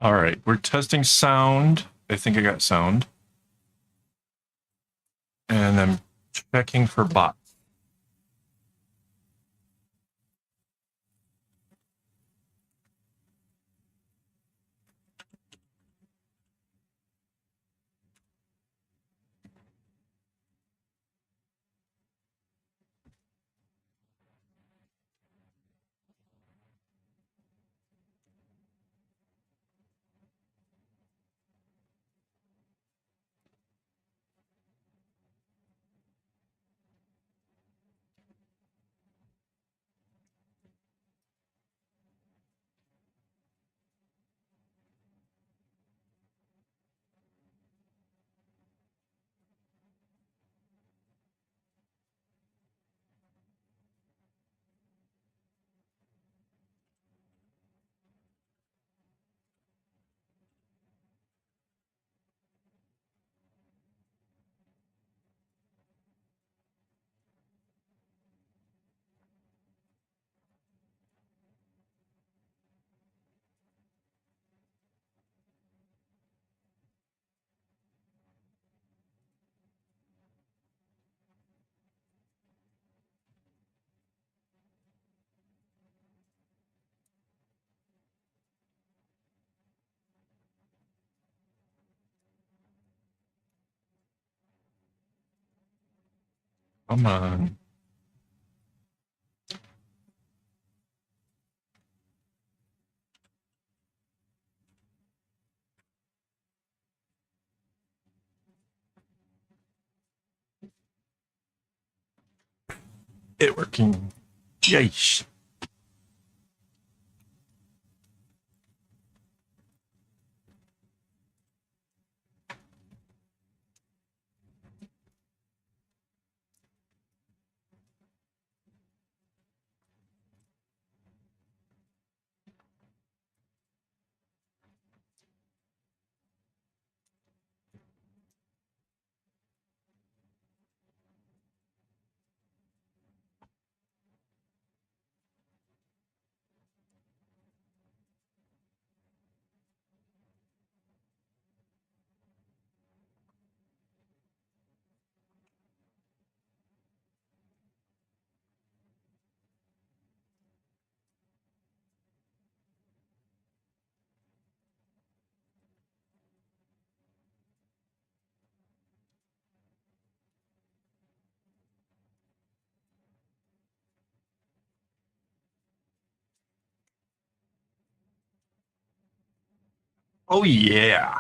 All right, we're testing sound. I think I got sound. And I'm checking for bots. Come on. It working. Yeesh. Oh, yeah.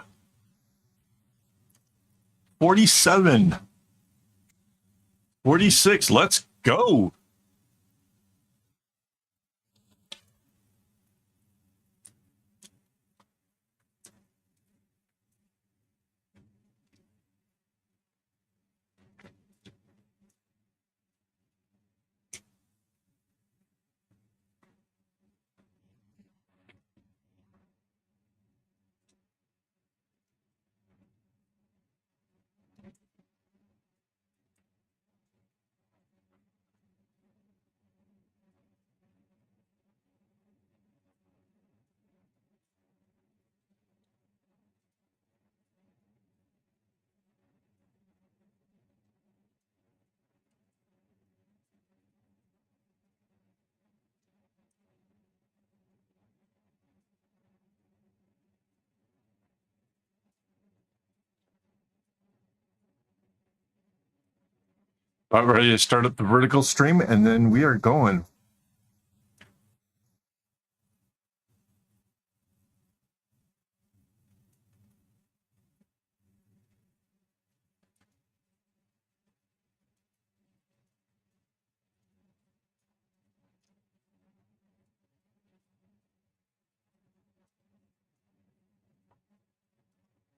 47. 46. Let's go. About ready to start up the vertical stream, and then we are going.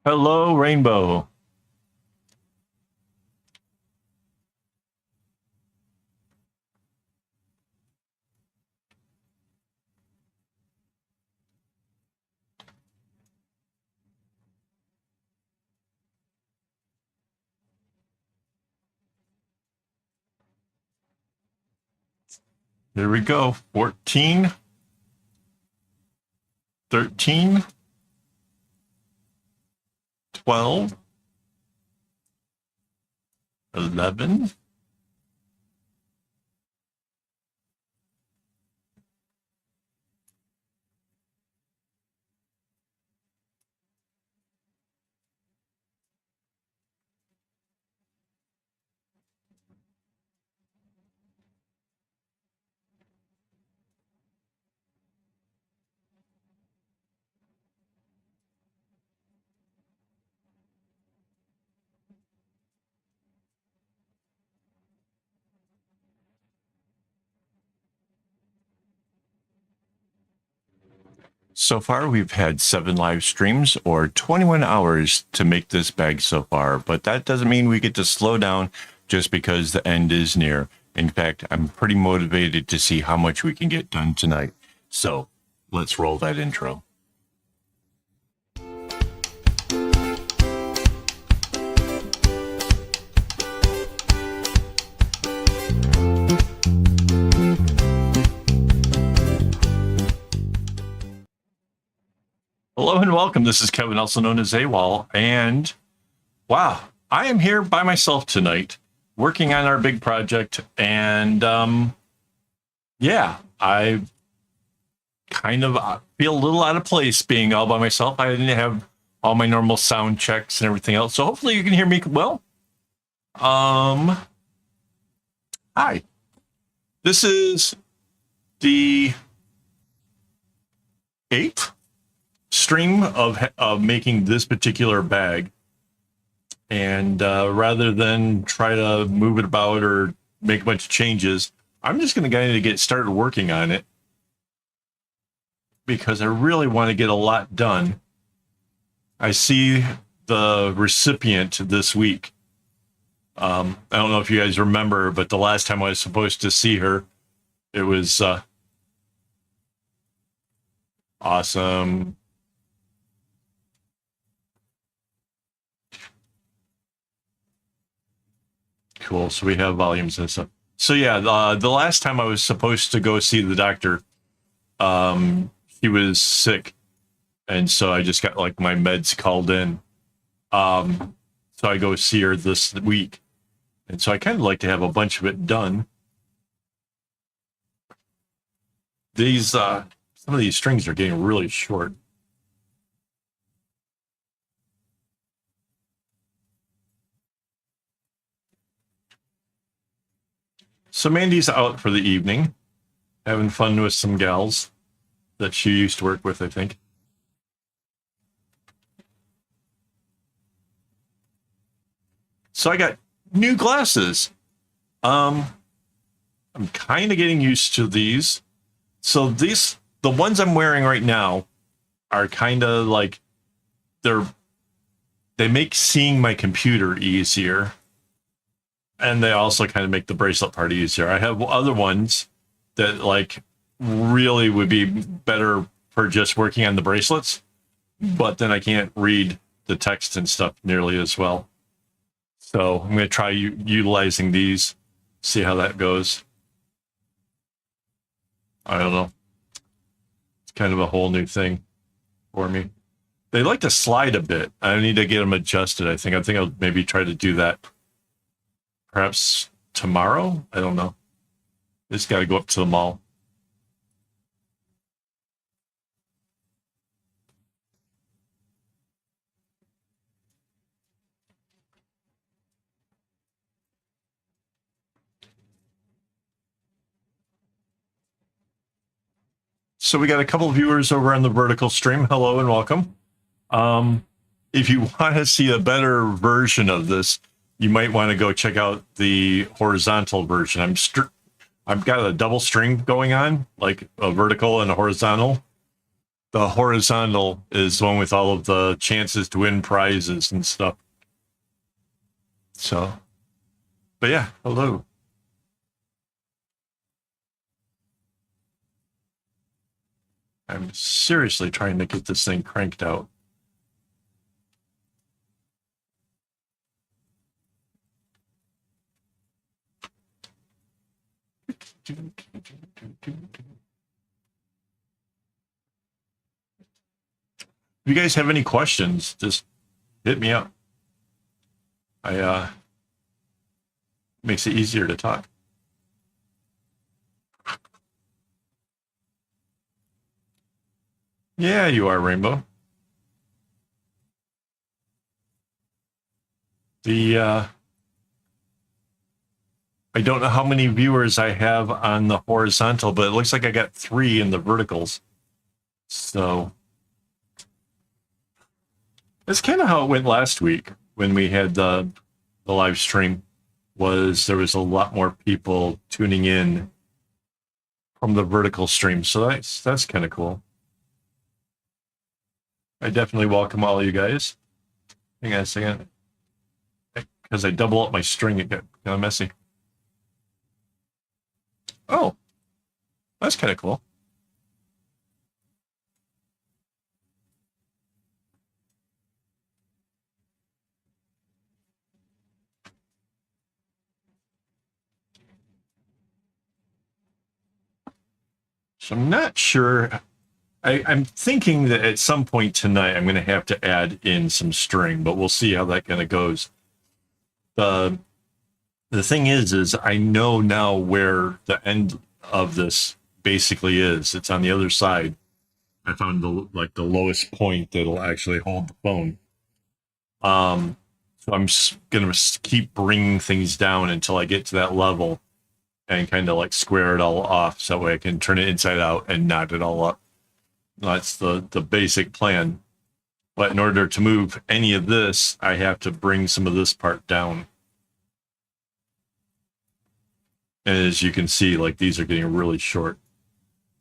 Hello, Rainbow. There we go. 14. 13. 12, 11. So far, we've had 7 live streams or 21 hours to make this bag so far, but that doesn't mean we get to slow down just because the end is near. In fact, I'm pretty motivated to see how much we can get done tonight. So let's roll that intro. Hello and welcome. This is Kevin, also known as AWOL. And wow, I am here by myself tonight working on our big project. And yeah, I kind of feel a little out of place being all by myself. I didn't have all my normal sound checks and everything else. So hopefully you can hear me well. Hi. This is the 8th stream of making this particular bag, and rather than try to move it about or make a bunch of changes, I'm just going to get started working on it because I really want to get a lot done. I see the recipient this week. I don't know if you guys remember, but the last time I was supposed to see her, it was awesome. Cool. So we have volumes and stuff. So yeah, the last time I was supposed to go see the doctor, he was sick, and so I just got like my meds called in. So I go see her this week, and so I kind of like to have a bunch of it done. These some of these strings are getting really short. So Mandy's out for the evening, having fun with some gals that she used to work with, I think. So I got new glasses. I'm kind of getting used to these. So the ones I'm wearing right now are kind of like they make seeing my computer easier. And they also kind of make the bracelet part easier. I have other ones that like really would be better for just working on the bracelets, but then I can't read the text and stuff nearly as well. So I'm going to try utilizing these, see how that goes. I don't know. It's kind of a whole new thing for me. They like to slide a bit. I need to get them adjusted, I think. I think I'll maybe try to do that perhaps tomorrow. I don't know. Just got to go up to the mall. So we got a couple of viewers over on the vertical stream. Hello and welcome. If you want to see a better version of this, you might want to go check out the horizontal version. I've got a double string going on, like a vertical and a horizontal. The horizontal is the one with all of the chances to win prizes and stuff. So, but yeah, hello. I'm seriously trying to get this thing cranked out. If you guys have any questions, just hit me up. Makes it easier to talk. Yeah, you are, Rainbow. I don't know how many viewers I have on the horizontal, but it looks like I got 3 in the verticals. So that's kind of how it went last week when we had the live stream. There was a lot more people tuning in from the vertical stream, so that's kind of cool. I definitely welcome all you guys. Hang on a second, because I double up my string, it got kind of messy. Oh, that's kind of cool. So I'm not sure. I'm thinking that at some point tonight I'm going to have to add in some string, but we'll see how that kind of goes. The thing is I know now where the end of this basically is. It's on the other side. I found the lowest point that'll actually hold the phone. So I'm going to keep bringing things down until I get to that level and kind of like square it all off, so that way I can turn it inside out and knot it all up. That's the basic plan. But in order to move any of this, I have to bring some of this part down. And as you can see, like, these are getting really short.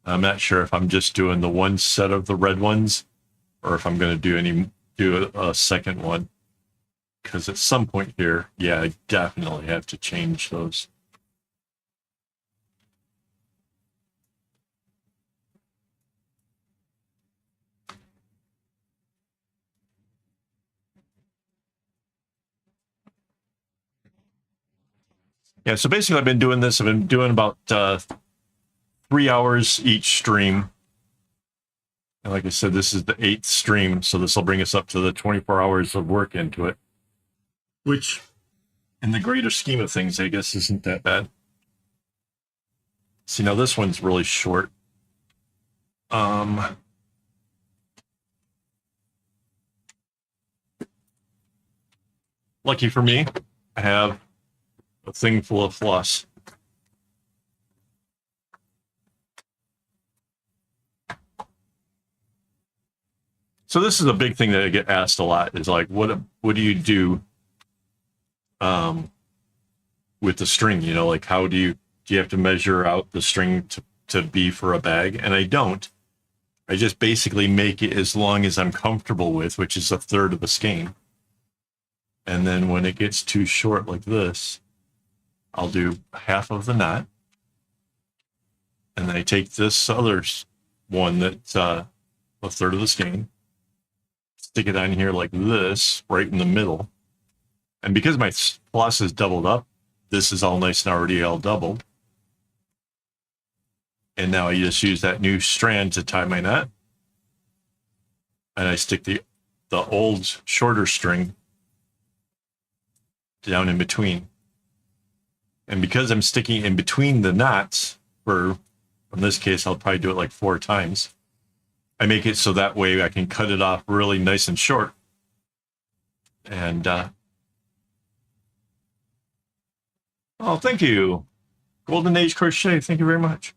I'm not sure if I'm just doing the one set of the red ones or if I'm going to do a second one. Because at some point here, yeah, I definitely have to change those. Yeah, so basically I've been doing this. I've been doing about 3 hours each stream. And like I said, this is the 8th stream, so this will bring us up to the 24 hours of work into it. Which, in the greater scheme of things, I guess isn't that bad. See, now this one's really short. Lucky for me, I have a thing full of floss. So this is a big thing that I get asked a lot, is like, what do you do with the string? You know, like, how do you have to measure out the string to be for a bag? And I don't. I just basically make it as long as I'm comfortable with, which is 1/3 of a skein. And then when it gets too short like this, I'll do half of the knot. And then I take this other one that's 1/3 of the skein, stick it on here like this, right in the middle. And because my floss is doubled up, this is all nice and already all doubled. And now I just use that new strand to tie my knot. And I stick the old shorter string down in between. And because I'm sticking in between the knots, in this case, I'll probably do it like 4 times. I make it so that way I can cut it off really nice and short. And, oh, thank you. Golden Age Crochet, thank you very much.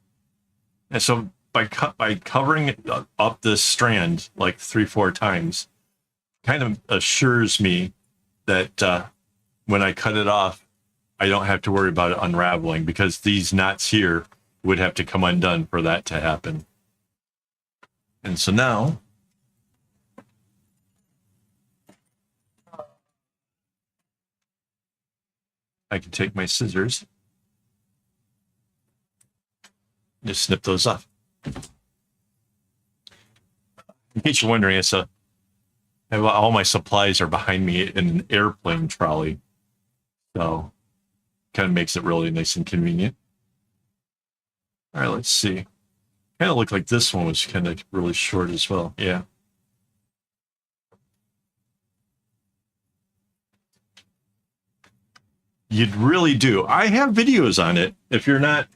And so by covering up this strand like 3-4 times, kind of assures me that when I cut it off, I don't have to worry about it unraveling, because these knots here would have to come undone for that to happen. And so now I can take my scissors, just snip those off. In case you're wondering, all my supplies are behind me in an airplane trolley, so kind of makes it really nice and convenient. All right, let's see. Kind of looked like this one was kind of really short as well. Yeah. You'd really do. I have videos on it. If you're not,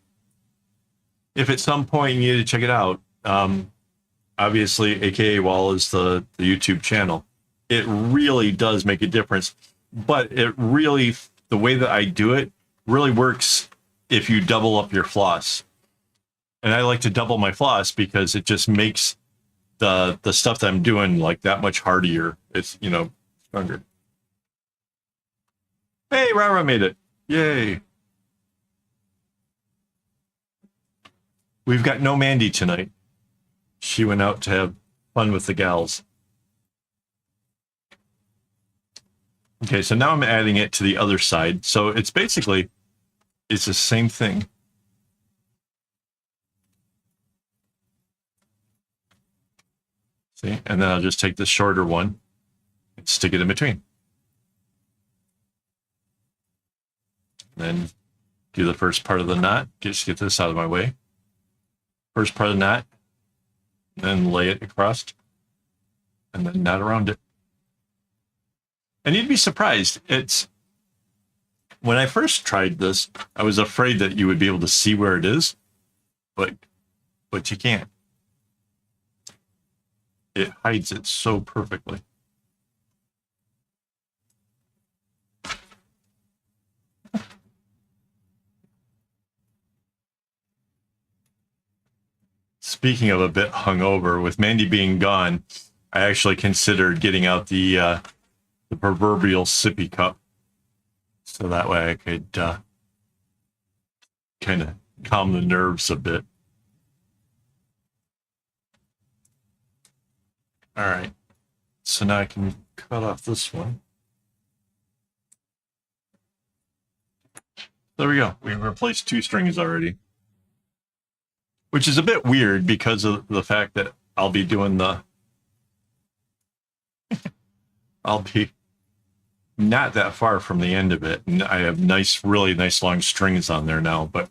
if at some point you need to check it out, obviously AKAAWOL is the YouTube channel. It really does make a difference, but it really, the way that I do it really works if you double up your floss. And I like to double my floss because it just makes the stuff that I'm doing like that much hardier. It's, you know, stronger. Hey, Rara made it. Yay. We've got no Mandy tonight. She went out to have fun with the gals. Okay, so now I'm adding it to the other side. So it's basically, it's the same thing. See, and then I'll just take the shorter one and stick it in between. Then do the first part of the knot. Just get this out of my way. First part of the knot, then lay it across, and then knot around it. And you'd be surprised. It's, when I first tried this, I was afraid that you would be able to see where it is, but you can't. It hides it so perfectly. Speaking of a bit hungover, with Mandy being gone, I actually considered getting out the proverbial sippy cup, so that way I could kind of calm the nerves a bit. All right, so now I can cut off this one. There we go. We replaced 2 strings already, which is a bit weird because of the fact that I'll be doing the, I'll be not that far from the end of it. And I have nice, really nice long strings on there now, but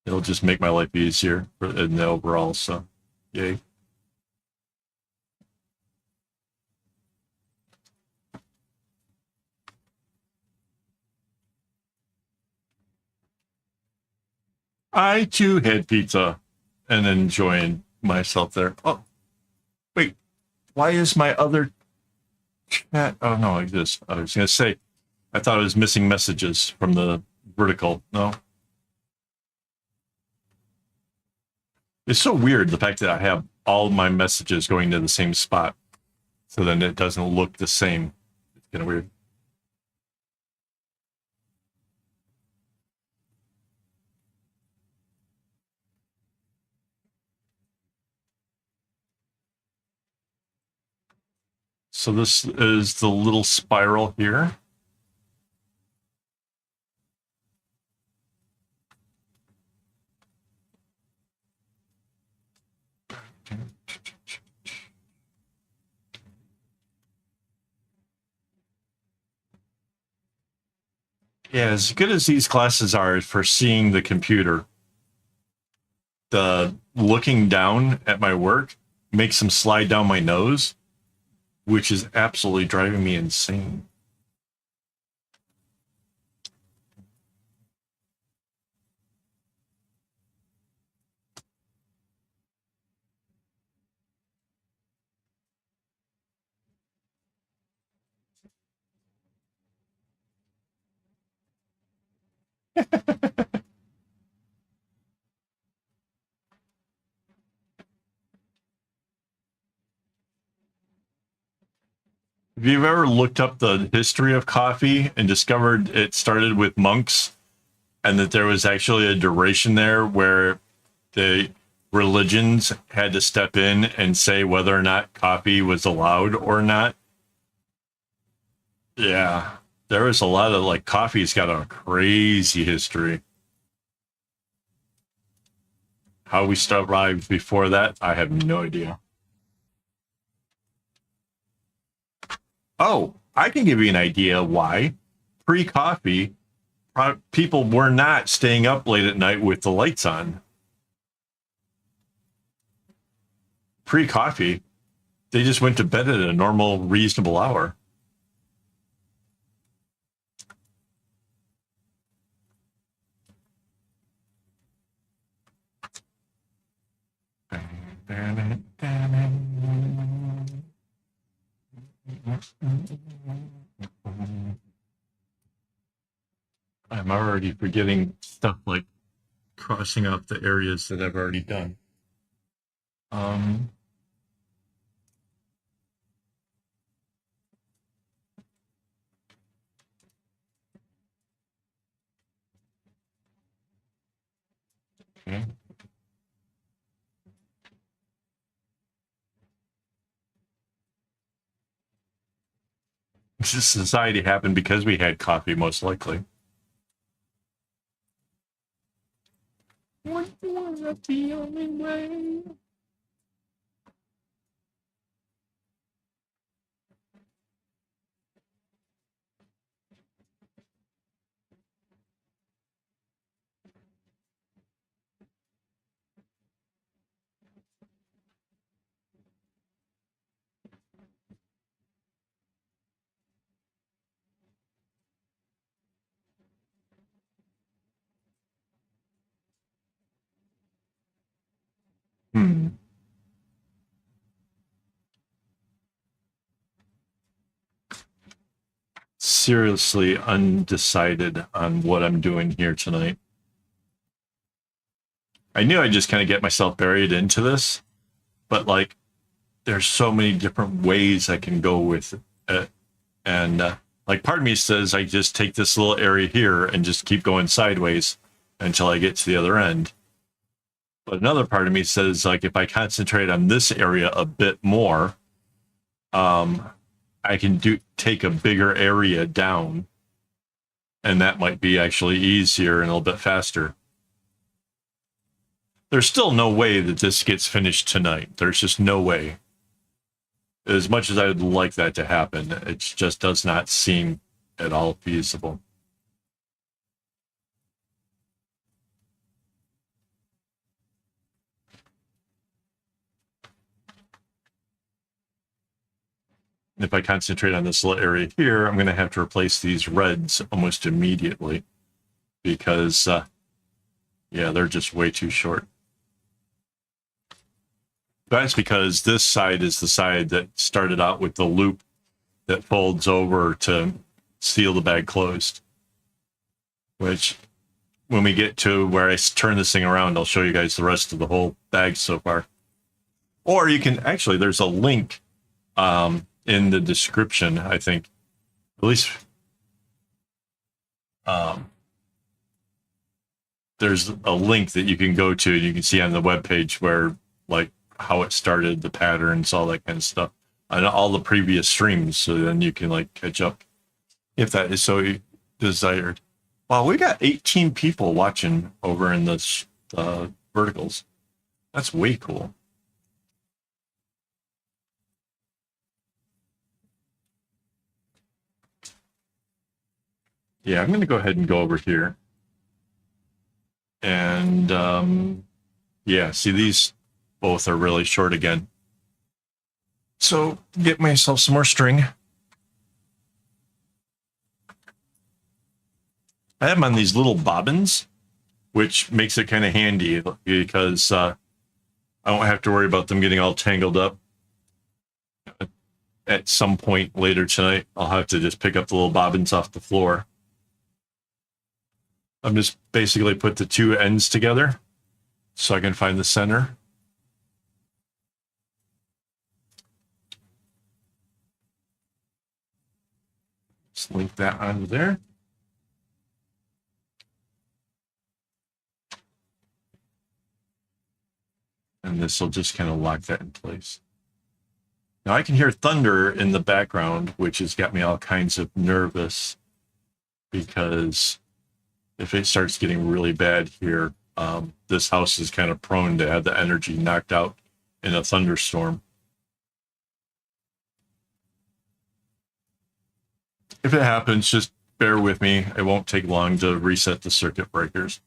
it'll just make my life easier in the overall. So, yay. I too had pizza and enjoying myself there. Oh, wait, why is my other chat? Oh no, like this. I was gonna say, I thought I was missing messages from the vertical. No. It's so weird, the fact that I have all my messages going to the same spot. So then it doesn't look the same. It's kind of weird. So this is the little spiral here. Yeah, as good as these classes are for seeing the computer, the looking down at my work makes them slide down my nose, which is absolutely driving me insane. Have you ever looked up the history of coffee and discovered it started with monks, and that there was actually a duration there where the religions had to step in and say whether or not coffee was allowed or not? Yeah, there was a lot of, like, coffee's got a crazy history. How we survived before that, I have no idea. Oh, I can give you an idea why. Pre-coffee, people were not staying up late at night with the lights on. Pre-coffee, they just went to bed at a normal, reasonable hour. I'm already forgetting stuff like crossing off the areas that I've already done. Okay. This society happened because we had coffee, most likely. What was the only way? Seriously undecided on what I'm doing here tonight. I knew I'd just kind of get myself buried into this, but like, there's so many different ways I can go with it. And like, part of me says I just take this little area here and just keep going sideways until I get to the other end. But another part of me says, like, if I concentrate on this area a bit more, I can take a bigger area down, and that might be actually easier and a little bit faster. There's still no way that this gets finished tonight. There's just no way. As much as I would like that to happen, it just does not seem at all feasible. If I concentrate on this little area here, I'm going to have to replace these reds almost immediately because, yeah, they're just way too short. That's because this side is the side that started out with the loop that folds over to seal the bag closed, which when we get to where I turn this thing around, I'll show you guys the rest of the whole bag so far. Or you can actually, there's a link in the description, I think, at least there's a link that you can go to and you can see on the webpage where, like, how it started, the patterns, all that kind of stuff, and all the previous streams. So then you can like catch up if that is so desired. Wow, we got 18 people watching over in the verticals. That's way cool. Yeah, I'm going to go ahead and go over here. And yeah, see, these both are really short again. So get myself some more string. I have them on these little bobbins, which makes it kind of handy because I don't have to worry about them getting all tangled up. At some point later tonight, I'll have to just pick up the little bobbins off the floor. I'm just basically put the two ends together so I can find the center. Just link that onto there. And this will just kind of lock that in place. Now I can hear thunder in the background, which has got me all kinds of nervous because if it starts getting really bad here, this house is kind of prone to have the energy knocked out in a thunderstorm. If it happens, just bear with me. It won't take long to reset the circuit breakers.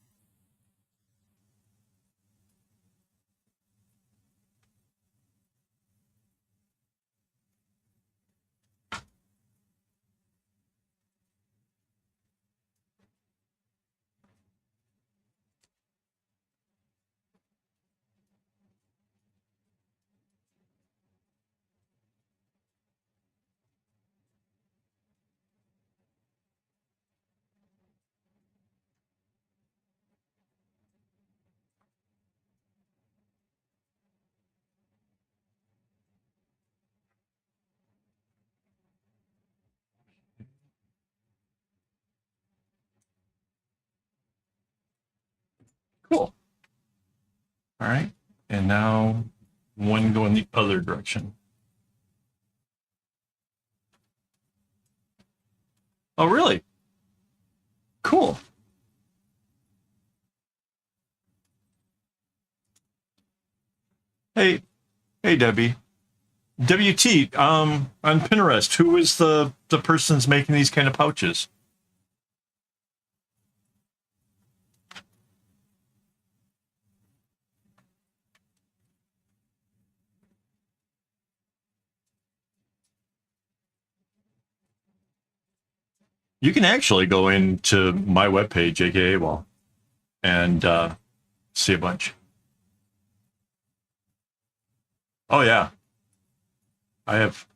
Cool. All right. And now one going the other direction. Oh, really? Cool. Hey, hey, Debbie. WT, on Pinterest, who is the person's making these kind of pouches? You can actually go into my webpage, AKAAWOL, and see a bunch. Oh yeah, I have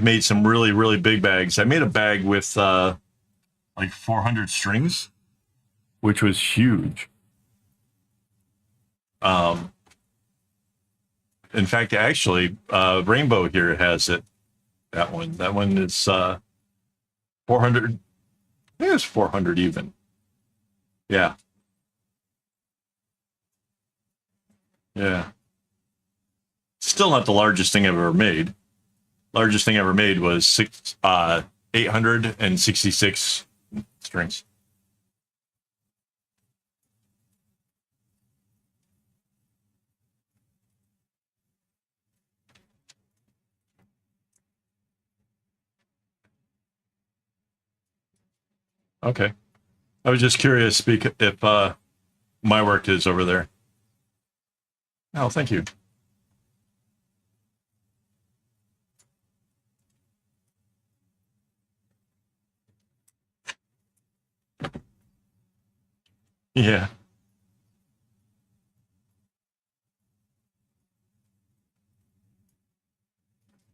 made some really really big bags. I made a bag with like 400 strings, which was huge. Um, in fact, actually, Rainbow here has it. That one is 400. I think it's 400 even. Yeah, yeah. Still not the largest thing I've ever made. Largest thing I ever made was 866 strings. Okay. I was just curious if my work is over there. Oh, thank you. Yeah.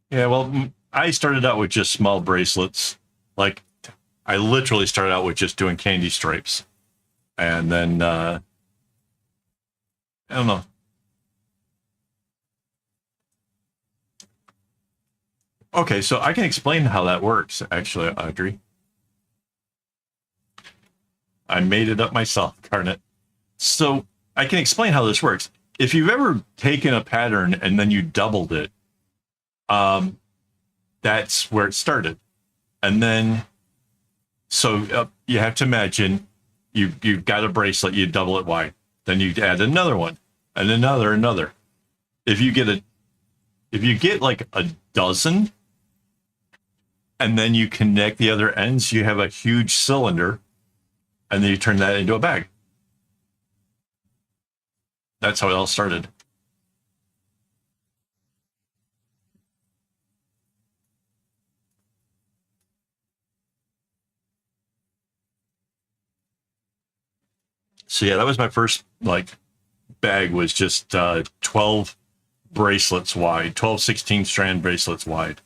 Yeah. Well, I started out with just small bracelets. Like, I literally started out with just doing candy stripes. And then, I don't know. Okay. So I can explain how that works, actually, Audrey. I made it up myself, Garnet. So I can explain how this works. If you've ever taken a pattern and then you doubled it, um, that's where it started. And then, so you have to imagine you've got a bracelet, you double it wide, then you add another one, and another. If you get like a dozen, and then you connect the other ends, you have a huge cylinder, and then you turn that into a bag. That's how it all started. So yeah, that was my first like bag, was just 12 bracelets wide, 12 16 strand bracelets wide.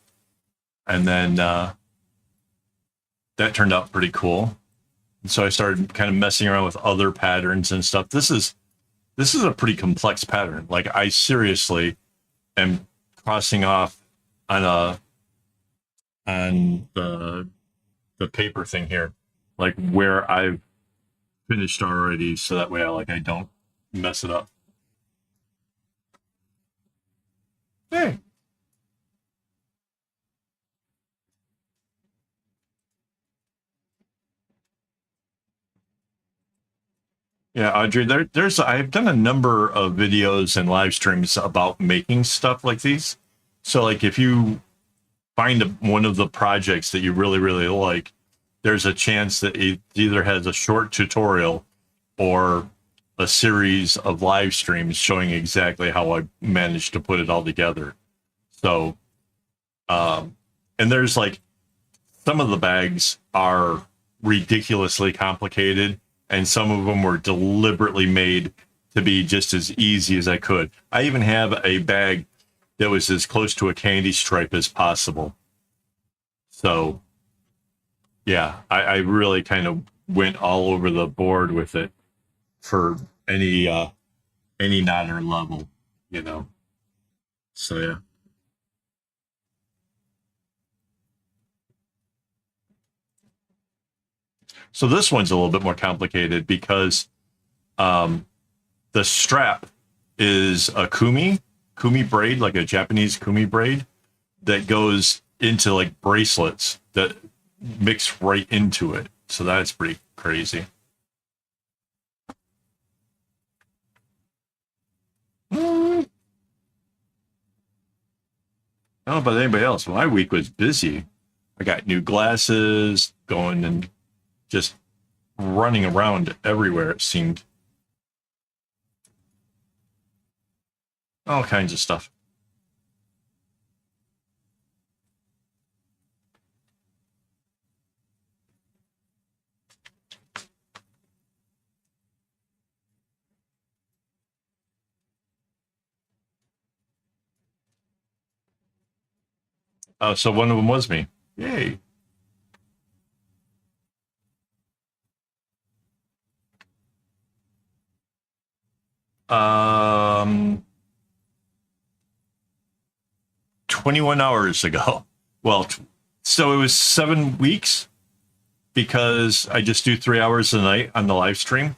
And then that turned out pretty cool. And so I started kind of messing around with other patterns and stuff. This is a pretty complex pattern. Like, I seriously am crossing off on the paper thing here, like where I've finished already, so that way I don't mess it up. Hey. Yeah, Audrey, there's I've done a number of videos and live streams about making stuff like these. So like, if you find one of the projects that you really really like, there's a chance that it either has a short tutorial or a series of live streams showing exactly how I managed to put it all together. So, and there's like, some of the bags are ridiculously complicated, and some of them were deliberately made to be just as easy as I could. I even have a bag that was as close to a candy stripe as possible. So, yeah, I really kind of went all over the board with it for any nodder level, you know. So yeah. So this one's a little bit more complicated because The strap is a kumi braid, like a Japanese kumi braid that goes into like bracelets that mix right into it. So that's pretty crazy. I don't know about anybody else. My week was busy. I got new glasses, going and just running around everywhere, it seemed. All kinds of stuff. So one of them was me. Yay. Um, 21 hours ago. Well, so it was 7 weeks because I just do 3 hours a night on the live stream.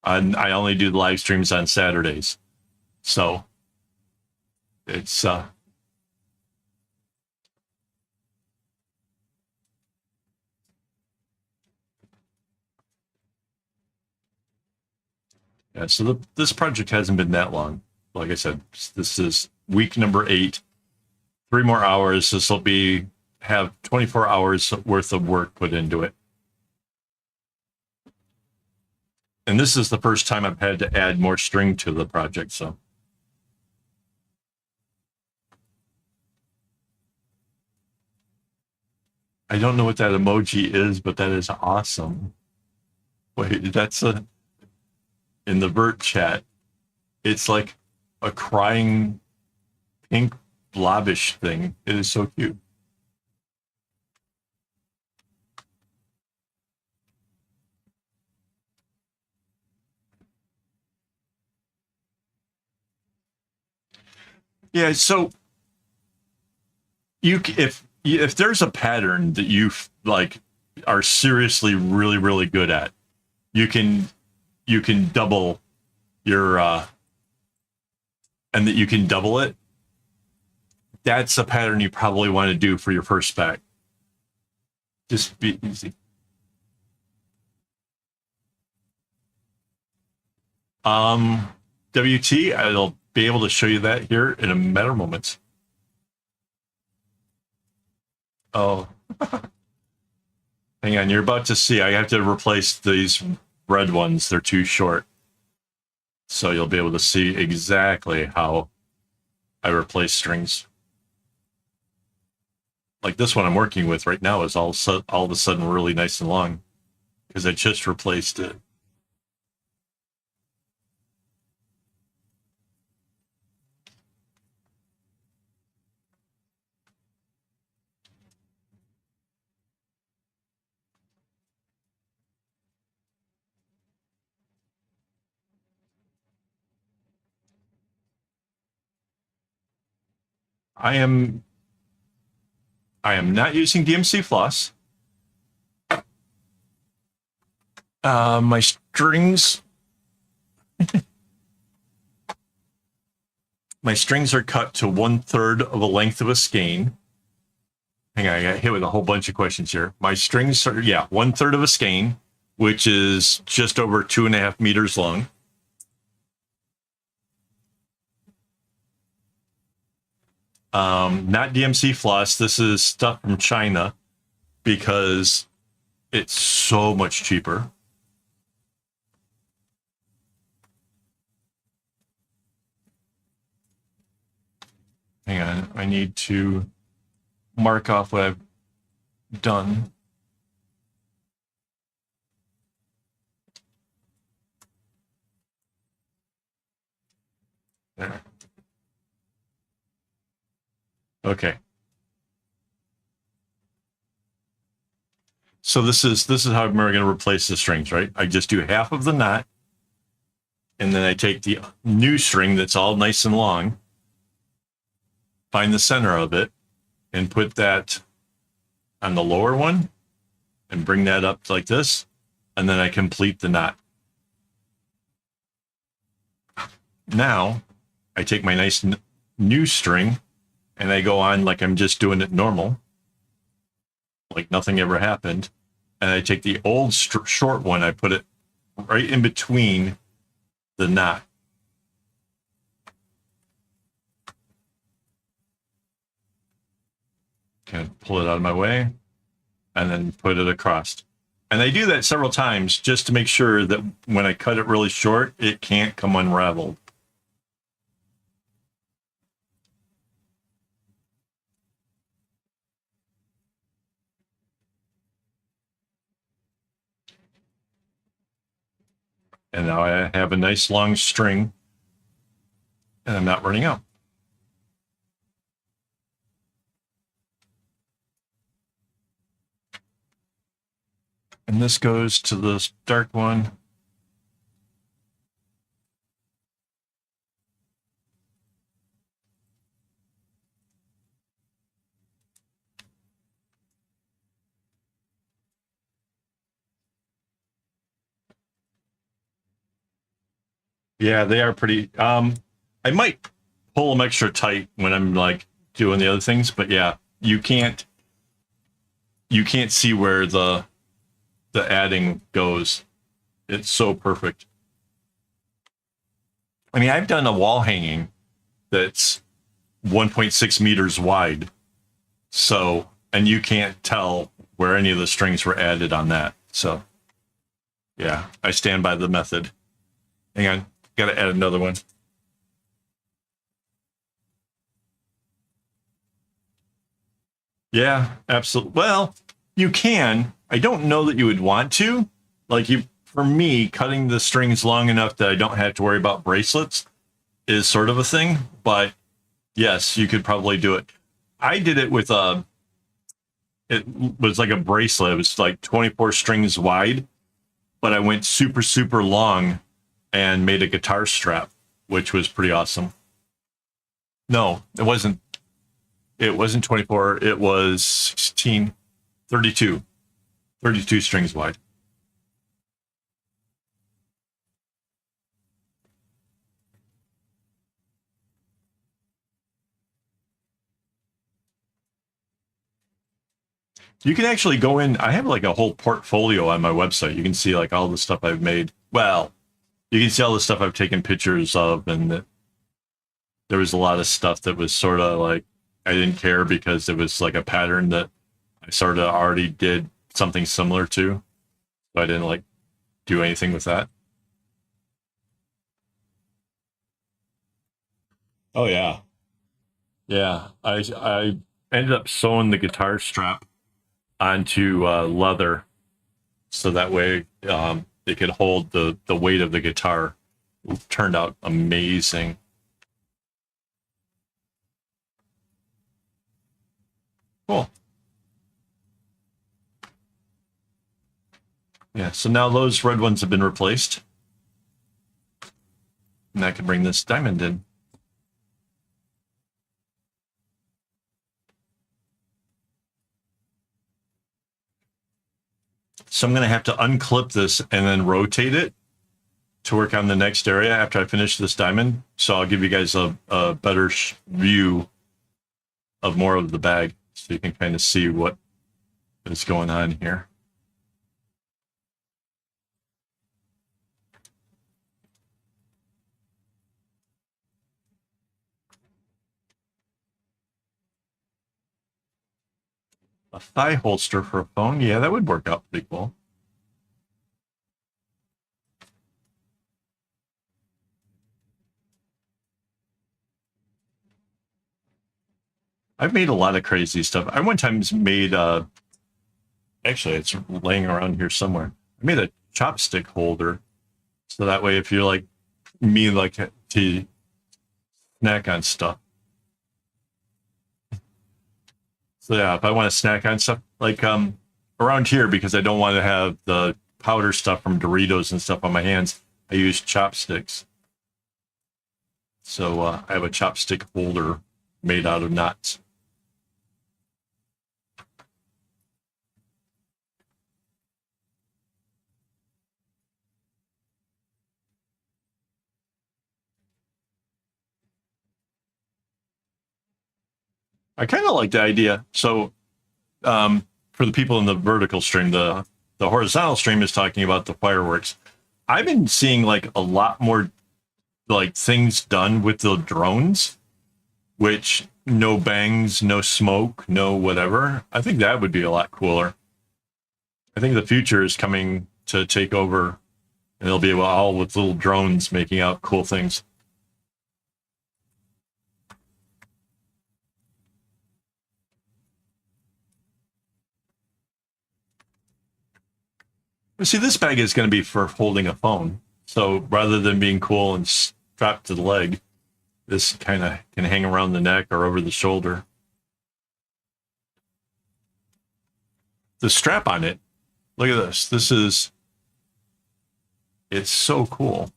And I only do the live streams on Saturdays. So it's yeah, so this project hasn't been that long. Like I said, this is week number 8. 3 more hours. This will have 24 hours worth of work put into it. And this is the first time I've had to add more string to the project. So I don't know what that emoji is, but that is awesome. Wait, that's in the Vert chat. It's like a crying pink blobbish thing. It is so cute. Yeah, so if there's a pattern that you like are seriously really good at, you can double your and that you can double it. That's a pattern you probably want to do for your first spec. Just be easy. WT, I'll be able to show you that here in a matter of moments. Oh, hang on. You're about to see. I have to replace these red ones. They're too short. So you'll be able to see exactly how I replace strings. Like this one I'm working with right now is all of a sudden really nice and long because I just replaced it. I am not using DMC floss. My strings are cut to 1/3 of the length of a skein. Hang on, I got hit with a whole bunch of questions here. My strings are 1/3 of a skein, which is just over 2.5 meters long. Not DMC floss. This is stuff from China because it's so much cheaper. Hang on, I need to mark off what I've done. There. Okay. So this is how we're going to replace the strings, right? I just do half of the knot, and then I take the new string that's all nice and long, find the center of it, and put that on the lower one, and bring that up like this, and then I complete the knot. Now I take my nice new string and I go on like I'm just doing it normal, like nothing ever happened. And I take the old short one, I put it right in between the knot. Kind of pull it out of my way and then put it across. And I do that several times just to make sure that when I cut it really short, it can't come unraveled. And now I have a nice long string and I'm not running out. And this goes to this dark one. Yeah, they are pretty. I might pull them extra tight when I'm like doing the other things, but yeah, you can't see where the adding goes. It's so perfect. I mean, I've done a wall hanging that's 1.6 meters wide. So, and you can't tell where any of the strings were added on that. So, yeah, I stand by the method. Hang on, got to add another one. Yeah, absolutely. Well, you can. I don't know that you would want to. Like for me, cutting the strings long enough that I don't have to worry about bracelets is sort of a thing. But yes, you could probably do it. I did it with it was like a bracelet. It was like 24 strings wide, but I went super, super long and made a guitar strap, which was pretty awesome. No, it wasn't. It wasn't 24. It was 16, 32, 32 strings wide. You can actually go in. I have like a whole portfolio on my website. You can see like all the stuff I've made. Well, you can see all the stuff I've taken pictures of, and there was a lot of stuff that was sort of like I didn't care because it was like a pattern that I sort of already did something similar to. So I didn't like do anything with that. Oh yeah, yeah. I ended up sewing the guitar strap onto leather so that way it could hold the weight of the guitar. It turned out amazing. Cool. Yeah. So now those red ones have been replaced, and I can bring this diamond in. So I'm going to have to unclip this and then rotate it to work on the next area after I finish this diamond. So I'll give you guys a better view of more of the bag so you can kind of see what is going on here. A thigh holster for a phone. Yeah, that would work out pretty cool. I've made a lot of crazy stuff. I one time made actually it's laying around here somewhere. I made a chopstick holder. So that way if you're like me like to snack on stuff. So yeah, if I want to snack on stuff like around here because I don't want to have the powder stuff from Doritos and stuff on my hands, I use chopsticks. So I have a chopstick holder made out of knots. I kind of like the idea. So for the people in the vertical stream, the horizontal stream is talking about the fireworks. I've been seeing like a lot more like things done with the drones, which no bangs, no smoke, no whatever. I think that would be a lot cooler. I think the future is coming to take over, and it'll be all with little drones making out cool things. But see, this bag is going to be for holding a phone. So rather than being cool and strapped to the leg, this kind of can hang around the neck or over the shoulder. The strap on it, look at this. It's so cool.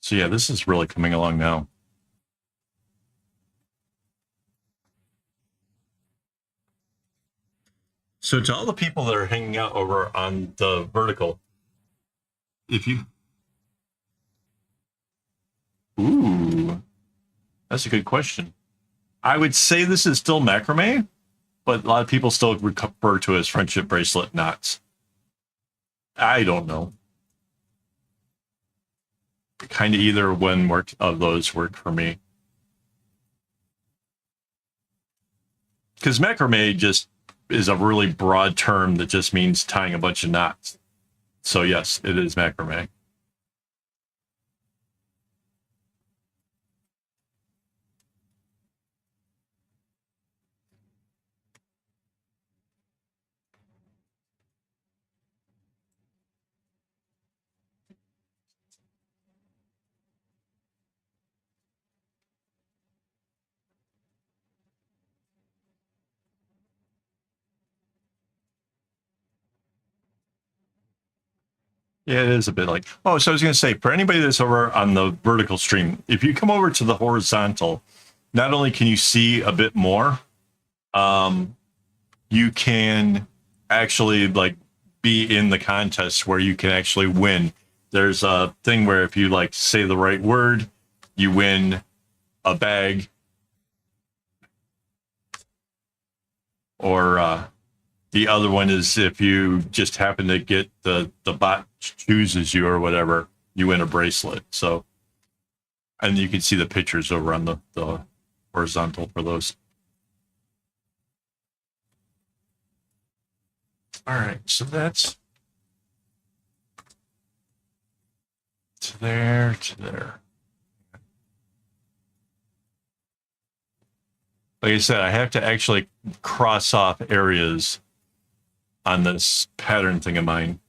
So yeah, this is really coming along now. So to all the people that are hanging out over on the vertical, if you, ooh, that's a good question. I would say this is still macrame, but a lot of people still refer to it as friendship bracelet knots. I don't know. Kind of either one worked of those worked for me. Because macrame just is a really broad term that just means tying a bunch of knots. So yes, it is macrame. Yeah, it is a bit like, oh, so I was going to say, for anybody that's over on the vertical stream, if you come over to the horizontal, not only can you see a bit more, you can actually like be in the contest where you can actually win. There's a thing where if you like say the right word, you win a bag, or the other one is if you just happen to get the bot chooses you or whatever, you win a bracelet. So, and you can see the pictures over on the horizontal for those. All right, so that's to there, to there. Like I said, I have to actually cross off areas on this pattern thing of mine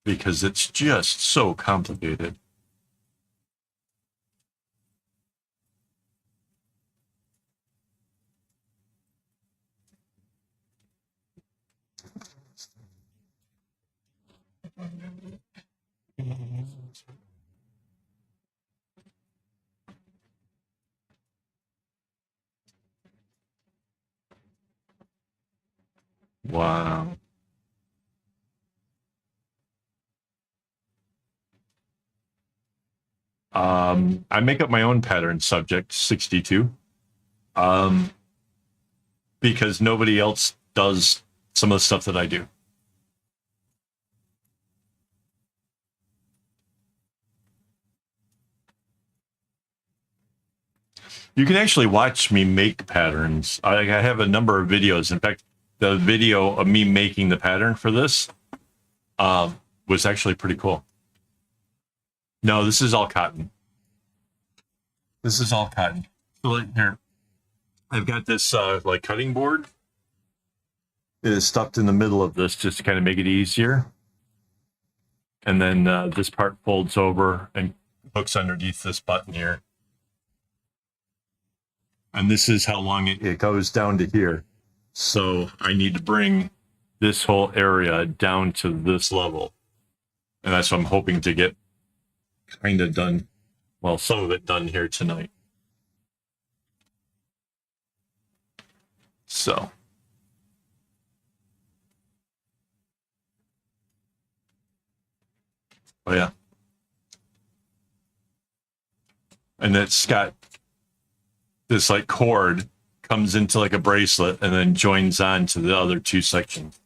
because it's just so complicated. Wow. I make up my own pattern subject 62 because nobody else does some of the stuff that I do. You can actually watch me make patterns. I have a number of videos. In fact, the video of me making the pattern for this was actually pretty cool. No, this is all cotton. This is all cotton. So here, I've got this like cutting board, it is stuffed in the middle of this just to kind of make it easier. And then this part folds over and hooks underneath this button here. And this is how long it goes down to here. So I need to bring this whole area down to this level. And that's what I'm hoping to get kind of done. Well, some of it done here tonight. So. Oh, yeah. And it's got this like cord comes into like a bracelet and then joins on to the other two sections.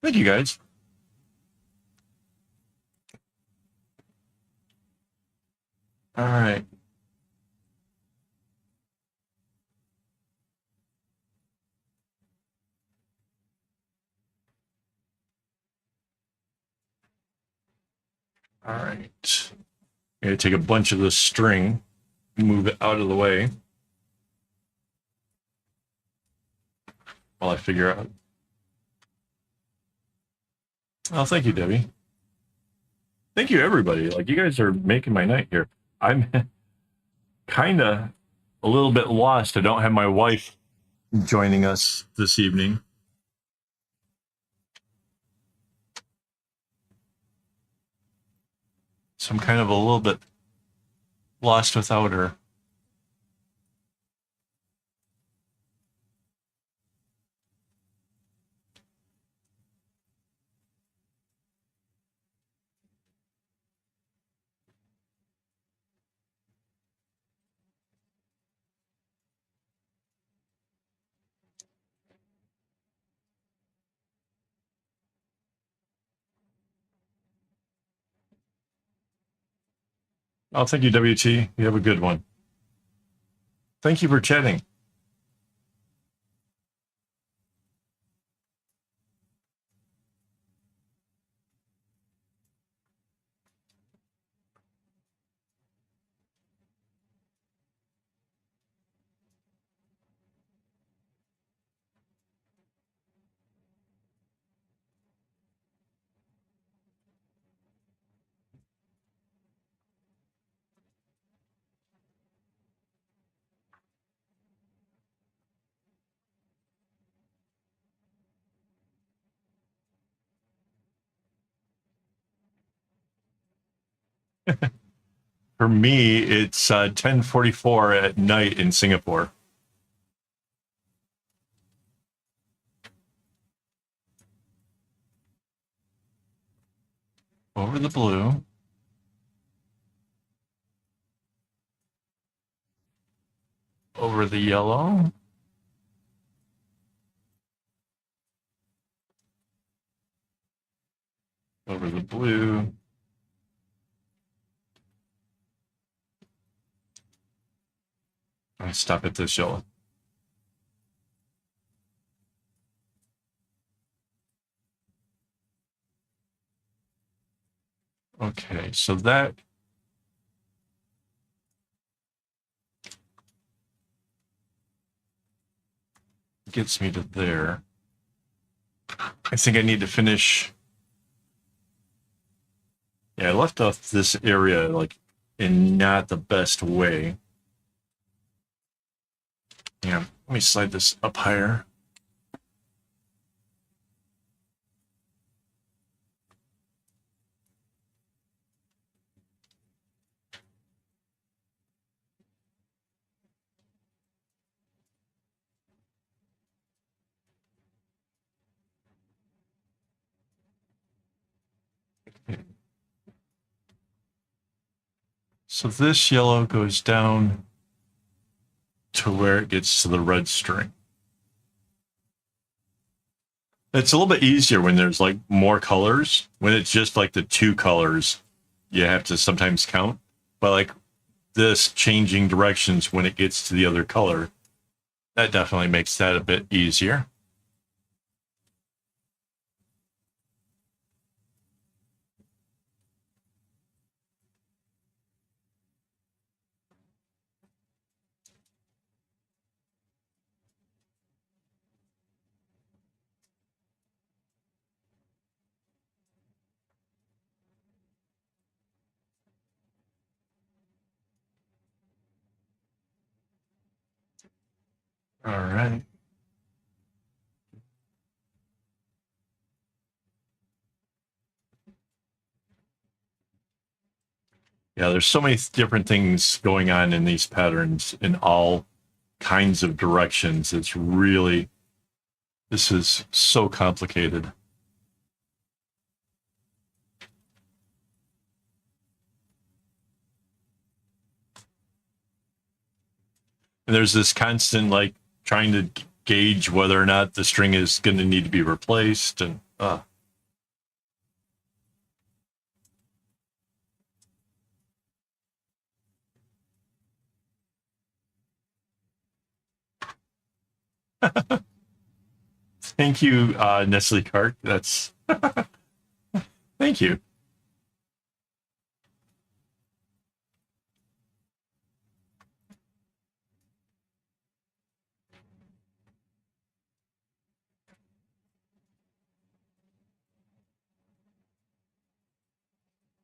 Thank you, guys. All right. All right. I'm going to take a bunch of this string, move it out of the way while I figure out. Oh, thank you, Debbie. Thank you, everybody. Like, you guys are making my night here. I'm kind of a little bit lost. I don't have my wife joining us this evening. So I'm kind of a little bit lost without her. Oh, thank you, WT. You have a good one. Thank you for chatting. For me, it's 10:44 at night in Singapore. Over the blue. Over the yellow. Over the blue. I stop at this yellow. Okay, so that gets me to there. I think I need to finish. Yeah, I left off this area like in not the best way. Yeah, let me slide this up higher. So this yellow goes down to where it gets to the red string. It's a little bit easier when there's like more colors. When it's just like the two colors, you have to sometimes count. But like this changing directions when it gets to the other color, that definitely makes that a bit easier. All right. Yeah, there's so many different things going on in these patterns in all kinds of directions. It's really, this is so complicated. And there's this constant like trying to gauge whether or not the string is going to need to be replaced. And thank you, Nestle Cart. That's thank you.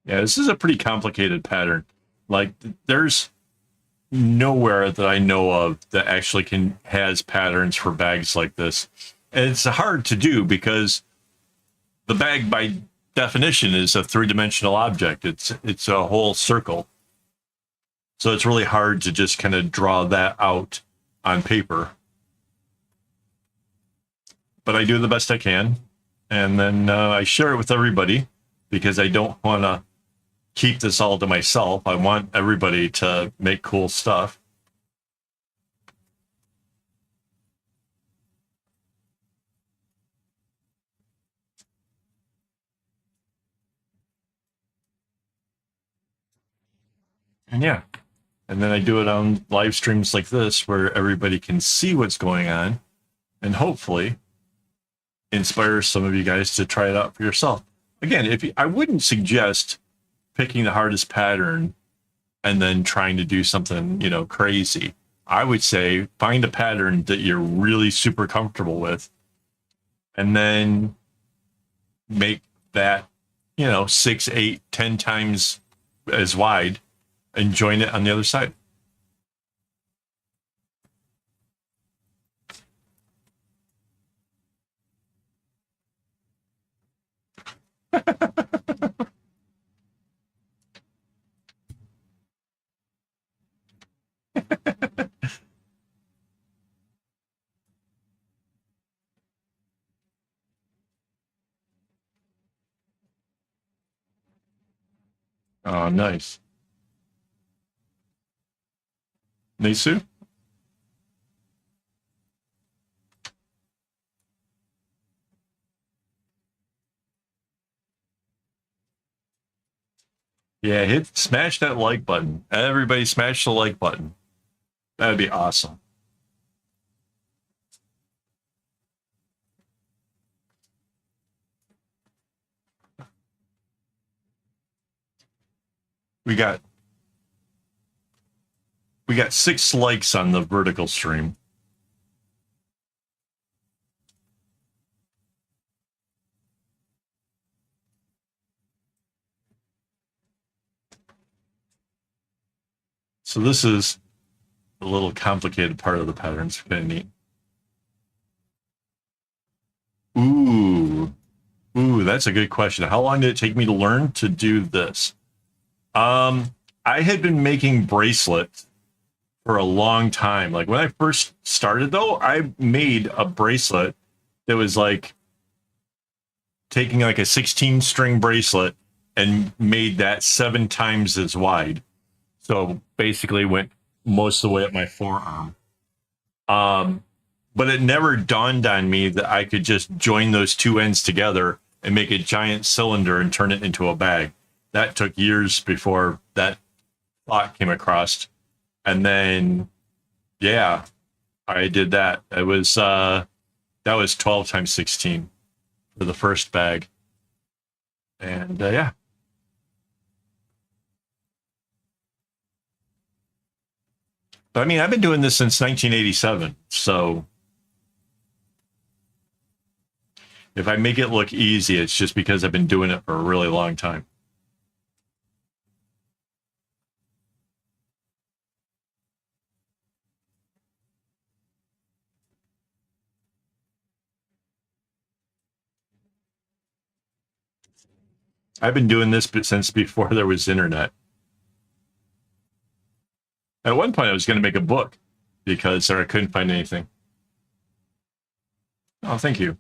Yeah, this is a pretty complicated pattern. Like there's nowhere that I know of that actually has patterns for bags like this. And it's hard to do because the bag by definition is a three-dimensional object. It's a whole circle. So it's really hard to just kind of draw that out on paper. But I do the best I can. And then I share it with everybody because I don't want to keep this all to myself. I want everybody to make cool stuff. And yeah, and then I do it on live streams like this where everybody can see what's going on and hopefully inspire some of you guys to try it out for yourself. Again, I wouldn't suggest picking the hardest pattern and then trying to do something, crazy. I would say find a pattern that you're really super comfortable with and then make that, 6, 8, 10 times as wide and join it on the other side. Oh, nice. Nisu? Yeah, smash that like button. Everybody smash the like button. That'd be awesome. We got 6 likes on the vertical stream. So this is a little complicated part of the pattern. It's kind of neat. Ooh, that's a good question. How long did it take me to learn to do this? I had been making bracelets for a long time. Like when I first started, though, I made a bracelet that was like taking like a 16 string bracelet and made that 7 times as wide. So basically went most of the way up my forearm. But it never dawned on me that I could just join those two ends together and make a giant cylinder and turn it into a bag. That took years before that thought came across. And then, yeah, I did that. It was that was 12 times 16 for the first bag. And yeah. But I mean, I've been doing this since 1987. So if I make it look easy, it's just because I've been doing it for a really long time. I've been doing this since before there was internet. At one point, I was going to make a book because I couldn't find anything. Oh, thank you.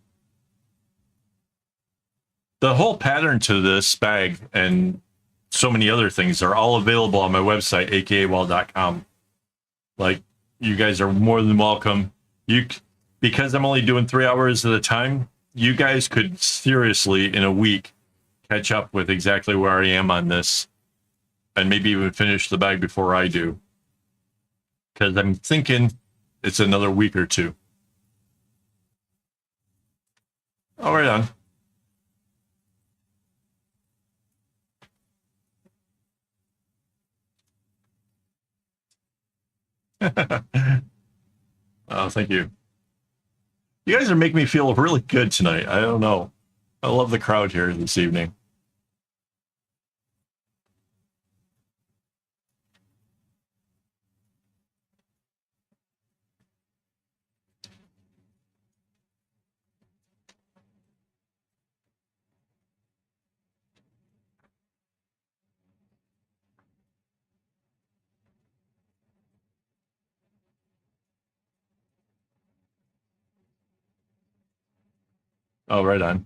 The whole pattern to this bag and so many other things are all available on my website, AKAAWOL.com. Like, you guys are more than welcome. Because I'm only doing 3 hours at a time, you guys could seriously, in a week, catch up with exactly where I am on this and maybe even finish the bag before I do. Because I'm thinking it's another week or two. Oh, right on. Oh, thank you. You guys are making me feel really good tonight. I don't know. I love the crowd here this evening. Oh, right on.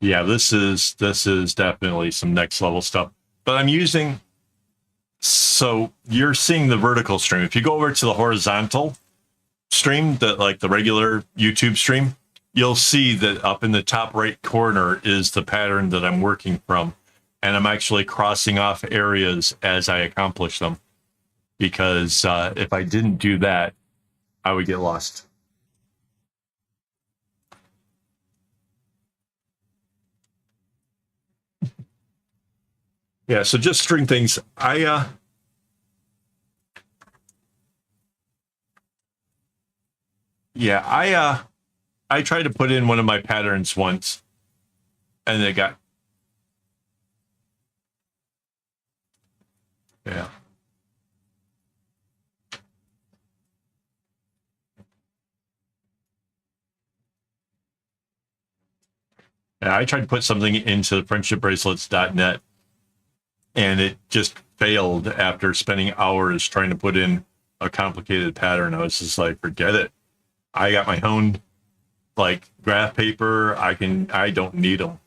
Yeah, this is definitely some next level stuff. But I'm using, so you're seeing the vertical stream. If you go over to the horizontal stream, that like the regular YouTube stream, you'll see that up in the top right corner is the pattern that I'm working from. And I'm actually crossing off areas as I accomplish them. Because if I didn't do that, I would get lost. Yeah, so just string things. I tried to put in one of my patterns once, and it got, yeah. Yeah, I tried to put something into friendshipbracelets.net, and it just failed after spending hours trying to put in a complicated pattern. I was just like, forget it. I got my own like graph paper. I don't need them.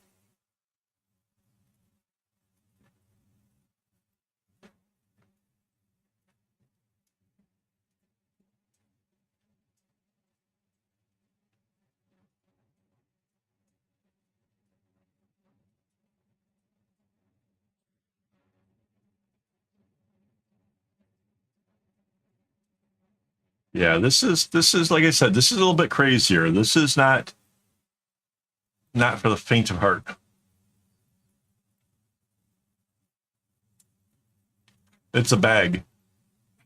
Yeah, this is like I said, this is a little bit crazier. This is not for the faint of heart. It's a bag.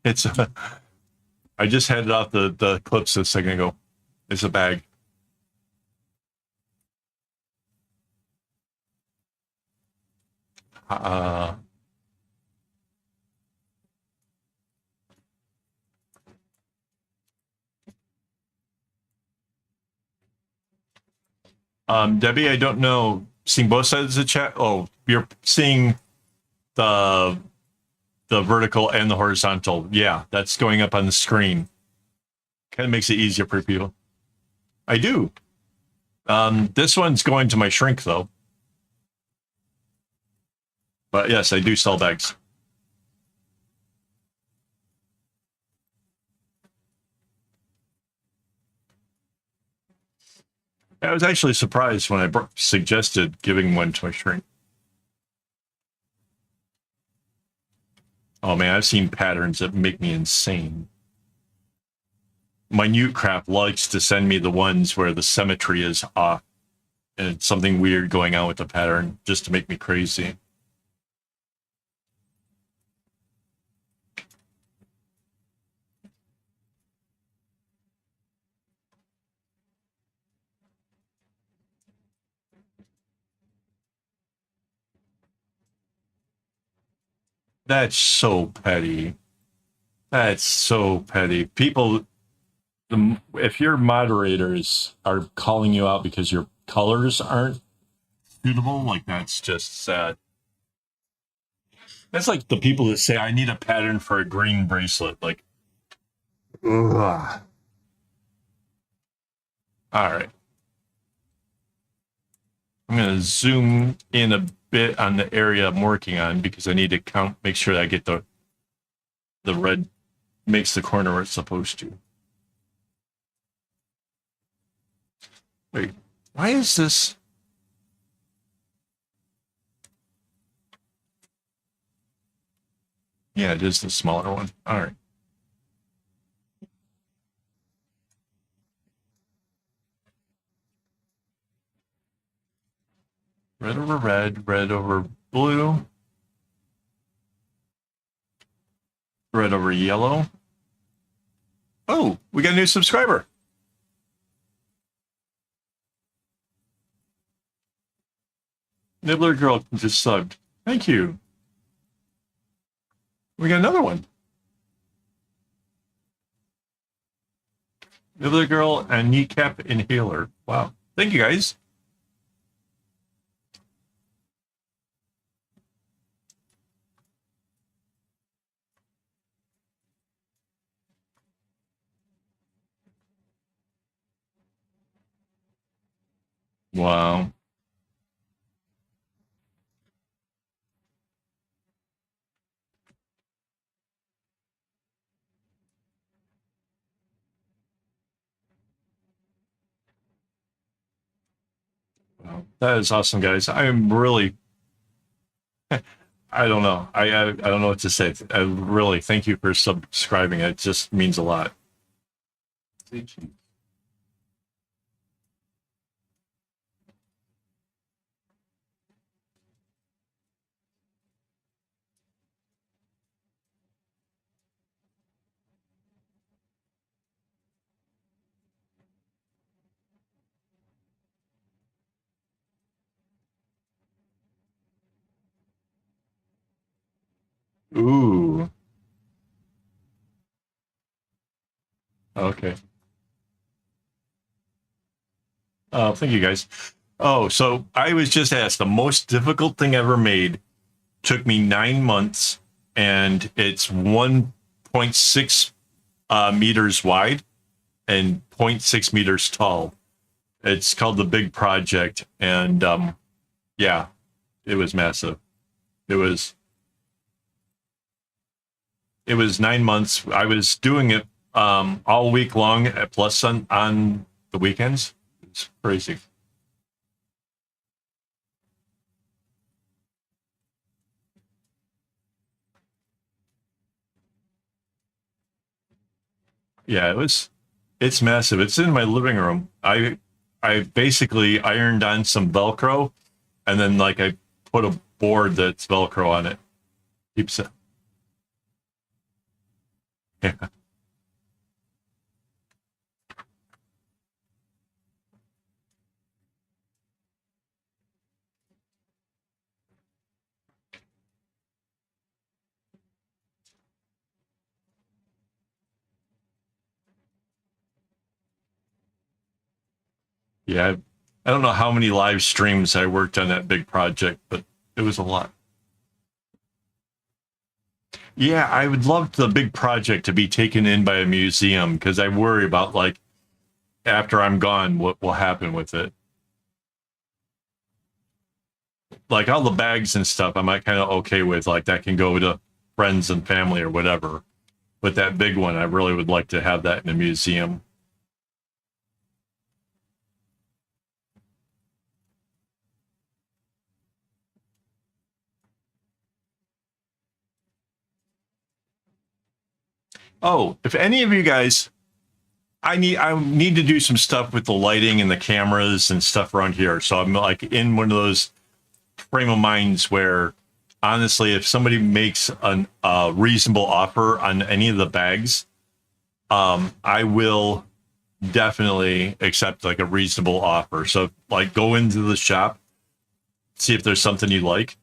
It's a, I just had it off the clips a second ago. It's a bag. Uh, Debbie, I don't know. Seeing both sides of the chat. Oh, you're seeing the the vertical and the horizontal. Yeah, that's going up on the screen. Kind of makes it easier for people. I do. This one's going to my shrink though. But yes, I do sell bags. I was actually surprised when I suggested giving one to my shrink. Oh man, I've seen patterns that make me insane. Minute Crap likes to send me the ones where the symmetry is off and it's something weird going on with the pattern just to make me crazy. That's so petty. That's so petty. People, if your moderators are calling you out because your colors aren't suitable, like that's just sad. That's like the people that say, I need a pattern for a green bracelet. Like, ugh. All right. I'm going to zoom in a bit on the area I'm working on because I need to make sure that I get the red makes the corner where it's supposed to. Wait, why is this? Yeah, it is the smaller one. All right. Red over red, red over blue, red over yellow. Oh, we got a new subscriber. Nibbler Girl just subbed. Thank you. We got another one. Nibbler Girl and Kneecap Inhaler. Wow. Thank you, guys. Wow. Wow. That is awesome, guys. I'm really, I don't know. I don't know what to say. I really thank you for subscribing. It just means a lot. Ooh. Okay. Thank you, guys. Oh, so I was just asked, the most difficult thing ever made took me 9 months, and it's 1.6 meters wide and 0.6 meters tall. It's called the Big Project, and yeah, it was massive. It was 9 months. I was doing it all week long, plus on the weekends. It's crazy. Yeah, it's massive. It's in my living room. I basically ironed on some Velcro, and then like I put a board that's Velcro on it. Keeps it. Yeah. Yeah. I don't know how many live streams I worked on that big project, but it was a lot. Yeah, I would love the big project to be taken in by a museum because I worry about like after I'm gone, what will happen with it. Like all the bags and stuff, I'm like kind of okay with. Like that can go to friends and family or whatever. But that big one, I really would like to have that in a museum. Oh, if any of you guys, I need to do some stuff with the lighting and the cameras and stuff around here. So I'm like in one of those frame of minds where honestly, if somebody makes a reasonable offer on any of the bags, I will definitely accept like a reasonable offer. So like go into the shop, see if there's something you like.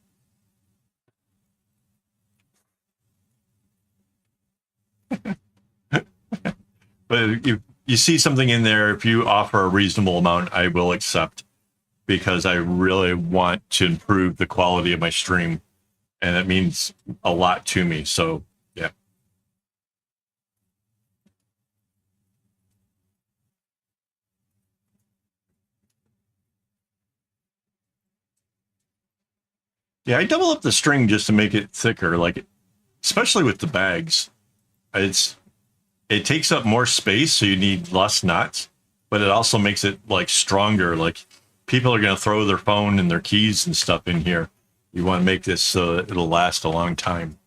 But you see something in there, if you offer a reasonable amount, I will accept, because I really want to improve the quality of my stream, and it means a lot to me. So yeah. Yeah, I double up the string just to make it thicker, like especially with the bags. It takes up more space, so you need less knots, but it also makes it like stronger. Like people are going to throw their phone and their keys and stuff in here. You want to make this so it'll last a long time.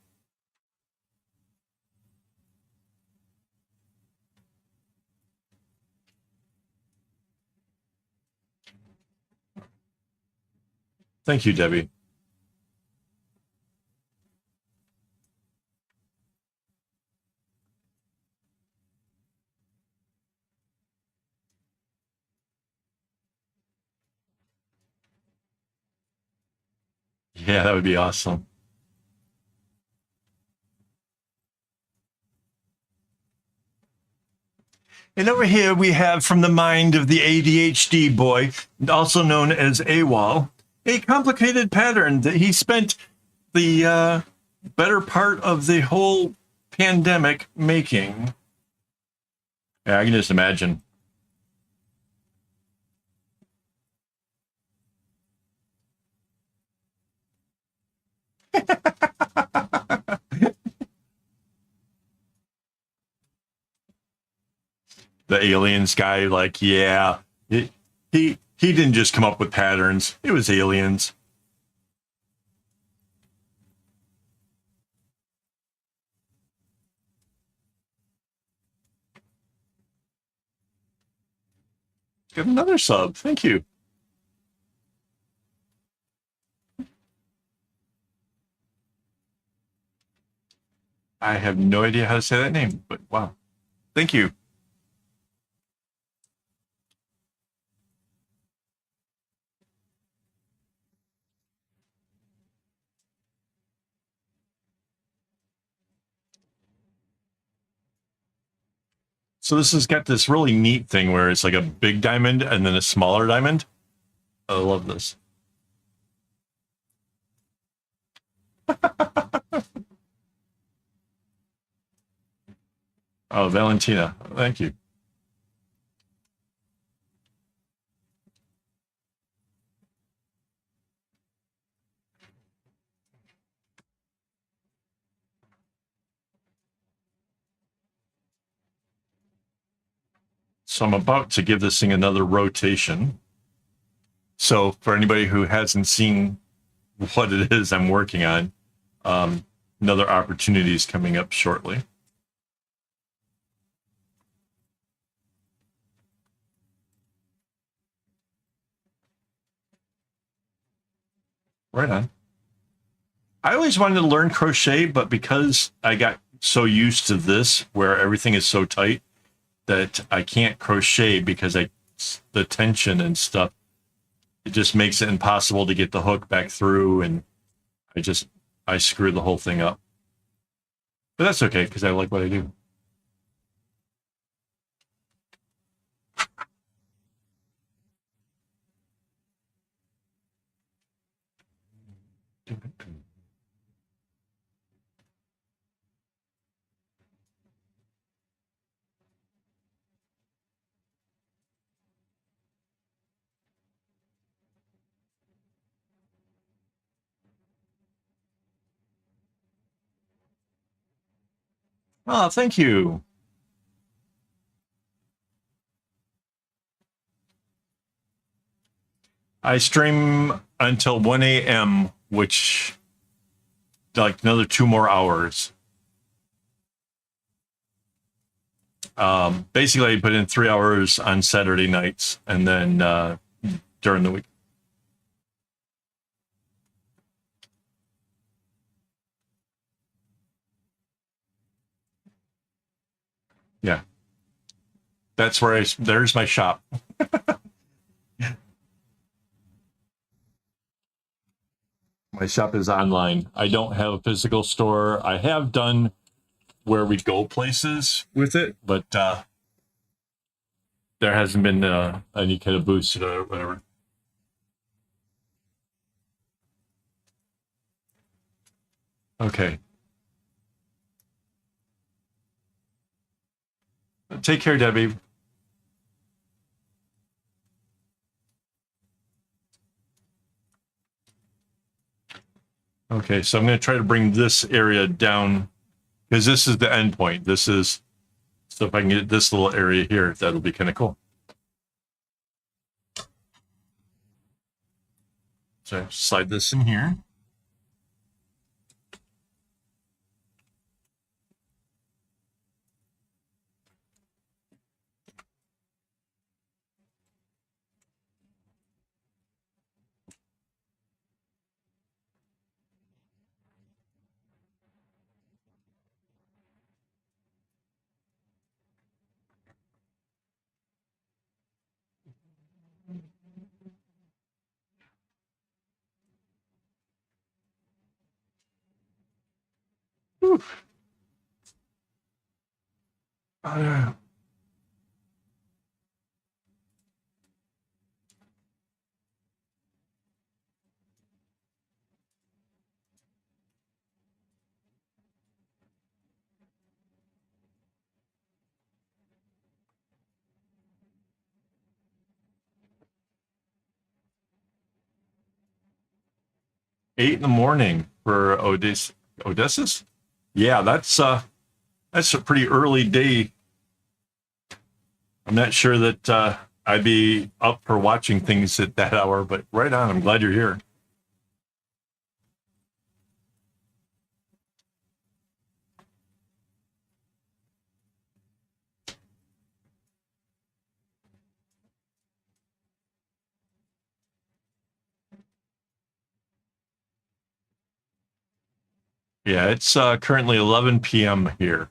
Thank you, Debbie. Yeah, that would be awesome. And over here we have from the mind of the ADHD boy, also known as AWOL, a complicated pattern that he spent the better part of the whole pandemic making. Yeah, I can just imagine. The aliens guy, like, yeah, he didn't just come up with patterns. It was aliens. Get another sub. Thank you. I have no idea how to say that name, but wow. Thank you. So this has got this really neat thing where it's like a big diamond and then a smaller diamond. I love this. Oh, Valentina, thank you. So I'm about to give this thing another rotation. So for anybody who hasn't seen what it is I'm working on, another opportunity is coming up shortly. Right on. I always wanted to learn crochet, but because I got so used to this, where everything is so tight, that I can't crochet because the tension and stuff, it just makes it impossible to get the hook back through, and I screw the whole thing up. But that's okay because I like what I do. Oh, thank you. I stream until 1 a.m., which like another 2 more hours. Basically, I put in 3 hours on Saturday nights and then during the week. Yeah. That's where there's my shop. My shop is online. I don't have a physical store. I have done where we go places with it, but there hasn't been any kind of boost or whatever. Okay. Take care, Debbie. Okay, so I'm going to try to bring this area down because this is the end point. This is, so if I can get this little area here, that'll be kind of cool. So slide this in here. Whew. 8 in the morning for Odysseus. Yeah, that's a pretty early day. I'm not sure that I'd be up for watching things at that hour, but right on. I'm glad you're here. Yeah, it's currently 11 p.m. here.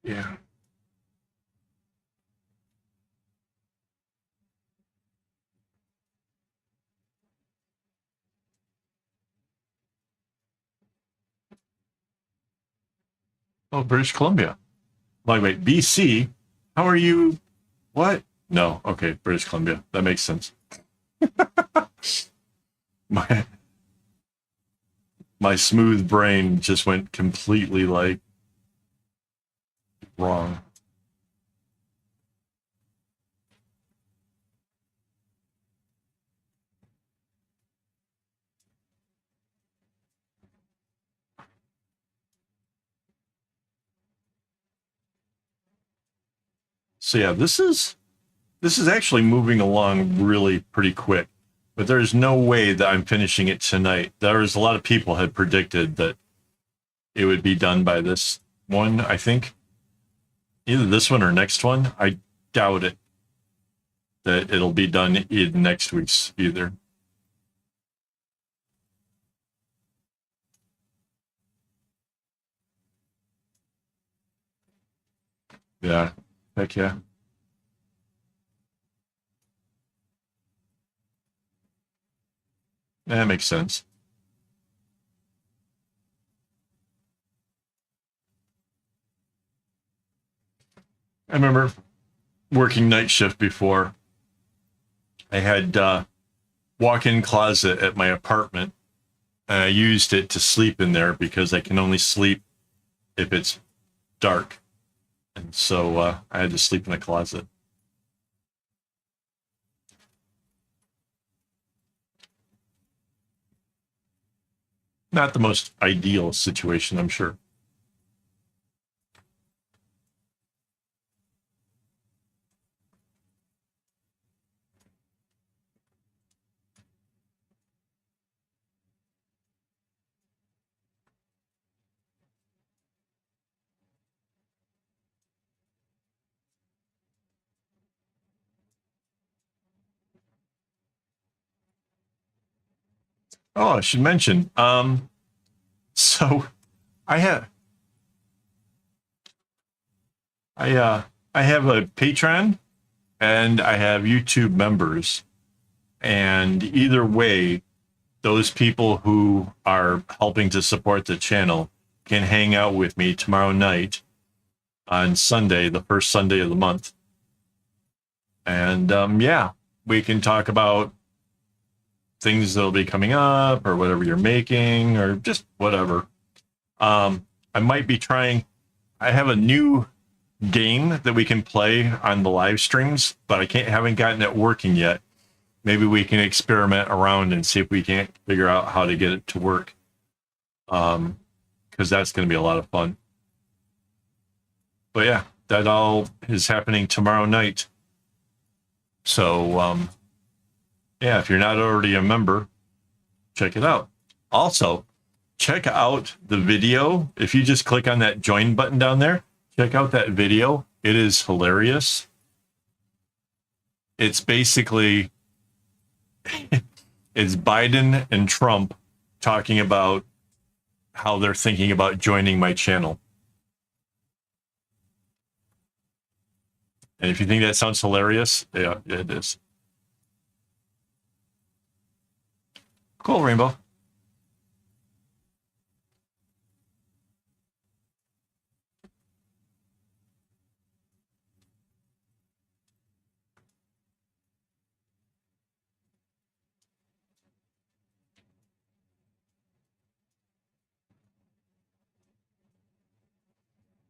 Yeah. Oh, British Columbia. Like, wait, BC? How are you? What? No. Okay, British Columbia. That makes sense. my my smooth brain just went completely like wrong. So yeah, this is actually moving along really pretty quick, but there's no way that I'm finishing it tonight. There was a lot of people had predicted that it would be done by this one. I think either this one or next one. I doubt it that it'll be done in next week's either. Yeah, heck yeah. That makes sense. I remember working night shift before. I had walk-in closet at my apartment, and I used it to sleep in there because I can only sleep if it's dark, and so I had to sleep in a closet. Not the most ideal situation, I'm sure. Oh, I should mention. So I have I I have a Patreon. and I have YouTube members. And either way, those people who are helping to support the channel can hang out with me tomorrow night on Sunday, the first Sunday of the month. And yeah, we can talk about things that'll be coming up or whatever you're making or just whatever. I might be trying, I have a new game that we can play on the live streams, but haven't gotten it working yet. Maybe we can experiment around and see if we can't figure out how to get it to work. Because that's going to be a lot of fun. But yeah, that all is happening tomorrow night. So yeah, if you're not already a member, check it out. Also, check out the video. If you just click on that join button down there, check out that video. It is hilarious. It's basically it's Biden and Trump talking about how they're thinking about joining my channel. And if you think that sounds hilarious, yeah, it is. Cool, Rainbow.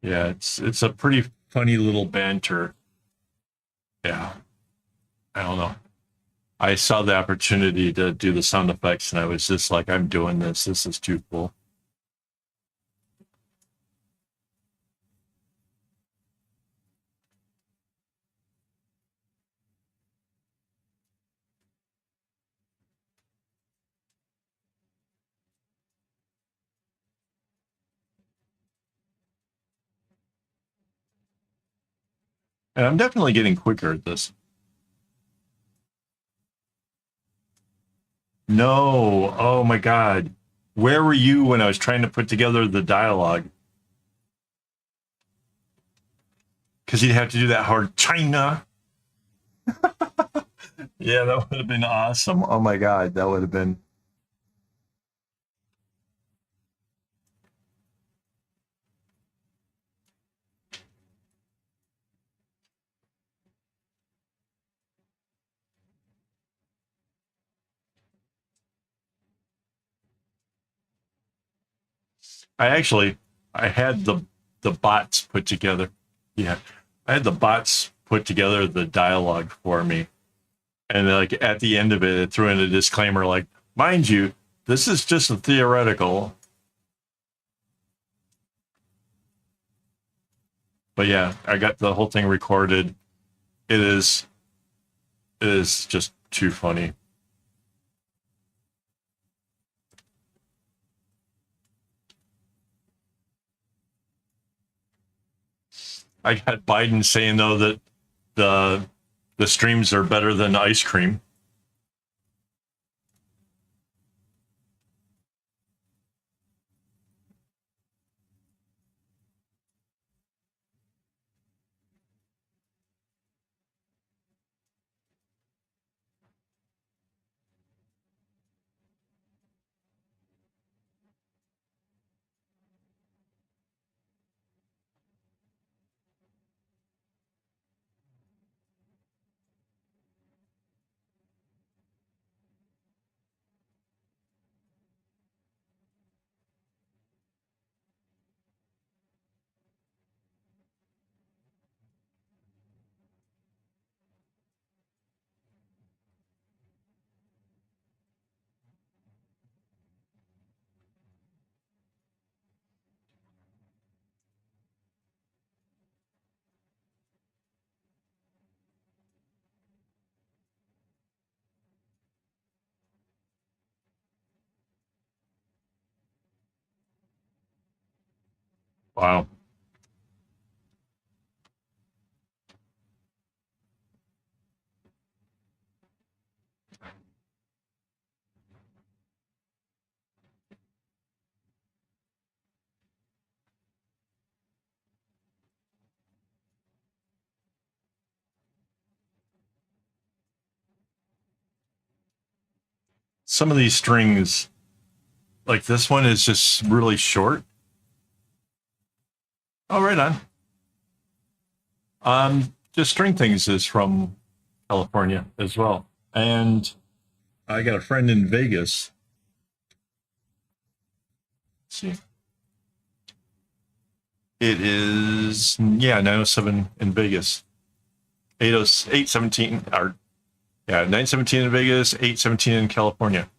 Yeah, it's a pretty funny little banter. Yeah, I don't know. I saw the opportunity to do the sound effects, and I was just like, I'm doing this. This is too cool. And I'm definitely getting quicker at this. No, oh my God. Where were you when I was trying to put together the dialogue? Because you'd have to do that hard China. Yeah, that would have been awesome. Oh my God, that would have been. I had the bots put together. Yeah, I had the bots put together the dialogue for me, and like at the end of it, it threw in a disclaimer like, "Mind you, this is just a theoretical." But yeah, I got the whole thing recorded. It is just too funny. I got Biden saying though that the the streams are better than ice cream. Wow. Some of these strings, like this one, is just really short. Oh, right on. Just String Things is from California as well, and I got a friend in Vegas. Let's see, it is 907 in Vegas, 817 or 917 in Vegas, 817 in California.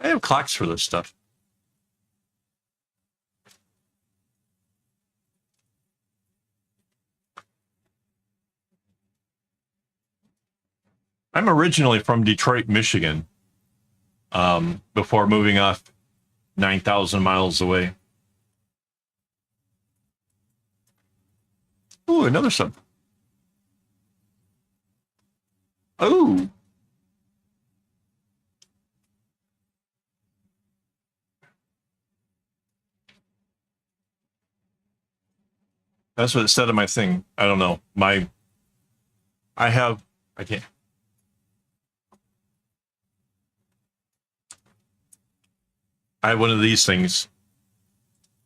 I have clocks for this stuff. I'm originally from Detroit, Michigan. Before moving off 9,000 miles away. Oh, another sub. Oh, that's what it said on my thing. I don't know. I have, I can't. I have one of these things.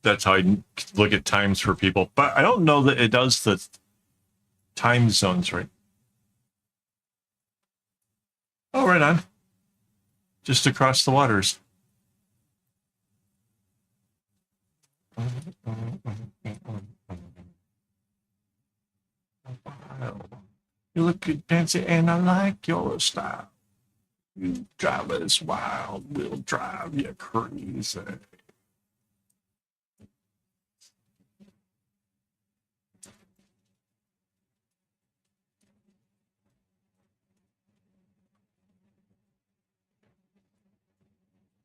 That's how I look at times for people. But I don't know that it does the time zones right. Oh, right on. Just across the waters. You look good, fancy, and I like your style. You drive us wild, we'll drive you crazy.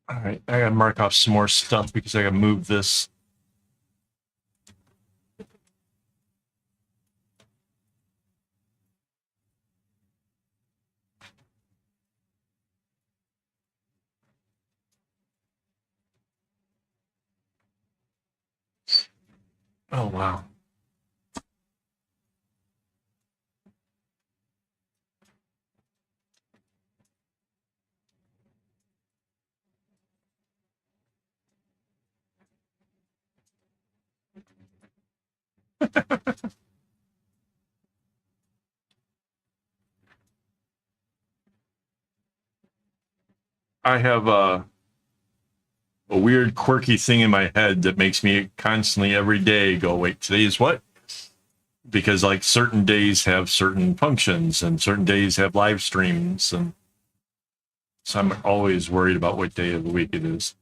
All right, I gotta mark off some more stuff because I gotta move this. Oh, wow. I have a weird, quirky thing in my head that makes me constantly every day go, wait, today is what? Because like certain days have certain functions and certain days have live streams. And so I'm always worried about what day of the week it is.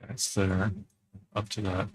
That's there. Up to that.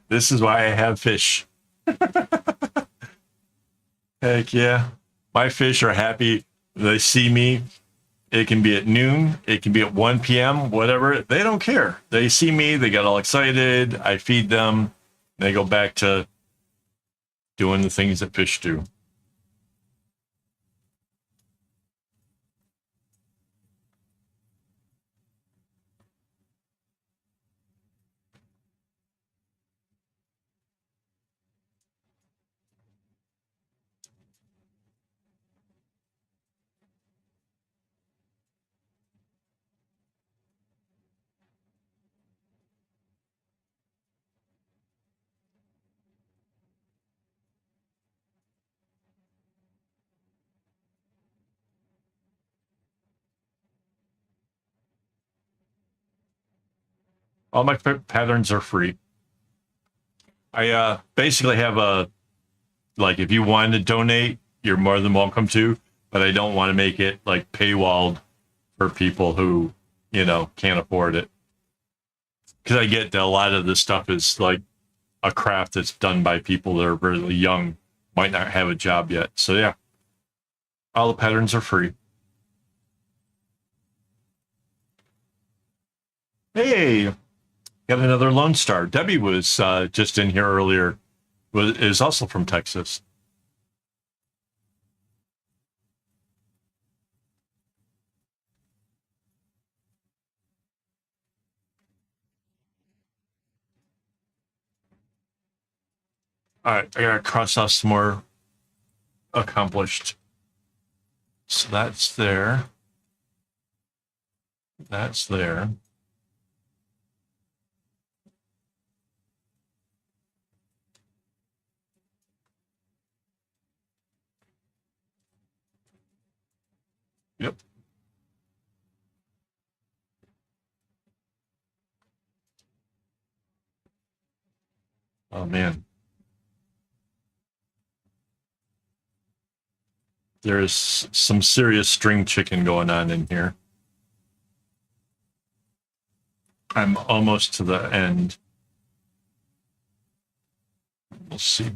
This is why I have fish. Heck yeah. My fish are happy. They see me. It can be at noon. It can be at 1 p.m., whatever. They don't care. They see me. They get all excited. I feed them. They go back to doing the things that fish do. All my patterns are free. I basically have a, like, if you want to donate, you're more than welcome to, but I don't want to make it like paywalled for people who, can't afford it. Because I get that a lot of this stuff is like a craft that's done by people that are really young, might not have a job yet. So yeah, all the patterns are free. Hey, got another Lone Star. Debbie was just in here earlier. Is also from Texas. All right, I gotta cross off some more accomplished. So that's there. That's there. Yep. Oh man. There's some serious string chicken going on in here. I'm almost to the end. We'll see.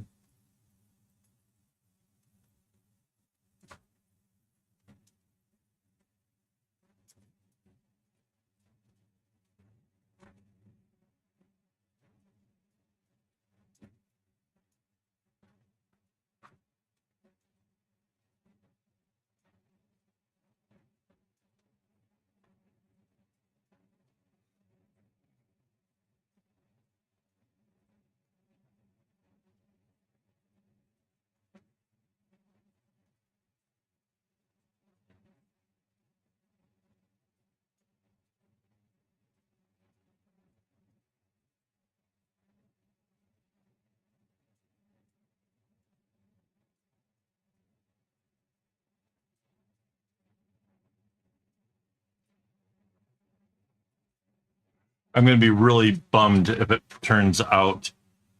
I'm going to be really bummed if it turns out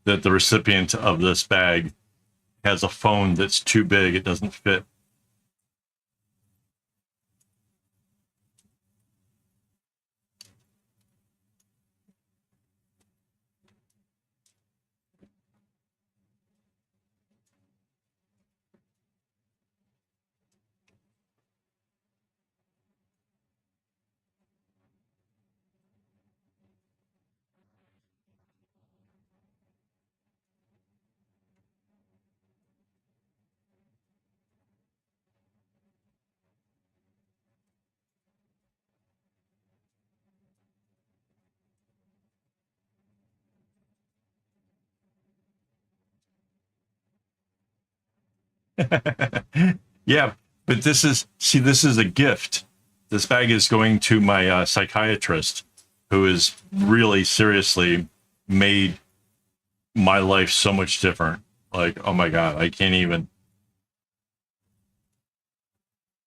that the recipient of this bag has a phone that's too big. It doesn't fit. Yeah, but this is a gift. This bag is going to my psychiatrist, who has really seriously made my life so much different. Like, oh my God, I can't even.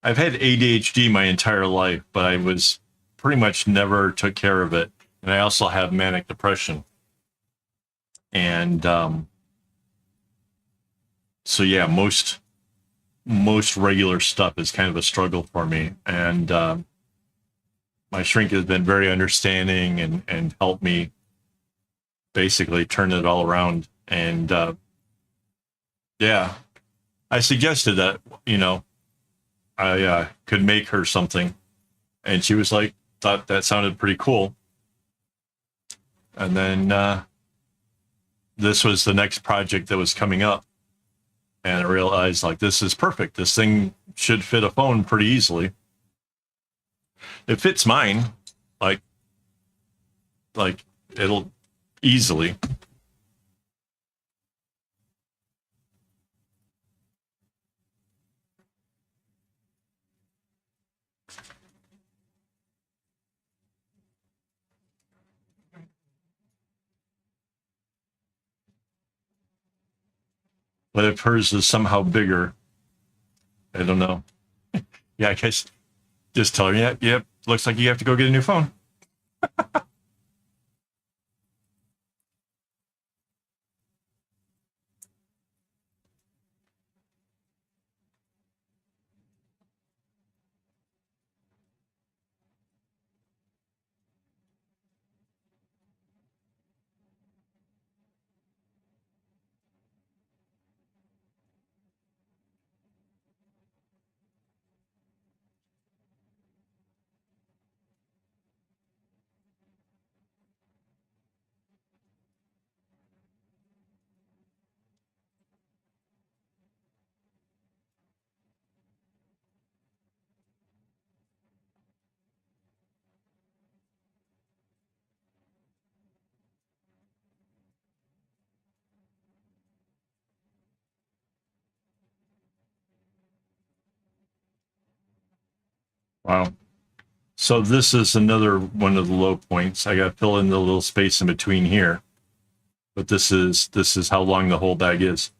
I've had ADHD my entire life, but I was pretty much never took care of it. And I also have manic depression. And so yeah, most regular stuff is kind of a struggle for me. And my shrink has been very understanding and helped me basically turn it all around. And yeah, I suggested that, I could make her something. And she was like, thought that sounded pretty cool. And then this was the next project that was coming up. And I realized, like, this is perfect. This thing should fit a phone pretty easily. It fits mine, like it'll easily. But if hers is somehow bigger, I don't know. Yeah, I guess just tell her, yeah, looks like you have to go get a new phone. Wow. So this is another one of the low points. I got to fill in the little space in between here. But this is how long the whole bag is.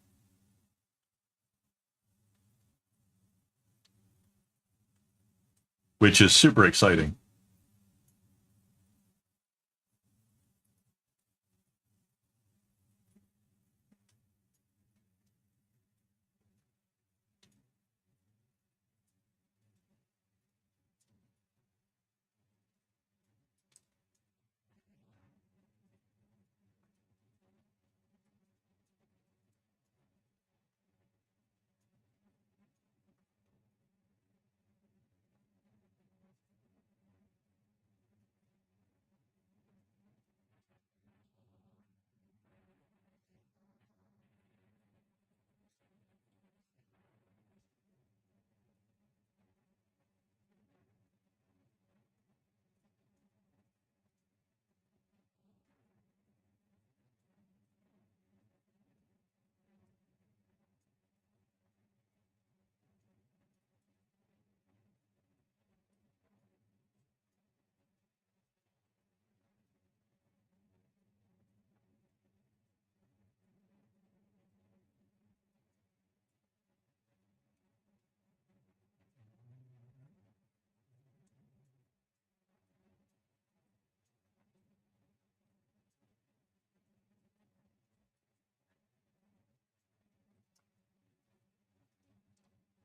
Which is super exciting.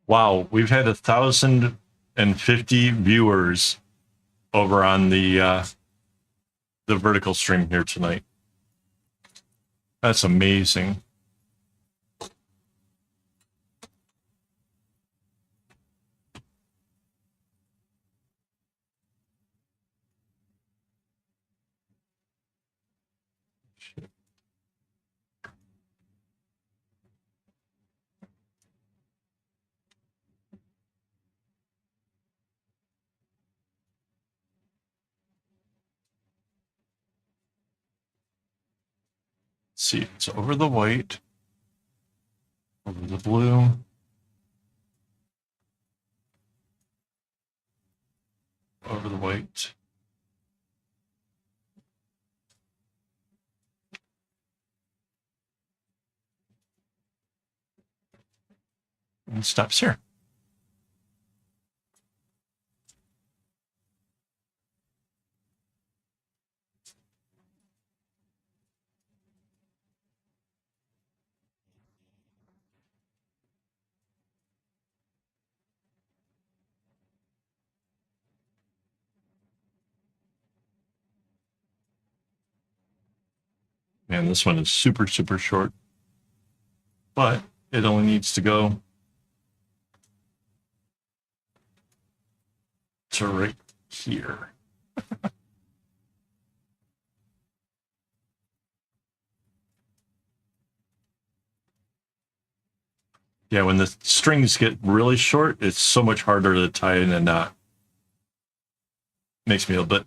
Wow, we've had 1,050 viewers over on the vertical stream here tonight. That's amazing. Let's see, it's over the white, over the blue. Over the white. And stops here. Man, this one is super, super short, but it only needs to go to right here. Yeah, when the strings get really short, it's so much harder to tie in a knot. Makes me a bit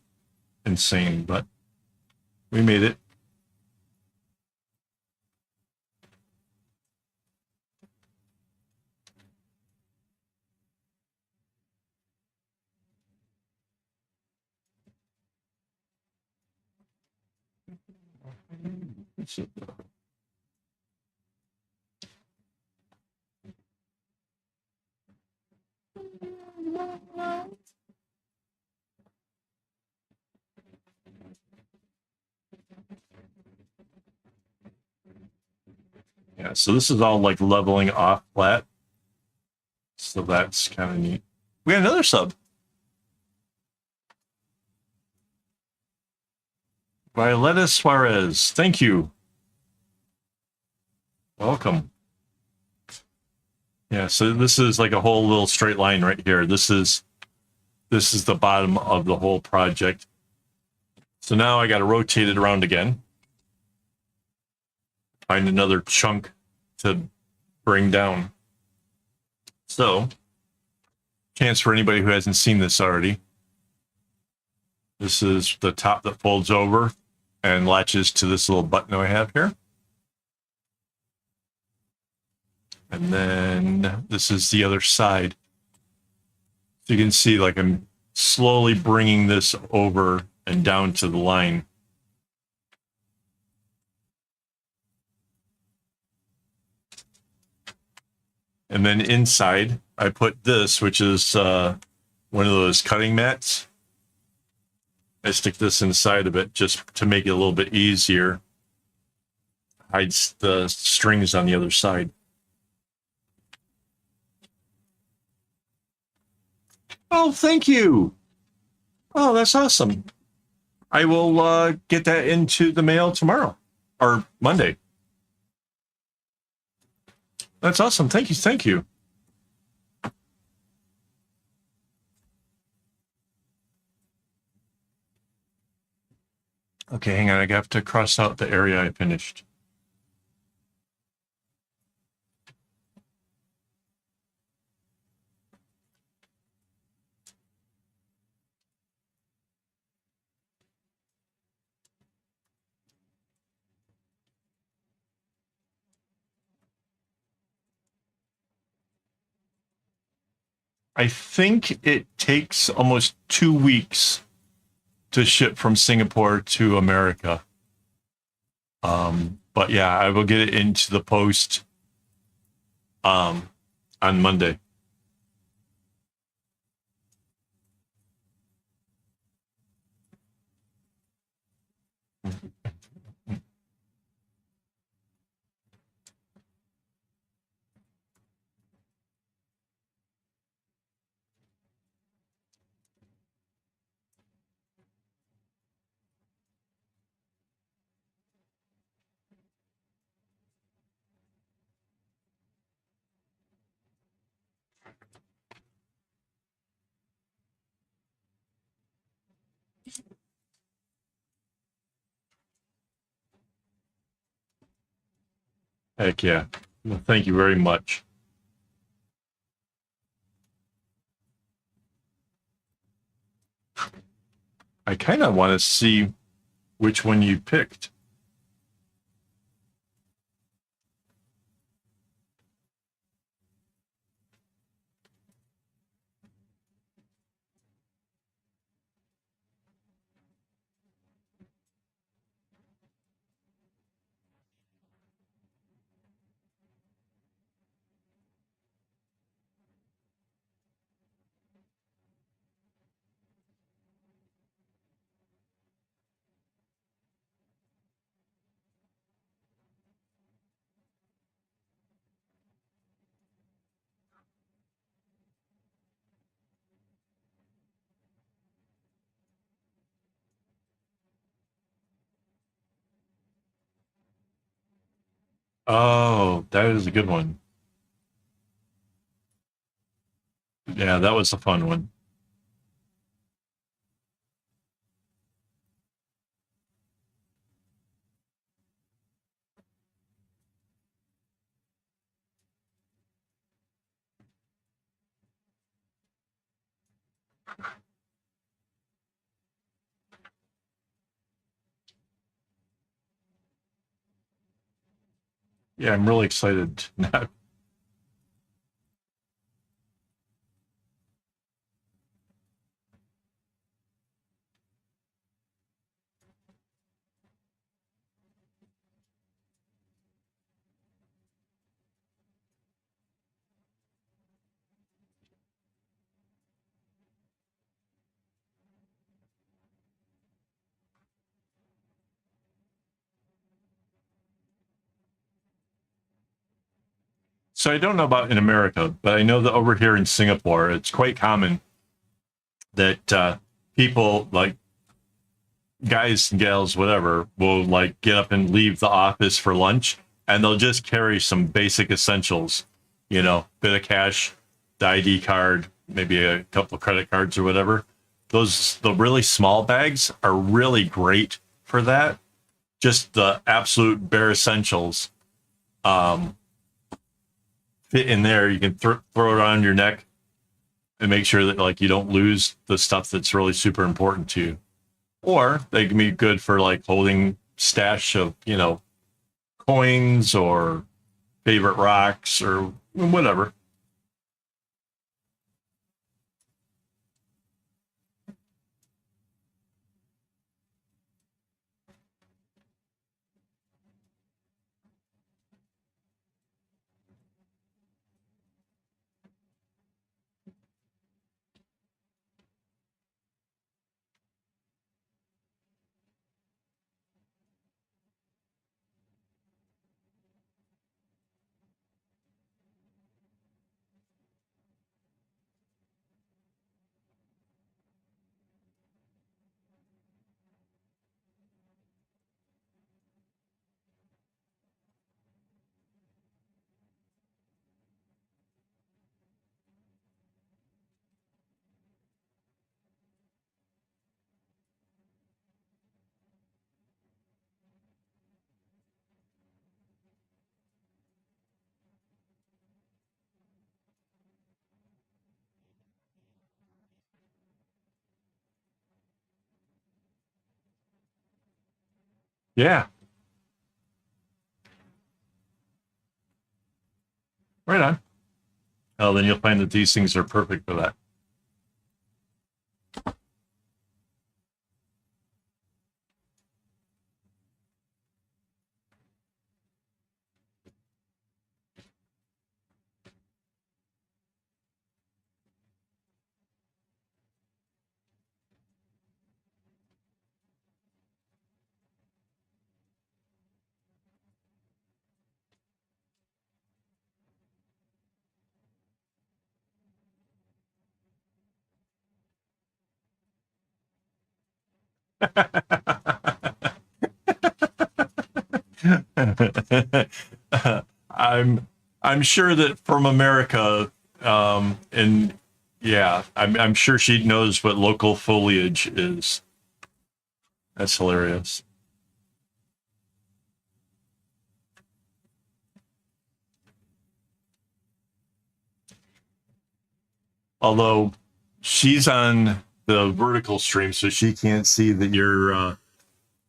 insane, but we made it. Yeah, so this is all like leveling off flat. So that's kind of neat. We got another sub. Violetta Suarez. Thank you. Welcome. Yeah, so this is like a whole little straight line right here. This is the bottom of the whole project. So now I got to rotate it around again. Find another chunk to bring down. So, chance for anybody who hasn't seen this already. This is the top that folds over and latches to this little button I have here. And then this is the other side. So you can see like I'm slowly bringing this over and down to the line. And then inside, I put this, which is one of those cutting mats. I stick this inside of it just to make it a little bit easier. Hides the strings on the other side. Oh, thank you. Oh, that's awesome. I will get that into the mail tomorrow or Monday. That's awesome. Thank you. Thank you. Okay, hang on. I have to cross out the area I finished. I think it takes almost 2 weeks to ship from Singapore to America. But yeah, I will get it into the post on Monday. Heck yeah. Well, thank you very much. I kind of want to see which one you picked. Oh, that is a good one. Yeah, that was a fun one. Yeah, I'm really excited. So I don't know about in America, but I know that over here in Singapore, it's quite common that people like guys and gals, whatever, will like get up and leave the office for lunch, and they'll just carry some basic essentials, bit of cash, the ID card, maybe a couple of credit cards or whatever. The really small bags are really great for that. Just the absolute bare essentials um, fit in there. You can throw it on your neck and make sure that like you don't lose the stuff that's really super important to you. Or they can be good for like holding stash of coins or favorite rocks or whatever. Yeah, right on. Oh, then you'll find that these things are perfect for that. I'm I'm sure that from America, and yeah, I'm sure she knows what local foliage is. That's hilarious. Although she's on the vertical stream, so she can't see that you're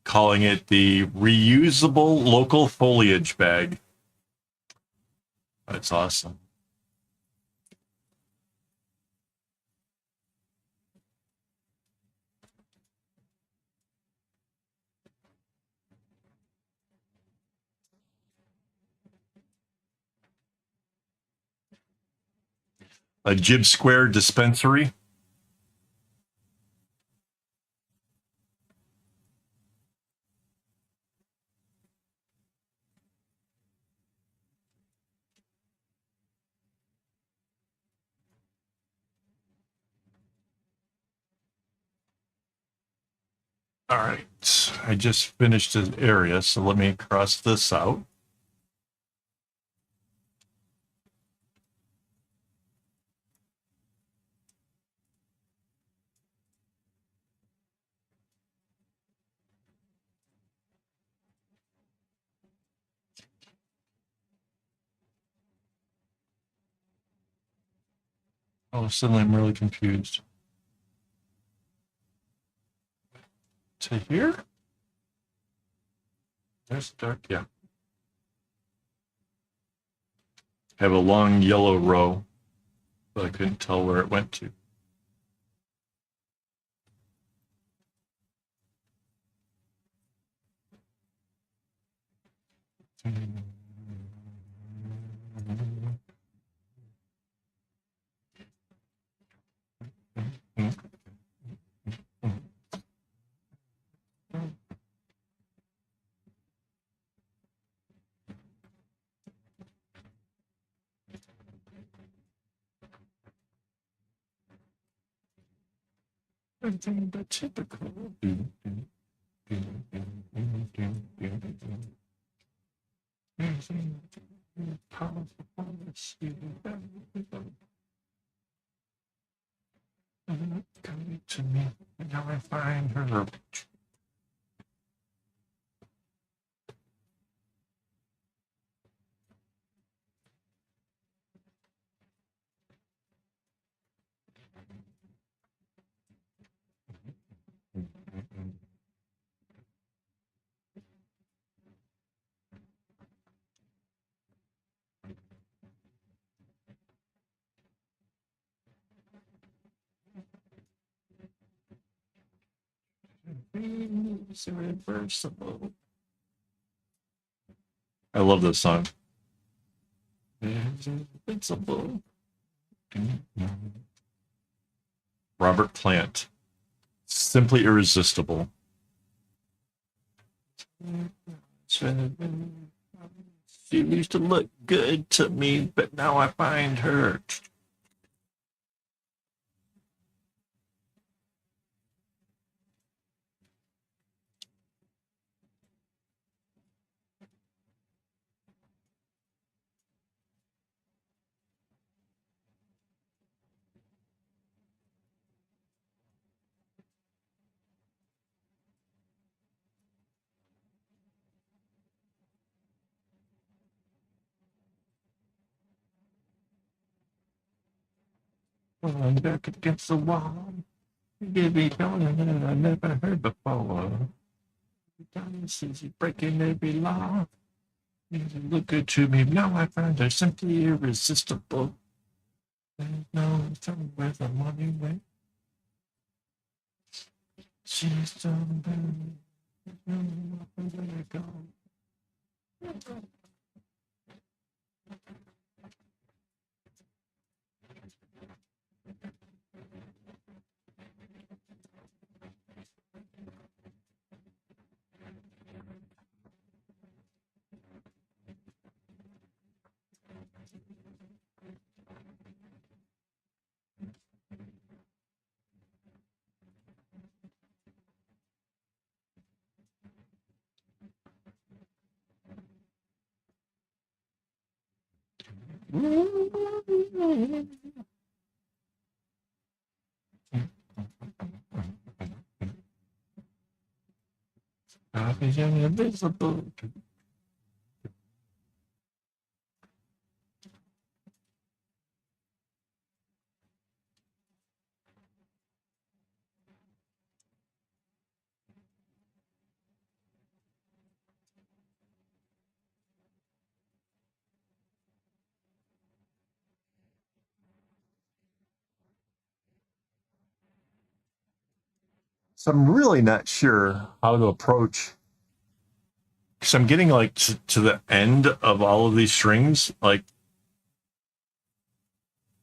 calling it the reusable local foliage bag. That's awesome. A Jib Square dispensary. All right. I just finished an area, so let me cross this out. Oh, suddenly I'm really confused. To here? There's dark, yeah. I have a long yellow row, but I couldn't tell where it went to. Everything but typical. Powerful. Coming to me, and now I find her. It's irreversible. I love this song. It's invincible. Robert Plant. Simply irresistible. She used to look good to me, but now I find her. I'm back against the wall. Give me going I never heard before. Since you breaking every law. You look good to me. Now I find her simply irresistible. There's no telling where the money went. She's so bad. Where to go? I'll be invisible. So I'm really not sure how to approach because I'm getting like to the end of all of these strings. Like,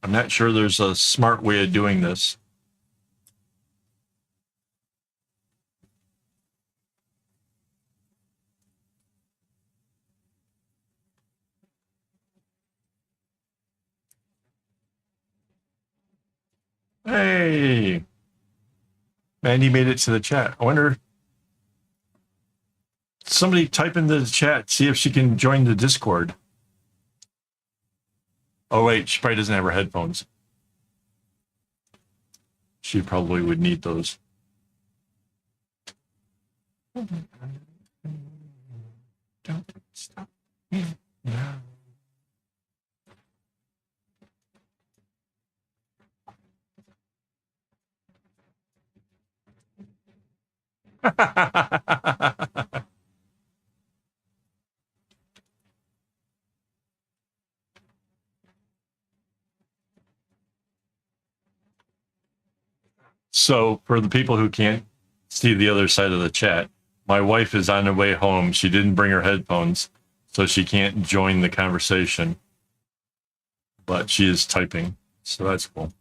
I'm not sure there's a smart way of doing this. Hey, Mandy made it to the chat. I wonder, somebody type into the chat, see if she can join the Discord. Oh, wait, she probably doesn't have her headphones. She probably would need those. Don't stop me now. So, for the people who can't see the other side of the chat, my wife is on her way home. She didn't bring her headphones, so she can't join the conversation, but she is typing, so that's cool.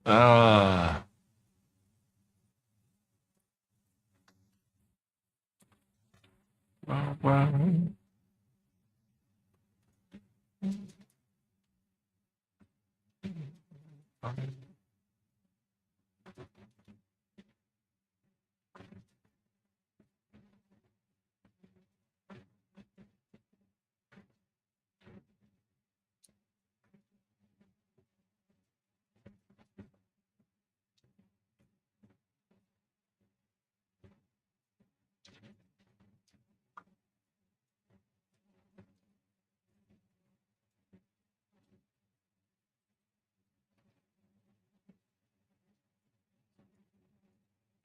Ah. Well.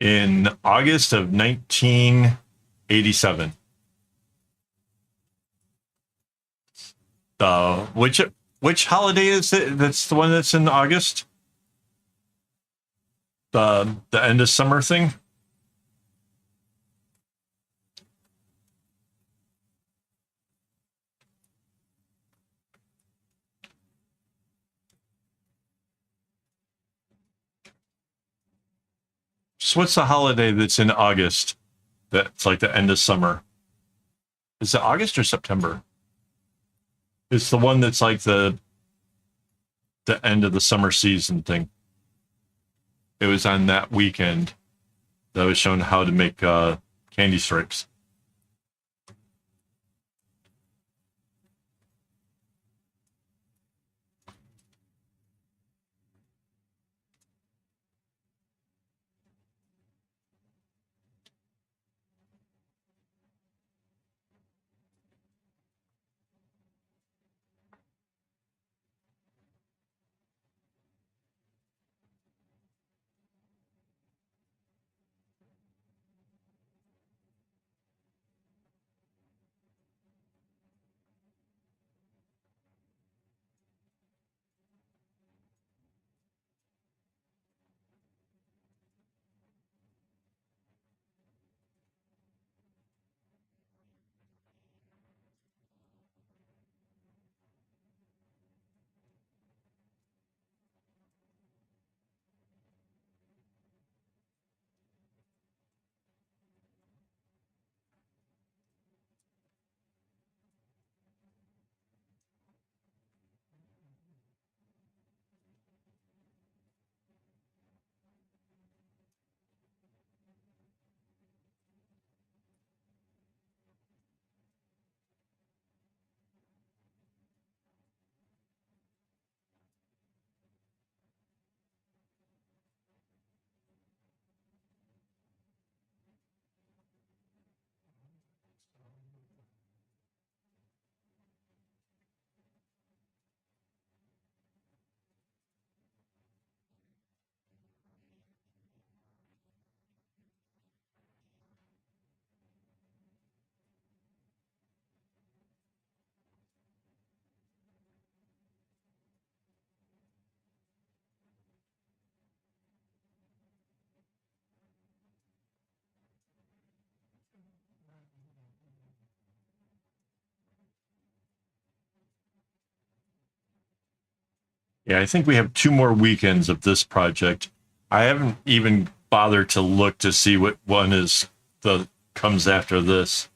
In August of 1987. Which holiday is it? That's the one that's in August. The end of summer thing. So what's the holiday that's in August? That's like the end of summer. Is it August or September? It's the one that's like the end of the summer season thing. It was on that weekend that was shown how to make candy stripes. Yeah, I think we have 2 more weekends of this project. I haven't even bothered to look to see what one is the comes after this.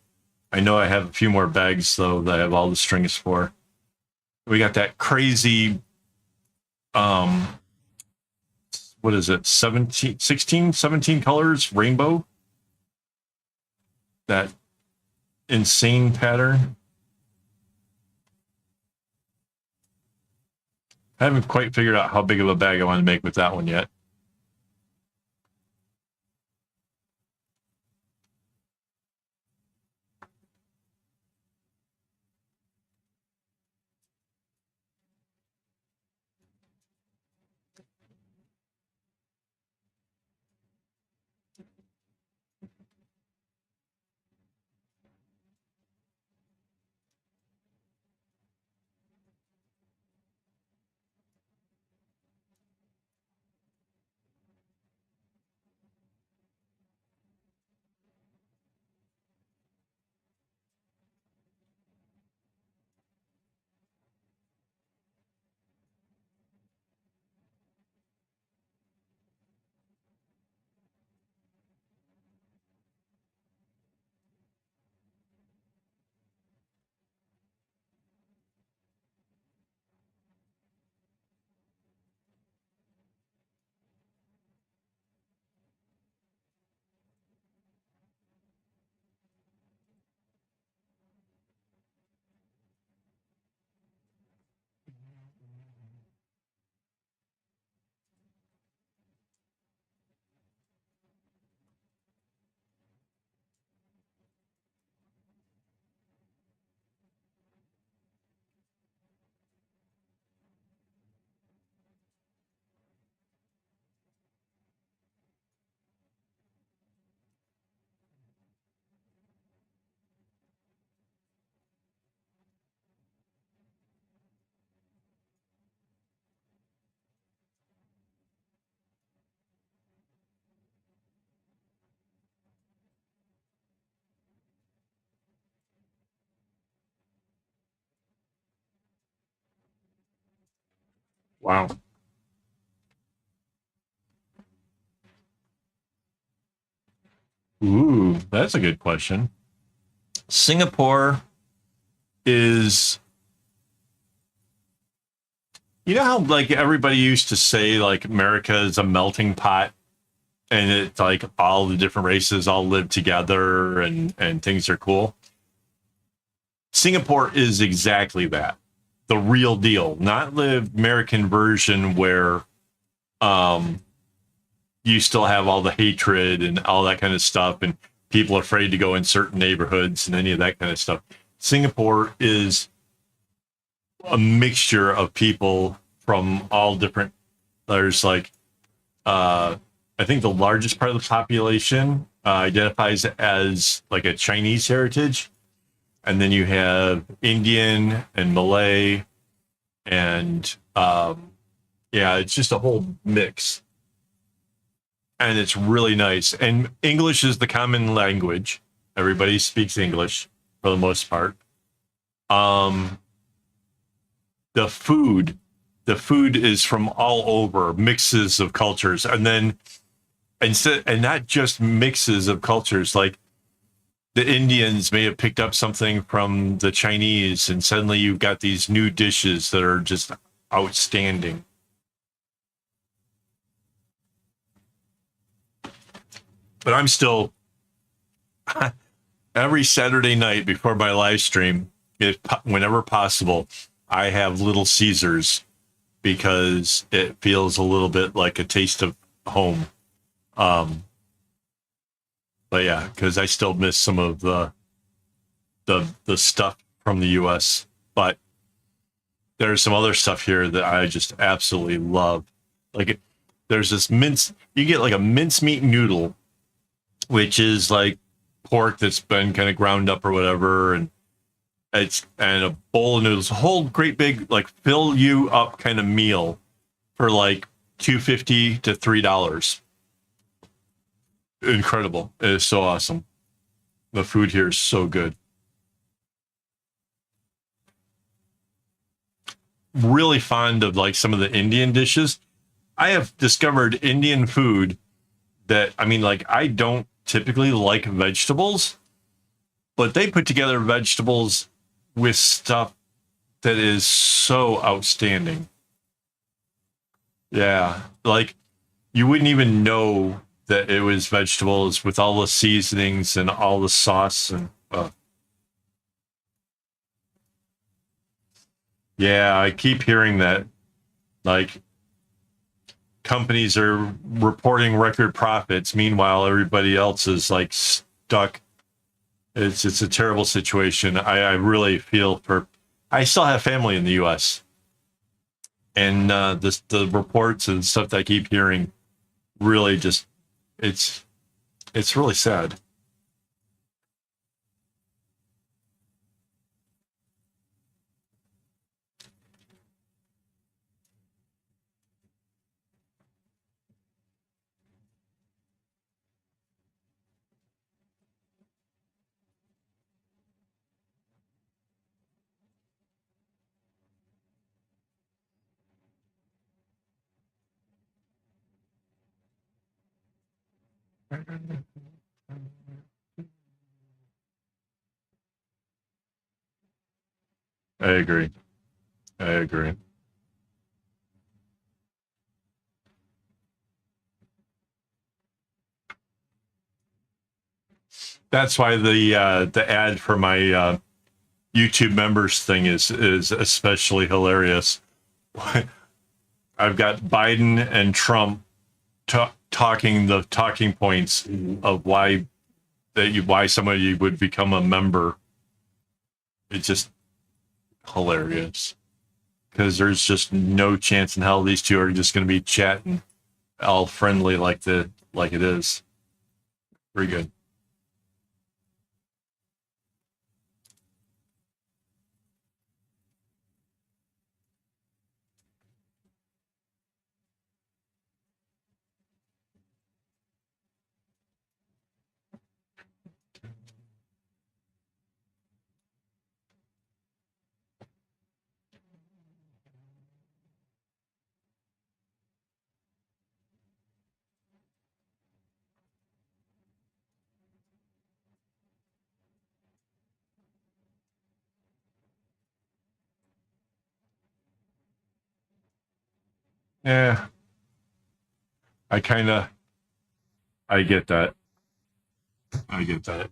I know I have a few more bags though that I have all the strings for. We got that crazy what is it, 17, 16, 17 colors, rainbow. That insane pattern. I haven't quite figured out how big of a bag I want to make with that one yet. Wow. Ooh, that's a good question. Singapore is, you know how like everybody used to say like America is a melting pot and it's like all the different races all live together and things are cool. Singapore is exactly that. The real deal, not the American version where you still have all the hatred and all that kind of stuff and people are afraid to go in certain neighborhoods and any of that kind of stuff. Singapore is a mixture of people from all different, there's like I think the largest part of the population identifies as like a Chinese heritage, and then you have Indian and Malay, and yeah, it's just a whole mix, and it's really nice. And English is the common language; everybody speaks English for the most part. The food is from all over, mixes of cultures, and then instead, and not just mixes of cultures, like the Indians may have picked up something from the Chinese, and suddenly you've got these new dishes that are just outstanding. But I'm still every Saturday night before my live stream, if whenever possible, I have Little Caesars because it feels a little bit like a taste of home. But yeah, because I still miss some of the stuff from the U.S. But there's some other stuff here that I just absolutely love. Like there's this mince. You get like a mincemeat noodle, which is like pork that's been kind of ground up or whatever, and a bowl of noodles, a whole great big like fill you up kind of meal for like $2.50 to $3. Incredible. It is so awesome. The food here is so good. Really fond of like some of the Indian dishes. I have discovered Indian food that, I mean, like I don't typically like vegetables, but they put together vegetables with stuff that is so outstanding. Yeah, like you wouldn't even know that it was vegetables with all the seasonings and all the sauce and yeah, I keep hearing that like companies are reporting record profits. Meanwhile, everybody else is like stuck. It's a terrible situation. I really feel for. I still have family in the U.S. and the reports and stuff that I keep hearing really just it's it's really sad. I agree. I agree. That's why the ad for my YouTube members thing is especially hilarious. I've got Biden and Trump talking the talking points of why somebody would become a member. It's just hilarious because there's just no chance in hell these two are just going to be chatting all friendly like it is. Very good. Yeah, I kind of I get that. I get that.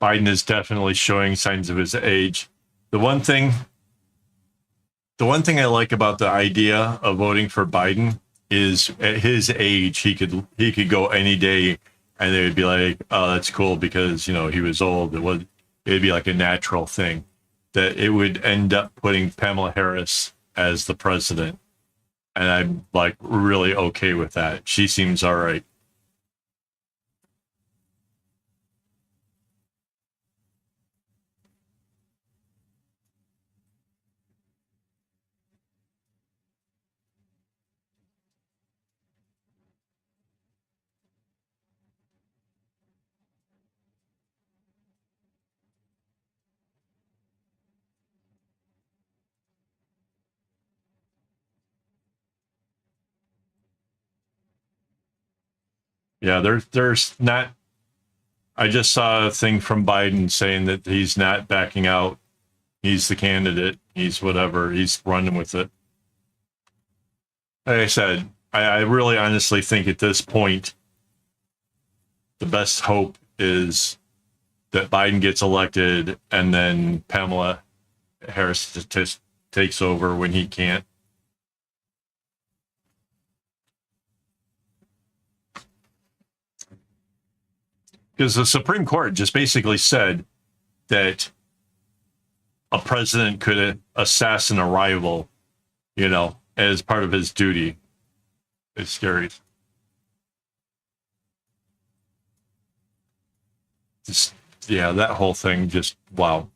Biden is definitely showing signs of his age. The one thing the one thing I like about the idea of voting for Biden is at his age he could go any day and they would be like, oh, that's cool because he was old. It'd be like a natural thing that it would end up putting Pamela Harris as the president, and I'm like really okay with that. She seems all right. Yeah, there's not. I just saw a thing from Biden saying that he's not backing out. He's the candidate. He's whatever. He's running with it. Like I said, I really honestly think at this point, the best hope is that Biden gets elected and then Pamela Harris just takes over when he can't. Because the Supreme Court just basically said that a president could assassinate a rival, as part of his duty. It's scary. Just, yeah, that whole thing just, wow.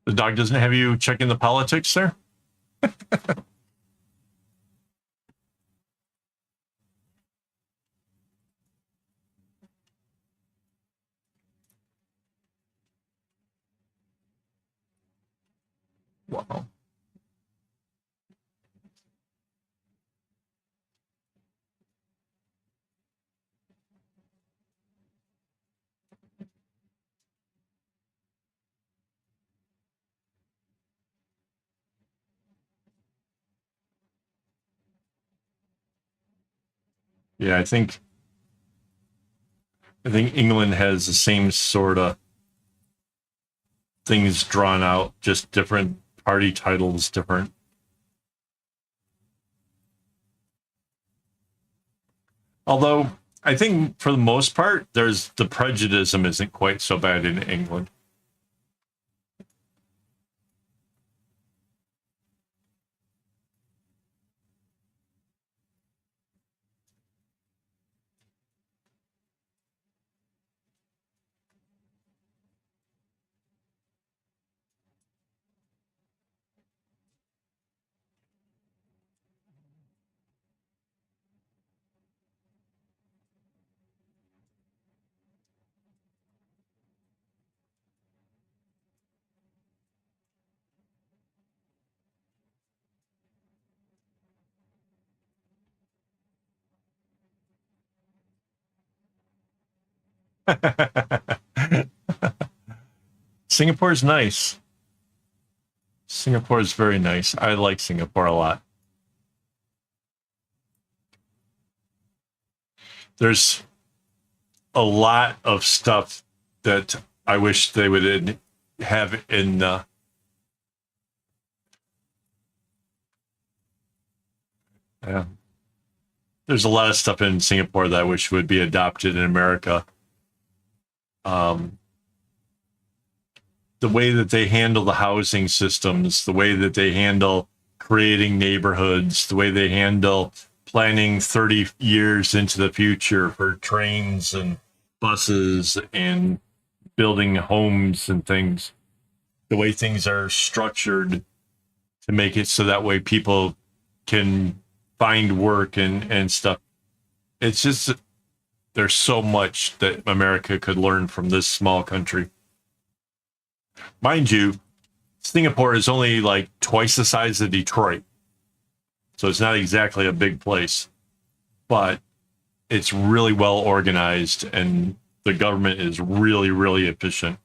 The dog doesn't have you checking the politics there? Wow. Yeah, I think England has the same sort of things drawn out, just different party titles, different. Although I think for the most part, there's the prejudice isn't quite so bad in England. Singapore's nice. Singapore is very nice. I like Singapore a lot. There's a lot of stuff that I wish they would have in. Yeah. There's a lot of stuff in Singapore that I wish would be adopted in America. Um, the way that they handle the housing systems, the way that they handle creating neighborhoods, the way they handle planning 30 years into the future for trains and buses and building homes and things, the way things are structured to make it so that way people can find work and stuff. It's just there's so much that America could learn from this small country. Mind you, Singapore is only like twice the size of Detroit. So it's not exactly a big place, but it's really well organized and the government is really, really efficient.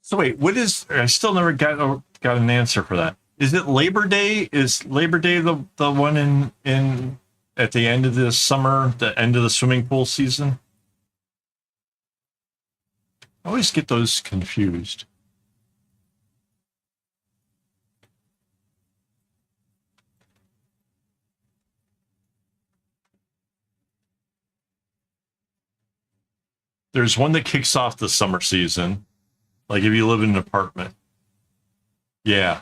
So wait, what is? I still never got an answer for that. Is it Labor Day? Is Labor Day the one in at the end of the summer, the end of the swimming pool season? I always get those confused. There's one that kicks off the summer season, like if you live in an apartment. Yeah.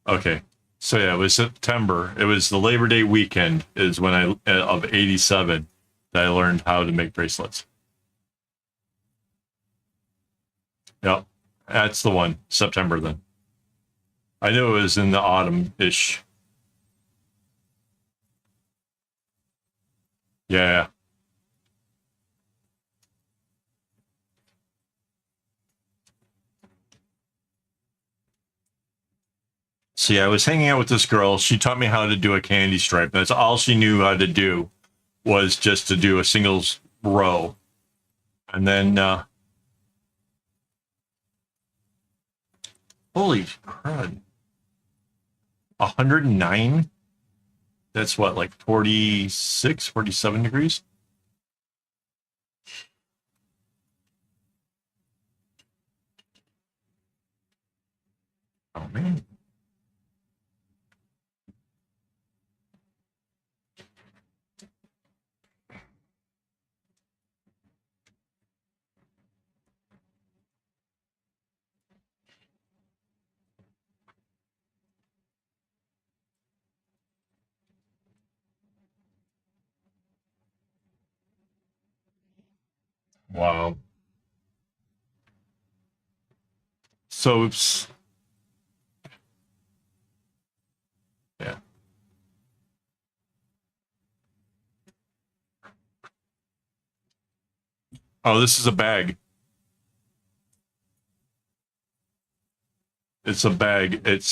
Okay. So yeah, it was September. It was the Labor Day weekend is when I of '87 that I learned how to make bracelets. Yep. That's the one. September then. I knew it was in the autumn-ish. Yeah. So yeah, I was hanging out with this girl. She taught me how to do a candy stripe. That's all she knew how to do, was just to do a singles row. And then holy crud. 109? That's what, like 46, 47 degrees? Oh man. Wow. So yeah. Oh, this is a bag. It's a bag. It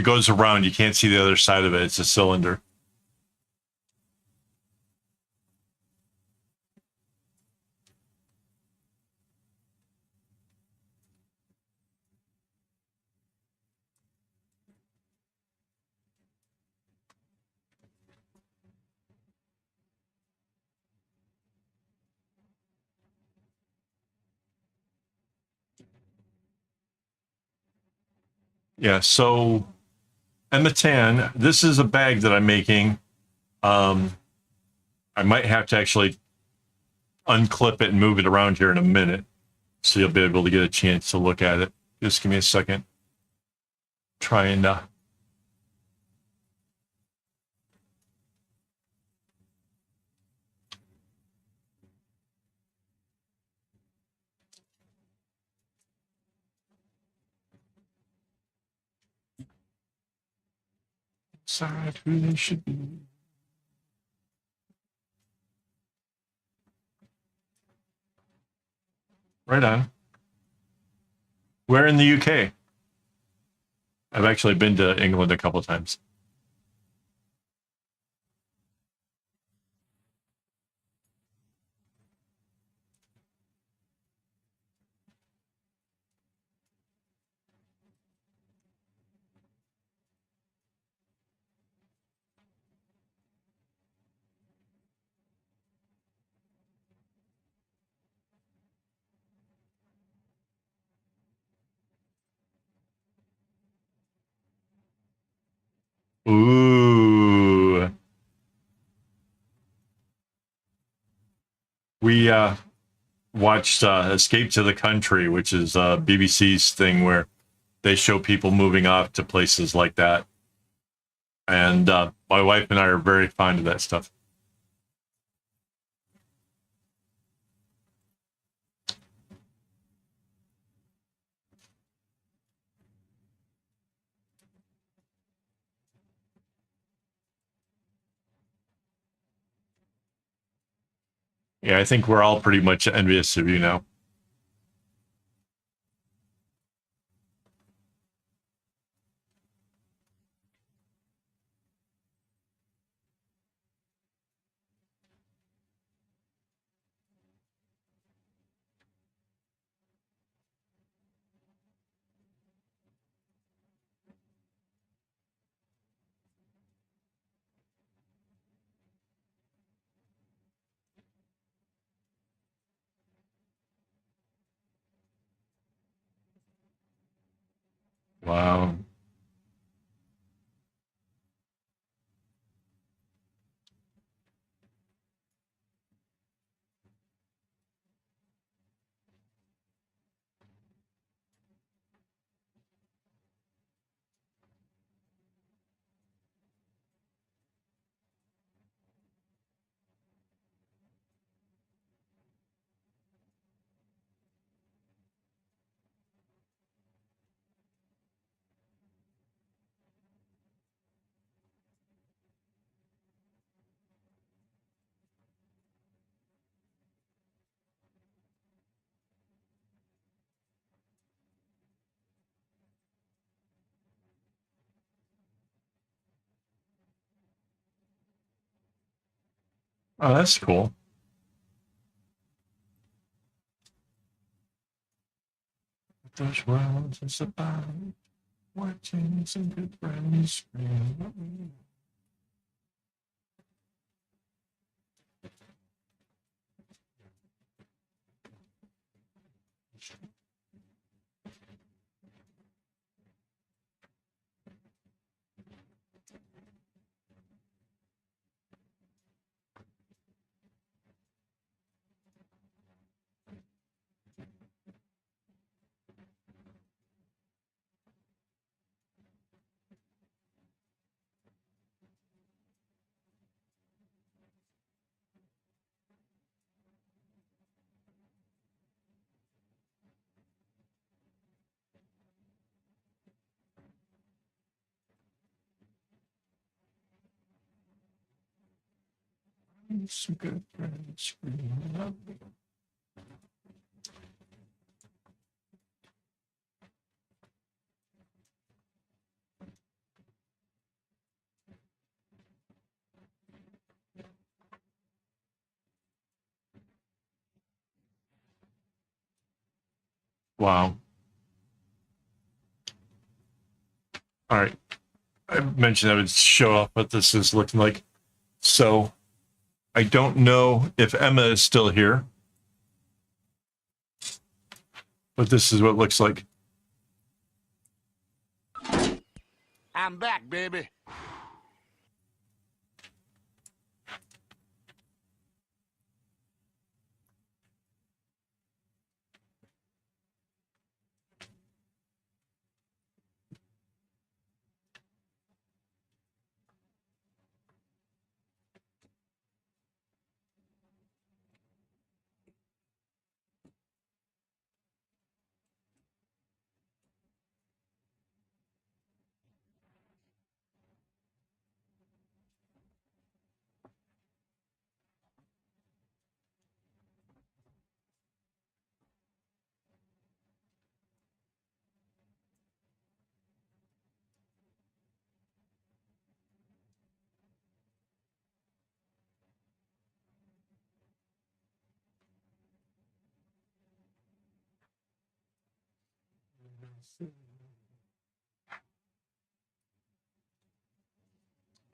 goes around. You can't see the other side of it. It's a cylinder. Yeah. So Emma this is a bag that I'm making. Um, I might have to actually unclip it and move it around here in a minute, so you'll be able to get a chance to look at it. Just give me a second. Try and decide who they should be. Right on. Where in the UK? I've actually been to England a couple times. Ooh. We watched Escape to the Country, which is BBC's thing where they show people moving off to places like that. And my wife and I are very fond of that stuff. Yeah, I think we're all pretty much envious of you now. Wow. Oh, that's cool. Those worlds is about watching some good friends scream. Some good friends scream. Wow. All right. I mentioned I would show off what this is looking like. So I don't know if Emma is still here, but this is what it looks like. I'm back, baby.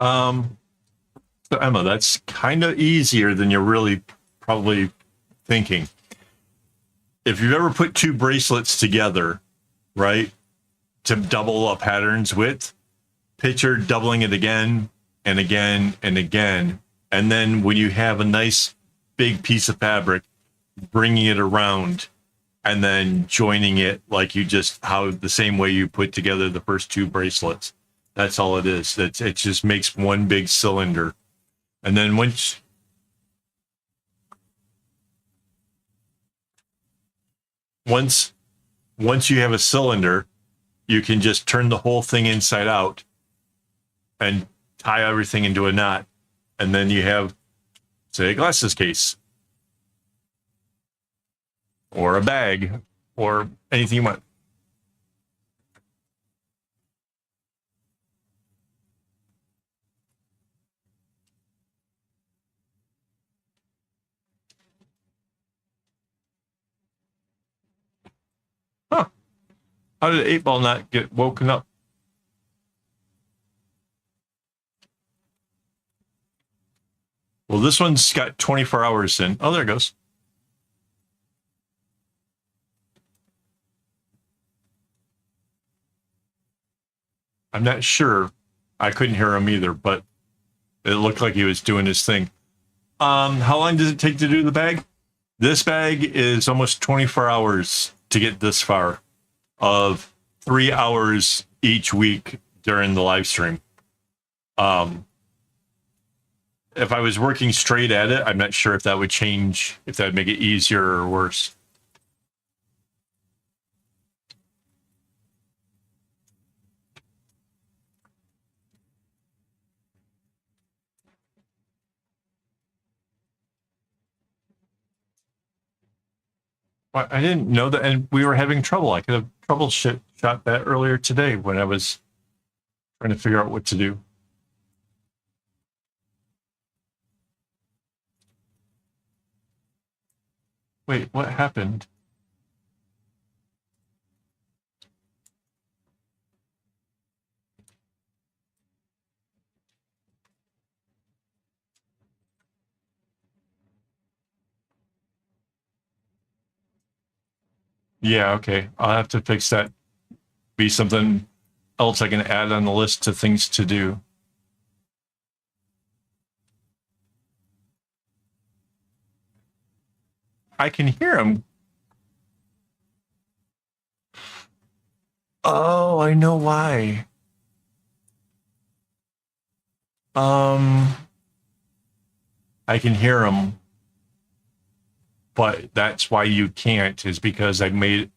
So Emma, that's kind of easier than you're really probably thinking. If you've ever put two bracelets together, right, to double a pattern's width, picture doubling it again and again and again. And then when you have a nice big piece of fabric, bringing it around and then joining it like you just, how the same way you put together the first two bracelets. That's all it is. It just makes one big cylinder. And then once you have a cylinder, you can just turn the whole thing inside out and tie everything into a knot. And then you have, say, a glasses case or a bag or anything you want. Huh. How did 8-Ball not get woken up? Well, this one's got 24 hours in. Oh, there it goes. I'm not sure. I couldn't hear him either, but it looked like he was doing his thing. How long does it take to do the bag? This bag is almost 24 hours to get this far, of 3 hours each week during the live stream. If I was working straight at it, I'm not sure if that would change, if that would make it easier or worse. I didn't know that, and we were having trouble. I could have troubleshot that earlier today when I was trying to figure out what to do. Wait, what happened? Yeah, okay. I'll have to fix that. Be something else I can add on the list to things to do. I can hear him. Oh, I know why. Um, I can hear him, but that's why you can't, is because I made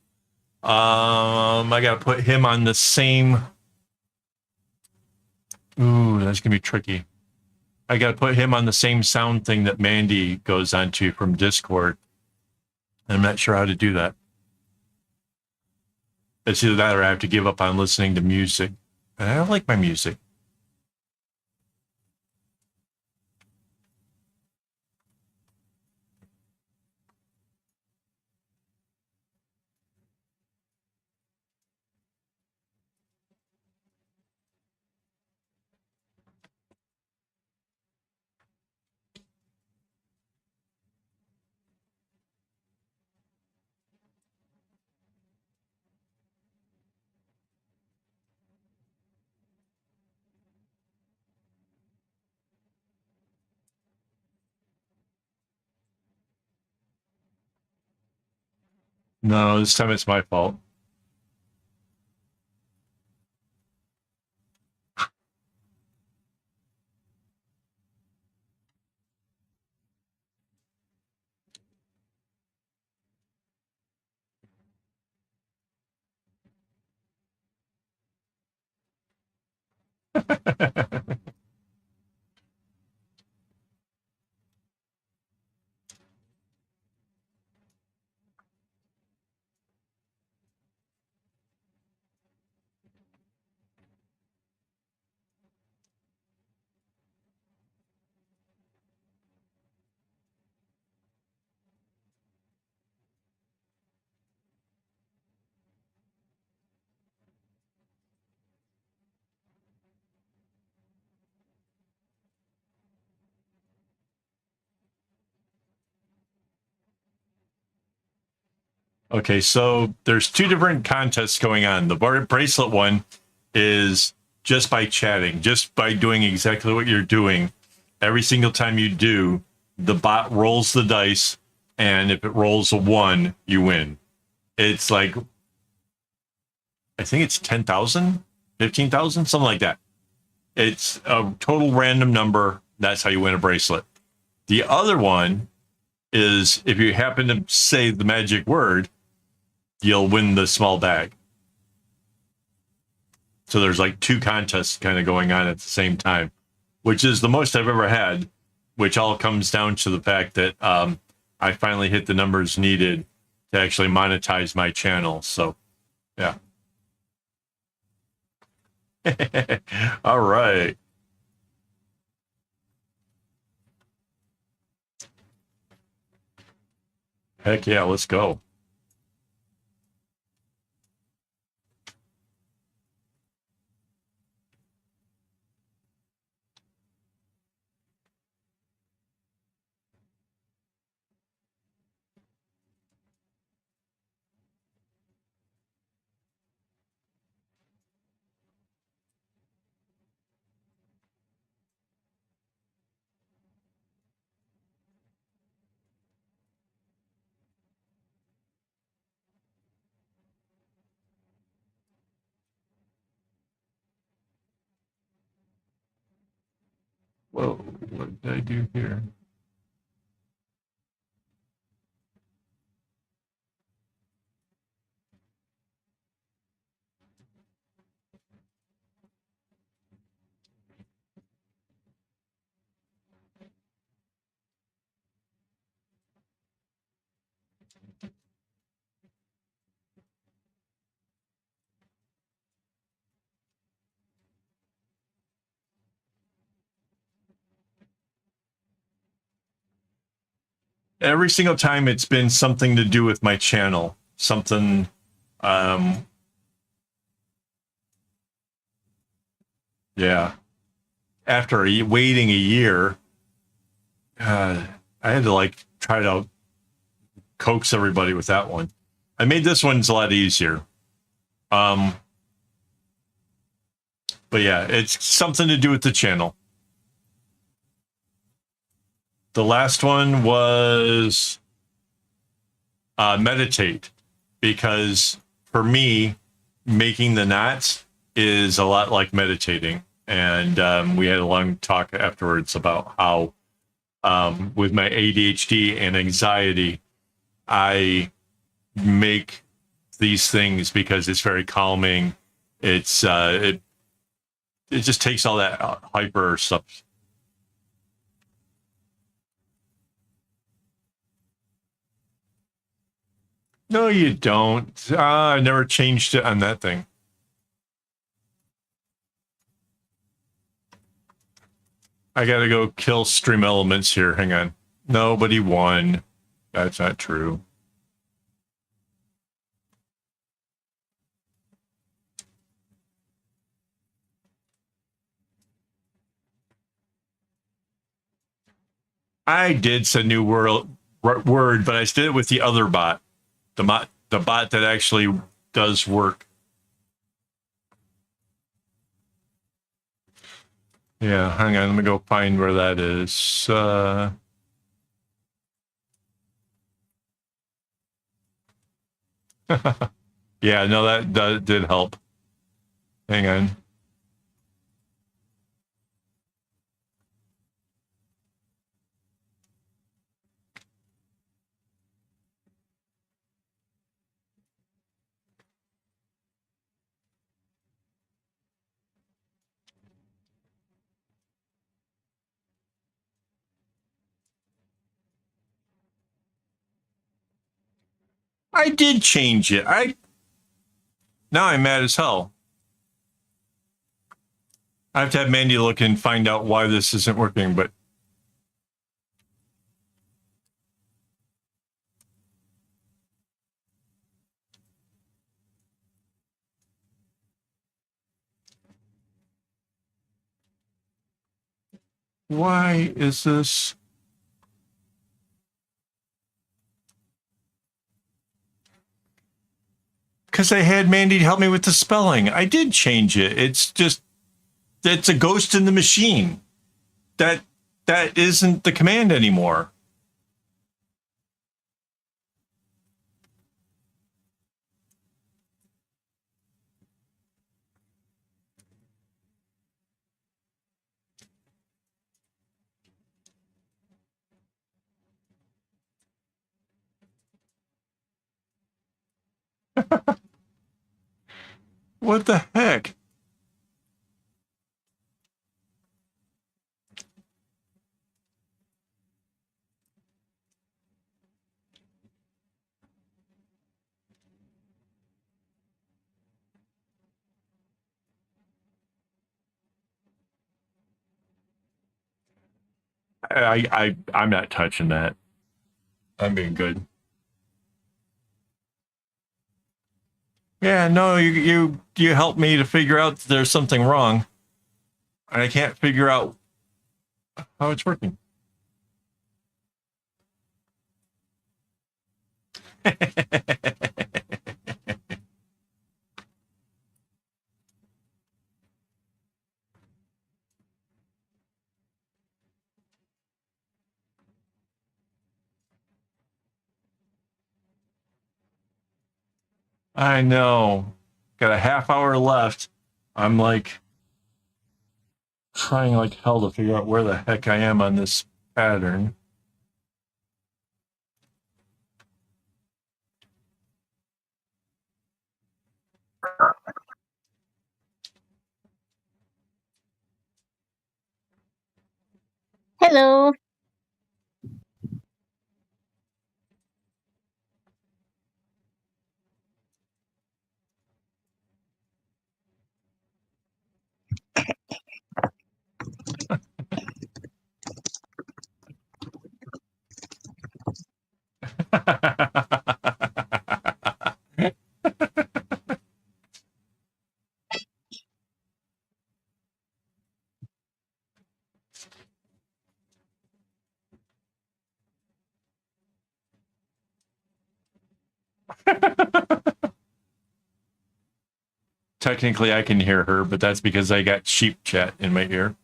I gotta put him on the same. Ooh, that's gonna be tricky. I gotta put him on the same sound thing that Mandy goes onto from Discord. I'm not sure how to do that. It's either that or I have to give up on listening to music. And I don't like my music. No, this time it's my fault. Okay, so there's two different contests going on. The bracelet one is just by chatting, just by doing exactly what you're doing. Every single time you do, the bot rolls the dice, and if it rolls a one, you win. It's like, I think it's 10,000, 15,000, something like that. It's a total random number. That's how you win a bracelet. The other one is if you happen to say the magic word, you'll win the small bag. So there's like two contests kind of going on at the same time, which is the most I've ever had, which all comes down to the fact that I finally hit the numbers needed to actually monetize my channel. So, yeah. All right. Heck yeah, let's go. Whoa, what did I do here? every single time it's been something to do with my channel. Something, um, yeah. After waiting a year, I had to like try to coax everybody with that one. I made this one's a lot easier. Um, but yeah, it's something to do with the channel. The last one was meditate, because for me, making the knots is a lot like meditating. And we had a long talk afterwards about how, with my ADHD and anxiety, I make these things because it's very calming. It just takes all that hyper stuff. No, you don't. I never changed it on that thing. I gotta go kill stream elements here. Hang on. Nobody won. That's not true. I did a new word, but I did it with the other bot, the bot that actually does work. Yeah, hang on. Let me go find where that is. Yeah, no, that did help. Hang on. I did change it. Now I'm mad as hell. I have to have Mandy look and find out why this isn't working, but why is this? Because I had Mandy help me with the spelling. I did change it. It's a ghost in the machine. That isn't the command anymore. What the heck? I'm not touching that. I'm being good. Yeah, no, you helped me to figure out that there's something wrong. And I can't figure out how it's working. I know. Got a half hour left. I'm like trying like hell to figure out where the heck I am on this pattern. Hello. Technically, I can hear her, but that's because I got sheep chat in my ear.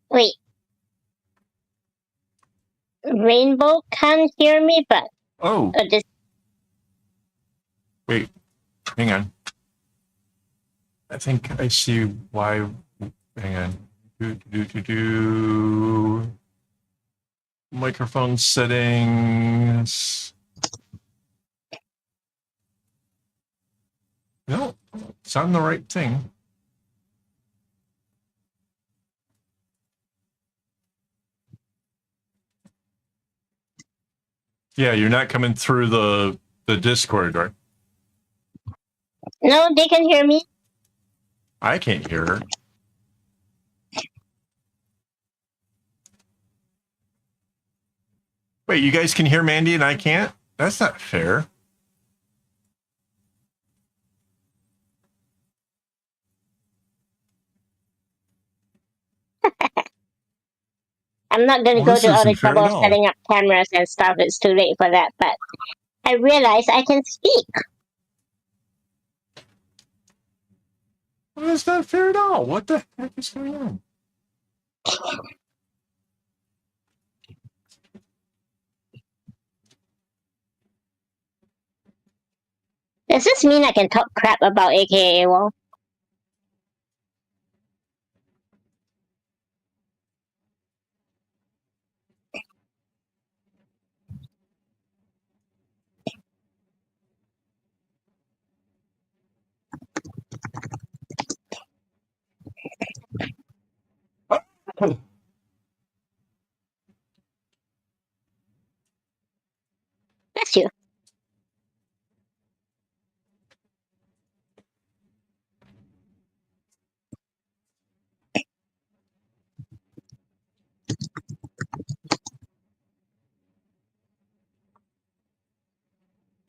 Wait. Rainbow can't hear me, but Oh, this. wait, hang on. I think I see why. Hang on. Microphone settings. No, it's on the right thing. Yeah, you're not coming through the Discord, right? No, they can hear me. I can't hear her. Wait, you guys can hear Mandy and I can't? That's not fair. I'm not going to Well, go this to all the isn't fair trouble at of all. setting up cameras and stuff. It's too late for that. But I realize I can speak. Well, that's not fair at all. What the heck is going on? Does this mean I can talk crap about AKAAWOL? Bless you.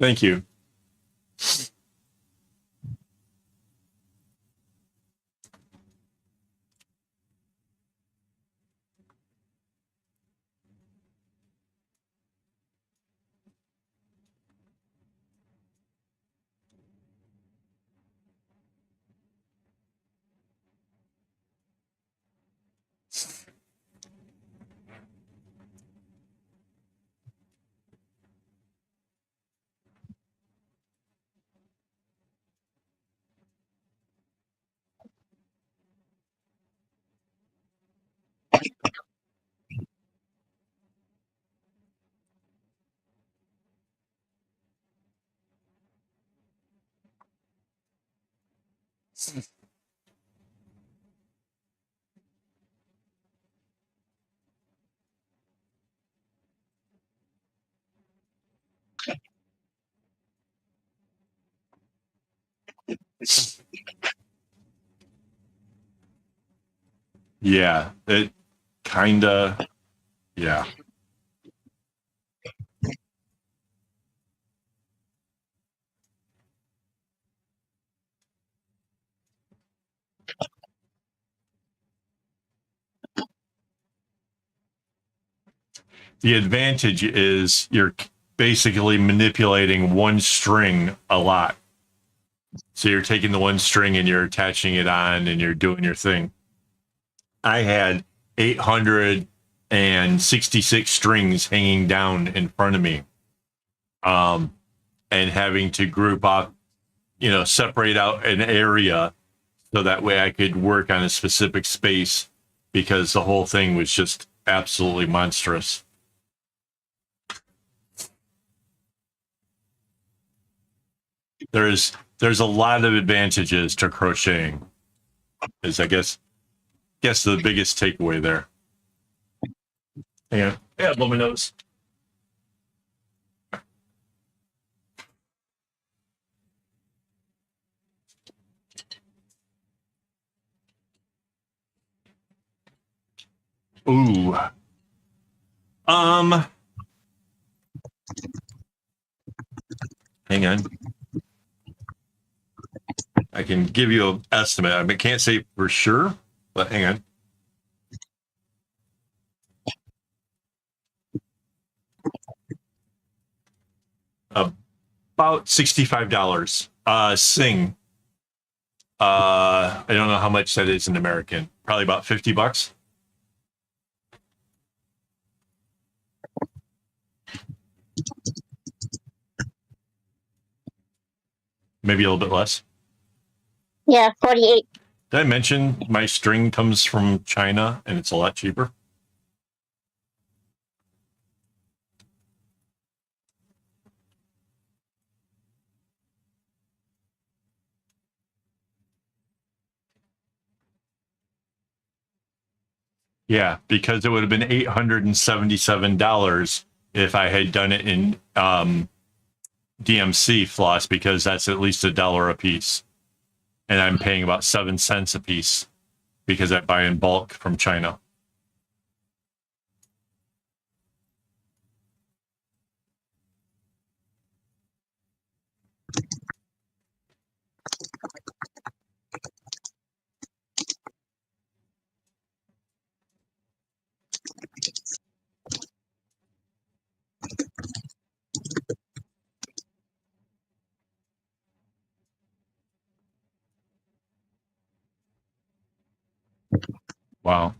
Thank you. Yeah, it kinda. Yeah. The advantage is you're basically manipulating one string a lot. So you're taking the one string and you're attaching it on and you're doing your thing. I had 866 strings hanging down in front of me. And having to group up, separate out an area so that way I could work on a specific space because the whole thing was just absolutely monstrous. There's a lot of advantages to crocheting. Is I guess the biggest takeaway there. Yeah, blow my nose. Ooh. Hang on. I can give you an estimate. I can't say for sure, but hang on. About $65. Sing. I don't know how much that is in American. Probably about $50. Maybe a little bit less. Yeah, 48. Did I mention my string comes from China and it's a lot cheaper? Yeah, because it would have been $877 if I had done it in DMC floss, because that's at least $1 a piece. And I'm paying about 7 cents a piece because I buy in bulk from China. Wow.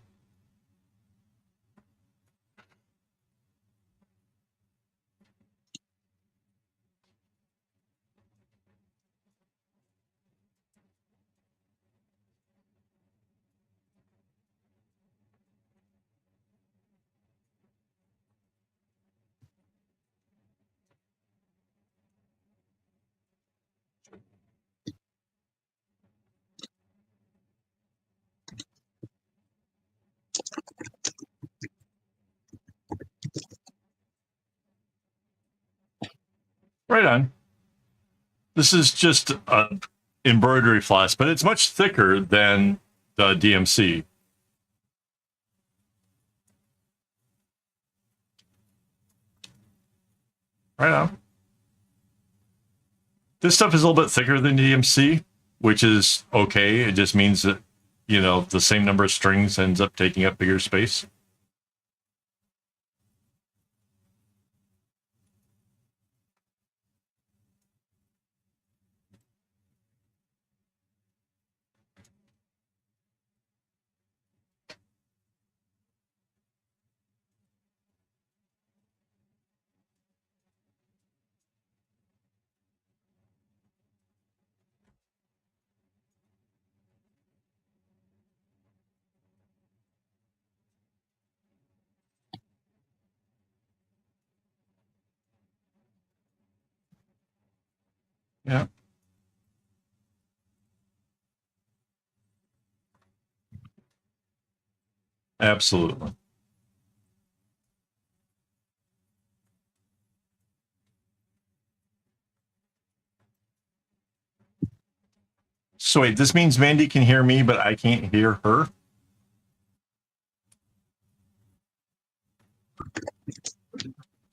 Right on. This is just a embroidery floss, but it's much thicker than the DMC. Right on. This stuff is a little bit thicker than DMC, which is okay. It just means that, you know, the same number of strings ends up taking up bigger space. Yeah, absolutely. So wait, this means Mandy can hear me, but I can't hear her?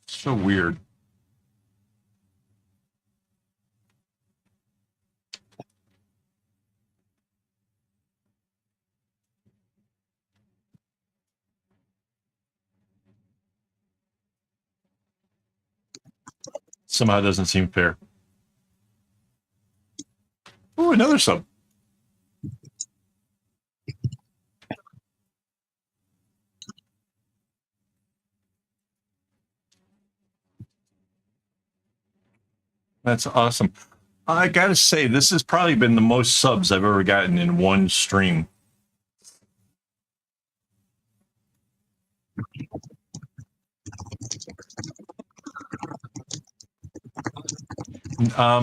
So weird. Somehow doesn't seem fair. Oh, another sub. That's awesome. I gotta say, this has probably been the most subs I've ever gotten in one stream.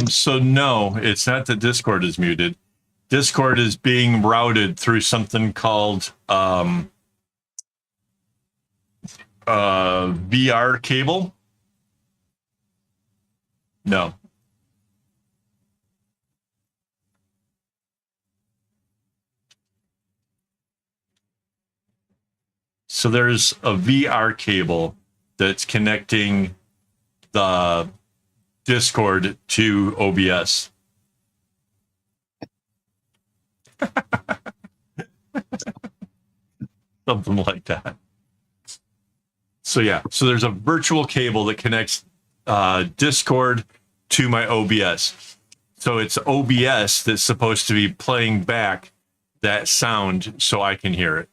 So no, it's not that Discord is muted. Discord is being routed through something called VR cable. No. So there's a VR cable that's connecting the Discord to OBS. Something like that. So yeah, so there's a virtual cable that connects Discord to my OBS. So it's OBS that's supposed to be playing back that sound so I can hear it.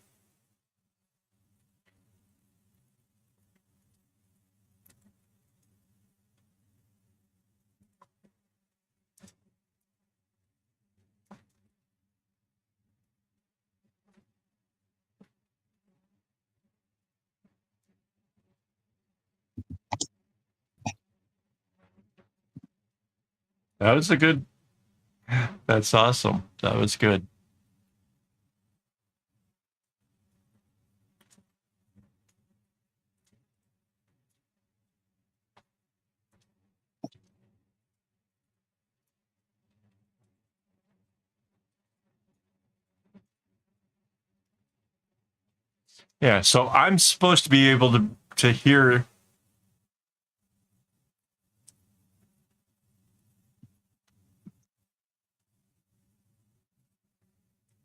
That was a good. That's awesome. That was good. Yeah, so I'm supposed to be able to hear.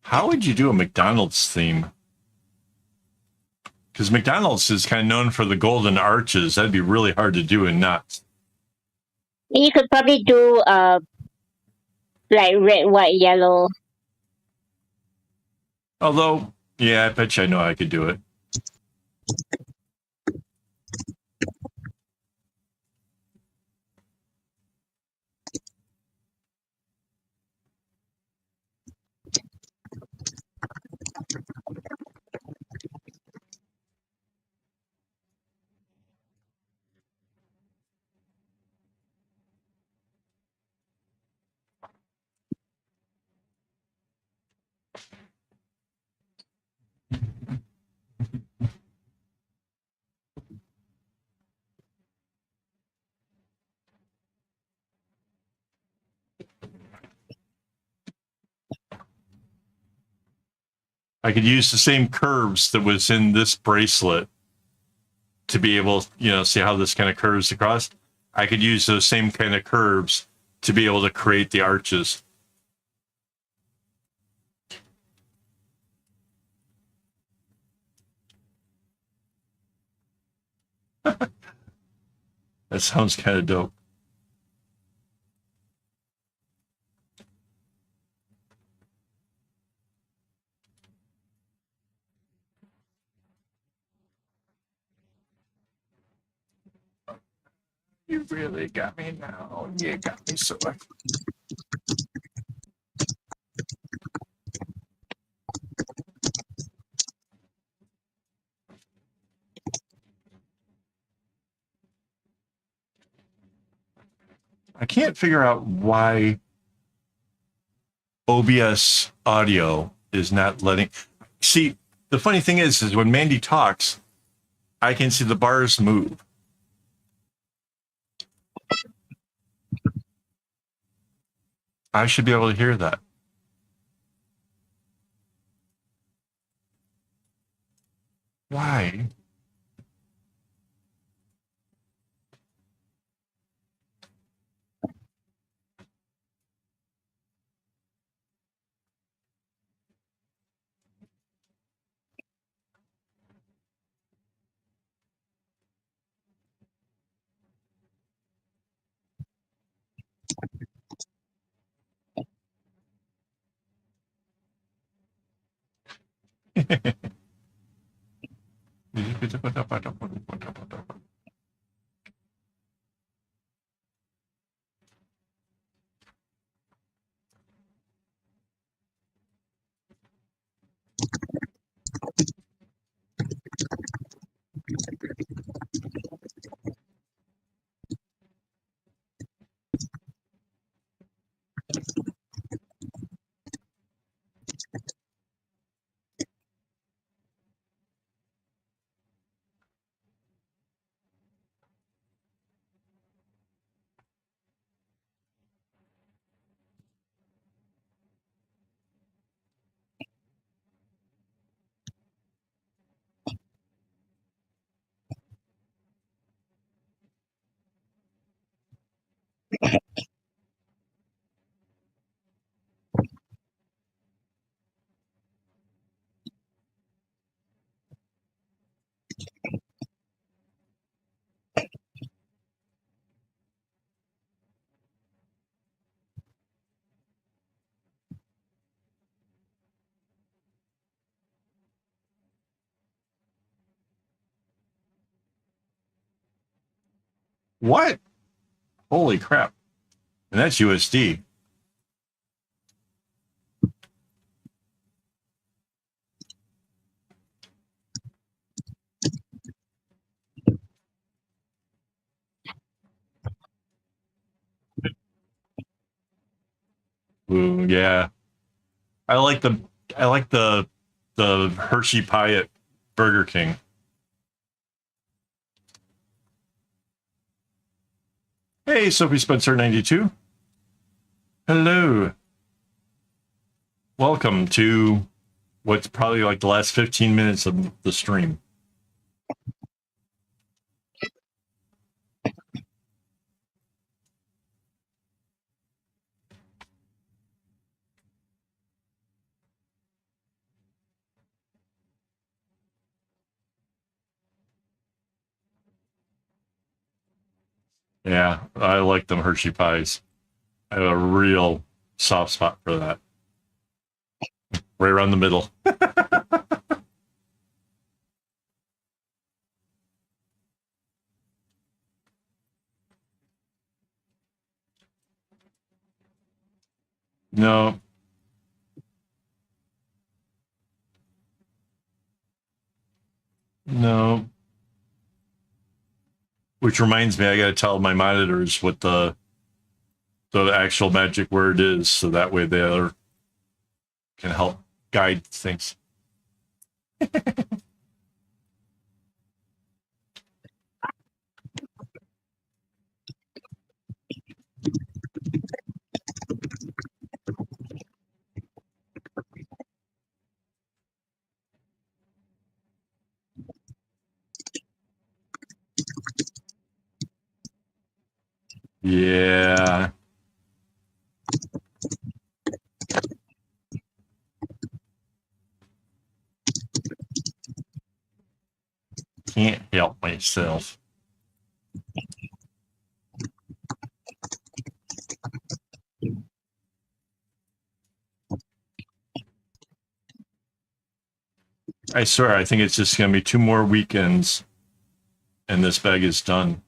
How would you do a McDonald's theme? Because McDonald's is kind of known for the golden arches. That'd be really hard to do and not. You could probably do like red, white, yellow. Although, yeah, I bet you I know I could do it. I could use the same curves that was in this bracelet to be able, see how this kind of curves across. I could use those same kind of curves to be able to create the arches. That sounds kind of dope. You really got me now. You got me so. I can't figure out why OBS audio is not letting. See, the funny thing is when Mandy talks, I can see the bars move. I should be able to hear that. Why? What? Holy crap. And that's USD. Ooh, yeah. I like the the Hershey pie at Burger King. Hey, Sophie Spencer 92. Hello. Welcome to what's probably like the last 15 minutes of the stream. Yeah, I like them Hershey pies. I have a real soft spot for that. Right around the middle. No. No. Which reminds me, I got to tell my monitors what the actual magic word is, so that way they can help guide things. Yeah. Can't help myself. I swear, I think it's just going to be 2 more weekends and this bag is done.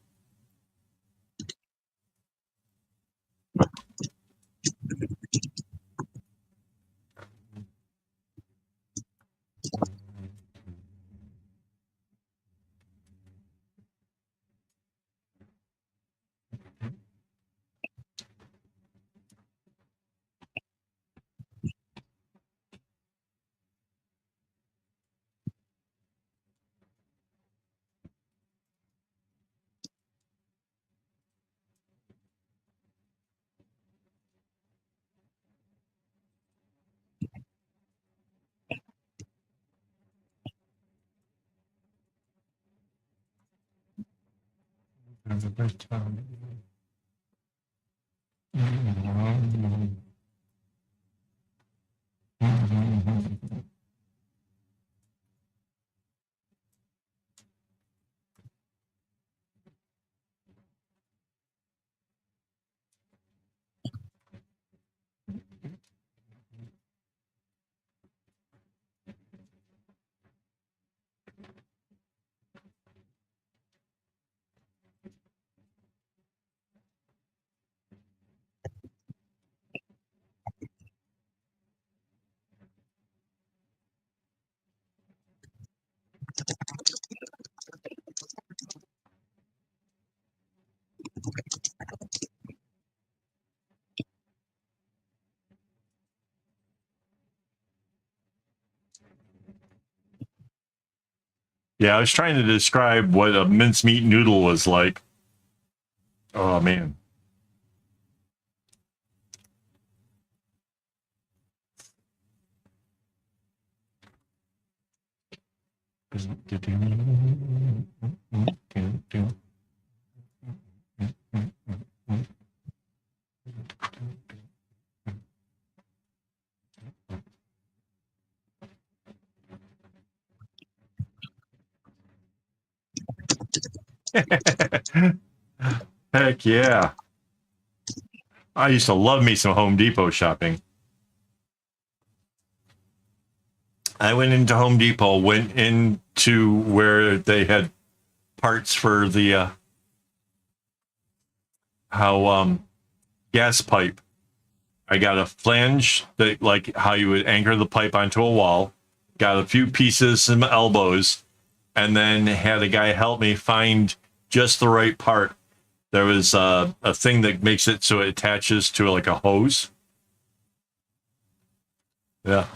Yeah, I was trying to describe what a mincemeat noodle was like. Oh, man. Heck yeah. I used to love me some Home Depot shopping. I went into Home Depot, went into where they had parts for the how gas pipe. I got a flange that like how you would anchor the pipe onto a wall. Got a few pieces, some elbows, and then had a guy help me find just the right part. There was a thing that makes it so it attaches to like a hose. Yeah.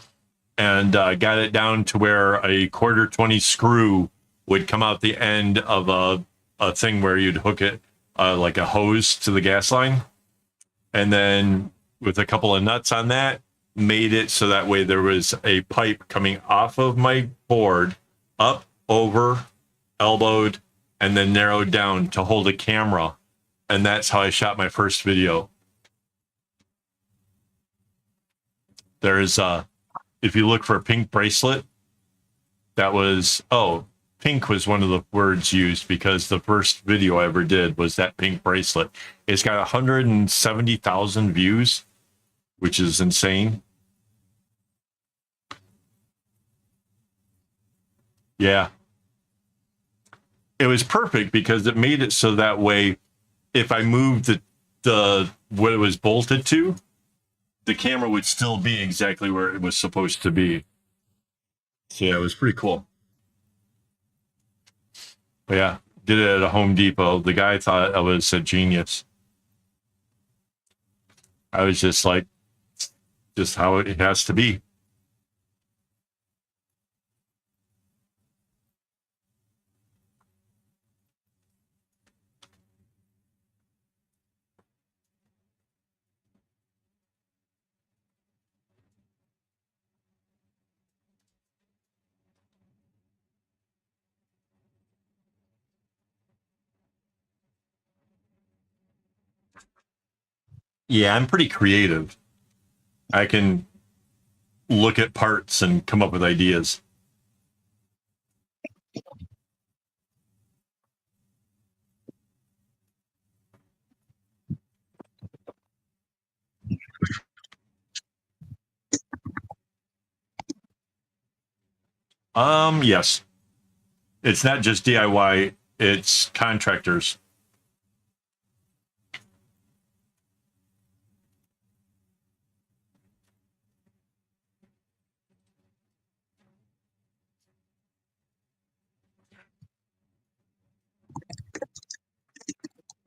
And got it down to where a quarter 20 screw would come out the end of a thing where you'd hook it like a hose to the gas line. And then with a couple of nuts on that, made it so that way there was a pipe coming off of my board, up, over, elbowed, and then narrowed down to hold a camera. And that's how I shot my first video. There's if you look for a pink bracelet, that was, pink was one of the words used because the first video I ever did was that pink bracelet. It's got 170,000 views, which is insane. Yeah. It was perfect because it made it so that way if I moved the what it was bolted to, the camera would still be exactly where it was supposed to be. So yeah, it was pretty cool. But yeah, did it at a Home Depot. The guy thought I was a genius. I was just like, just how it has to be. Yeah, I'm pretty creative. I can look at parts and come up with ideas. Yes. It's not just DIY, it's contractors.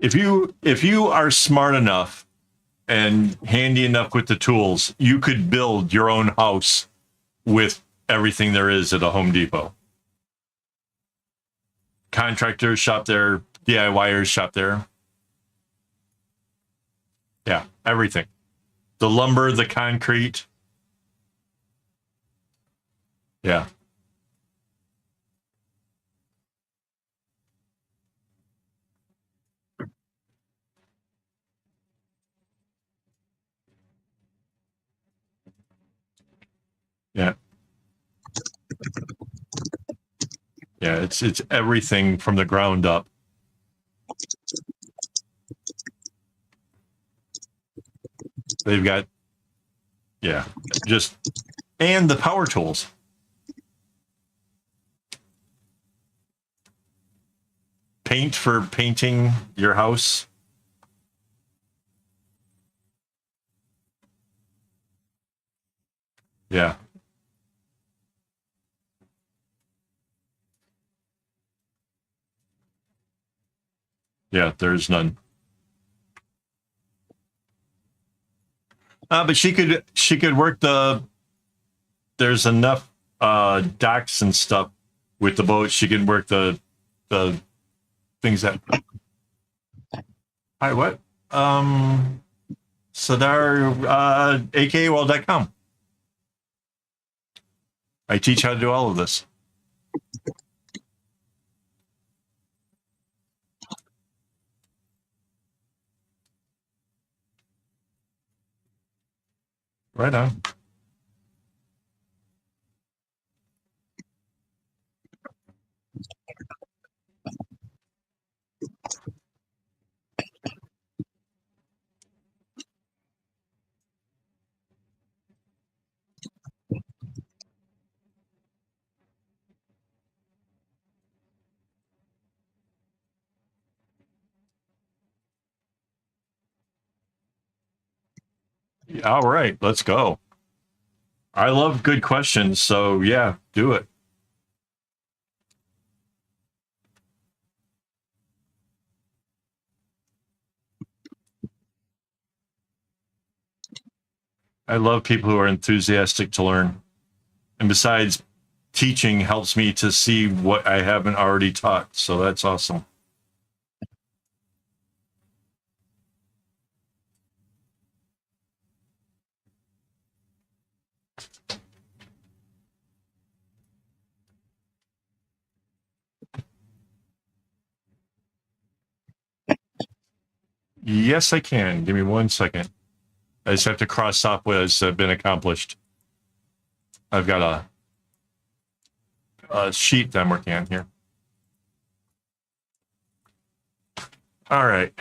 If you are smart enough and handy enough with the tools, you could build your own house with everything there is at a Home Depot. Contractors shop there, DIYers shop there. Yeah, everything. The lumber, the concrete. Yeah. Yeah. Yeah, it's everything from the ground up. They've got yeah, just and the power tools. Paint for painting your house. Yeah. Yeah, there's none. But she could work there's enough docks and stuff with the boat. She could work the things that hi what? Sadar AKAAWOL.com. I teach how to do all of this. Right on. All right, let's go. I love good questions, so yeah, do it. I love people who are enthusiastic to learn. And besides, teaching helps me to see what I haven't already taught. So that's awesome. Yes, I can. Give me 1 second. I just have to cross off what has been accomplished. I've got a sheet that I'm working on here. All right.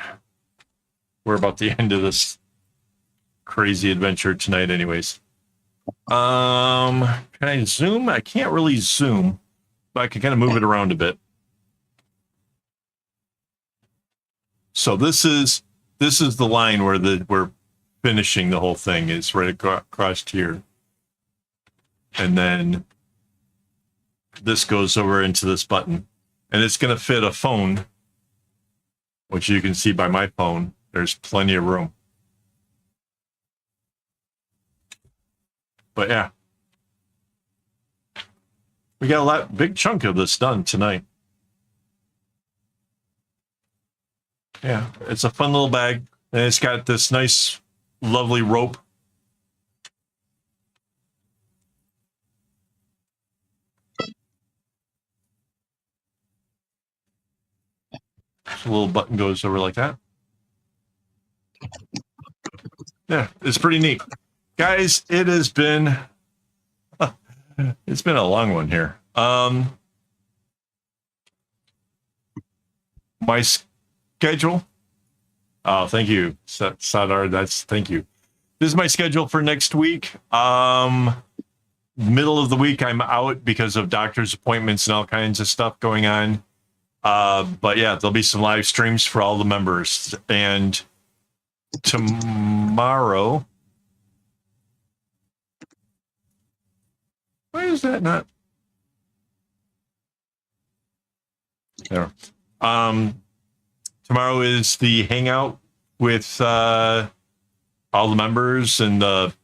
We're about the end of this crazy adventure tonight anyways. Can I zoom? I can't really zoom, but I can kind of move it around a bit. So this is the line where we're finishing the whole thing is right across here. And then this goes over into this button. And it's going to fit a phone, which you can see by my phone. There's plenty of room. But yeah. We got a big chunk of this done tonight. Yeah, it's a fun little bag. And it's got this nice, lovely rope. A little button goes over like that. Yeah, it's pretty neat. Guys, it has been it's been a long one here. My schedule. Oh, thank you, Sadar. Thank you. This is my schedule for next week. Middle of the week, I'm out because of doctor's appointments and all kinds of stuff going on. But yeah, there'll be some live streams for all the members. And tomorrow, why is that not there? Tomorrow is the hangout with all the members and the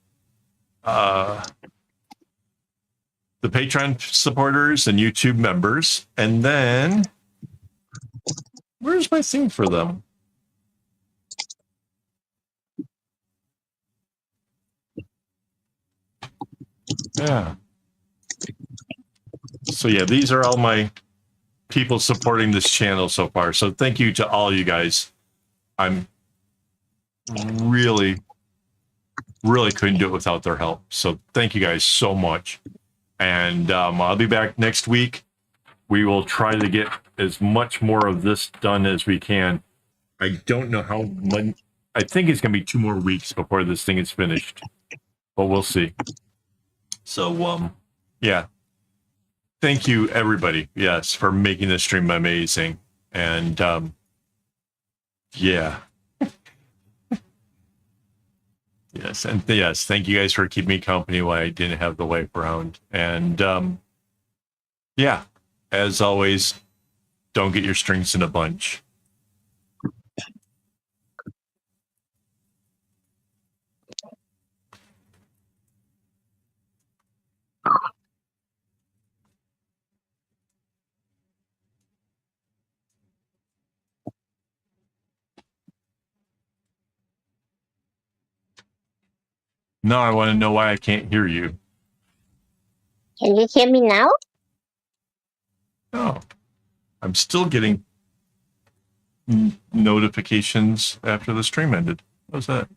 Patreon supporters and YouTube members. And then where's my thing for them? Yeah. So yeah, these are all my people supporting this channel so far. So thank you to all you guys. I'm really couldn't do it without their help. So thank you guys so much. And I'll be back next week. We will try to get as much more of this done as we can. I don't know how much. I think it's going to be 2 more weeks before this thing is finished, but we'll see. So, yeah. Thank you, everybody. Yes, for making this stream amazing. And, yeah. Yes, and yes, thank you guys for keeping me company while I didn't have the wife around. And, yeah, as always, don't get your strings in a bunch. No, I want to know why I can't hear you. Can you hear me now? No, I'm still getting notifications after the stream ended. How's that?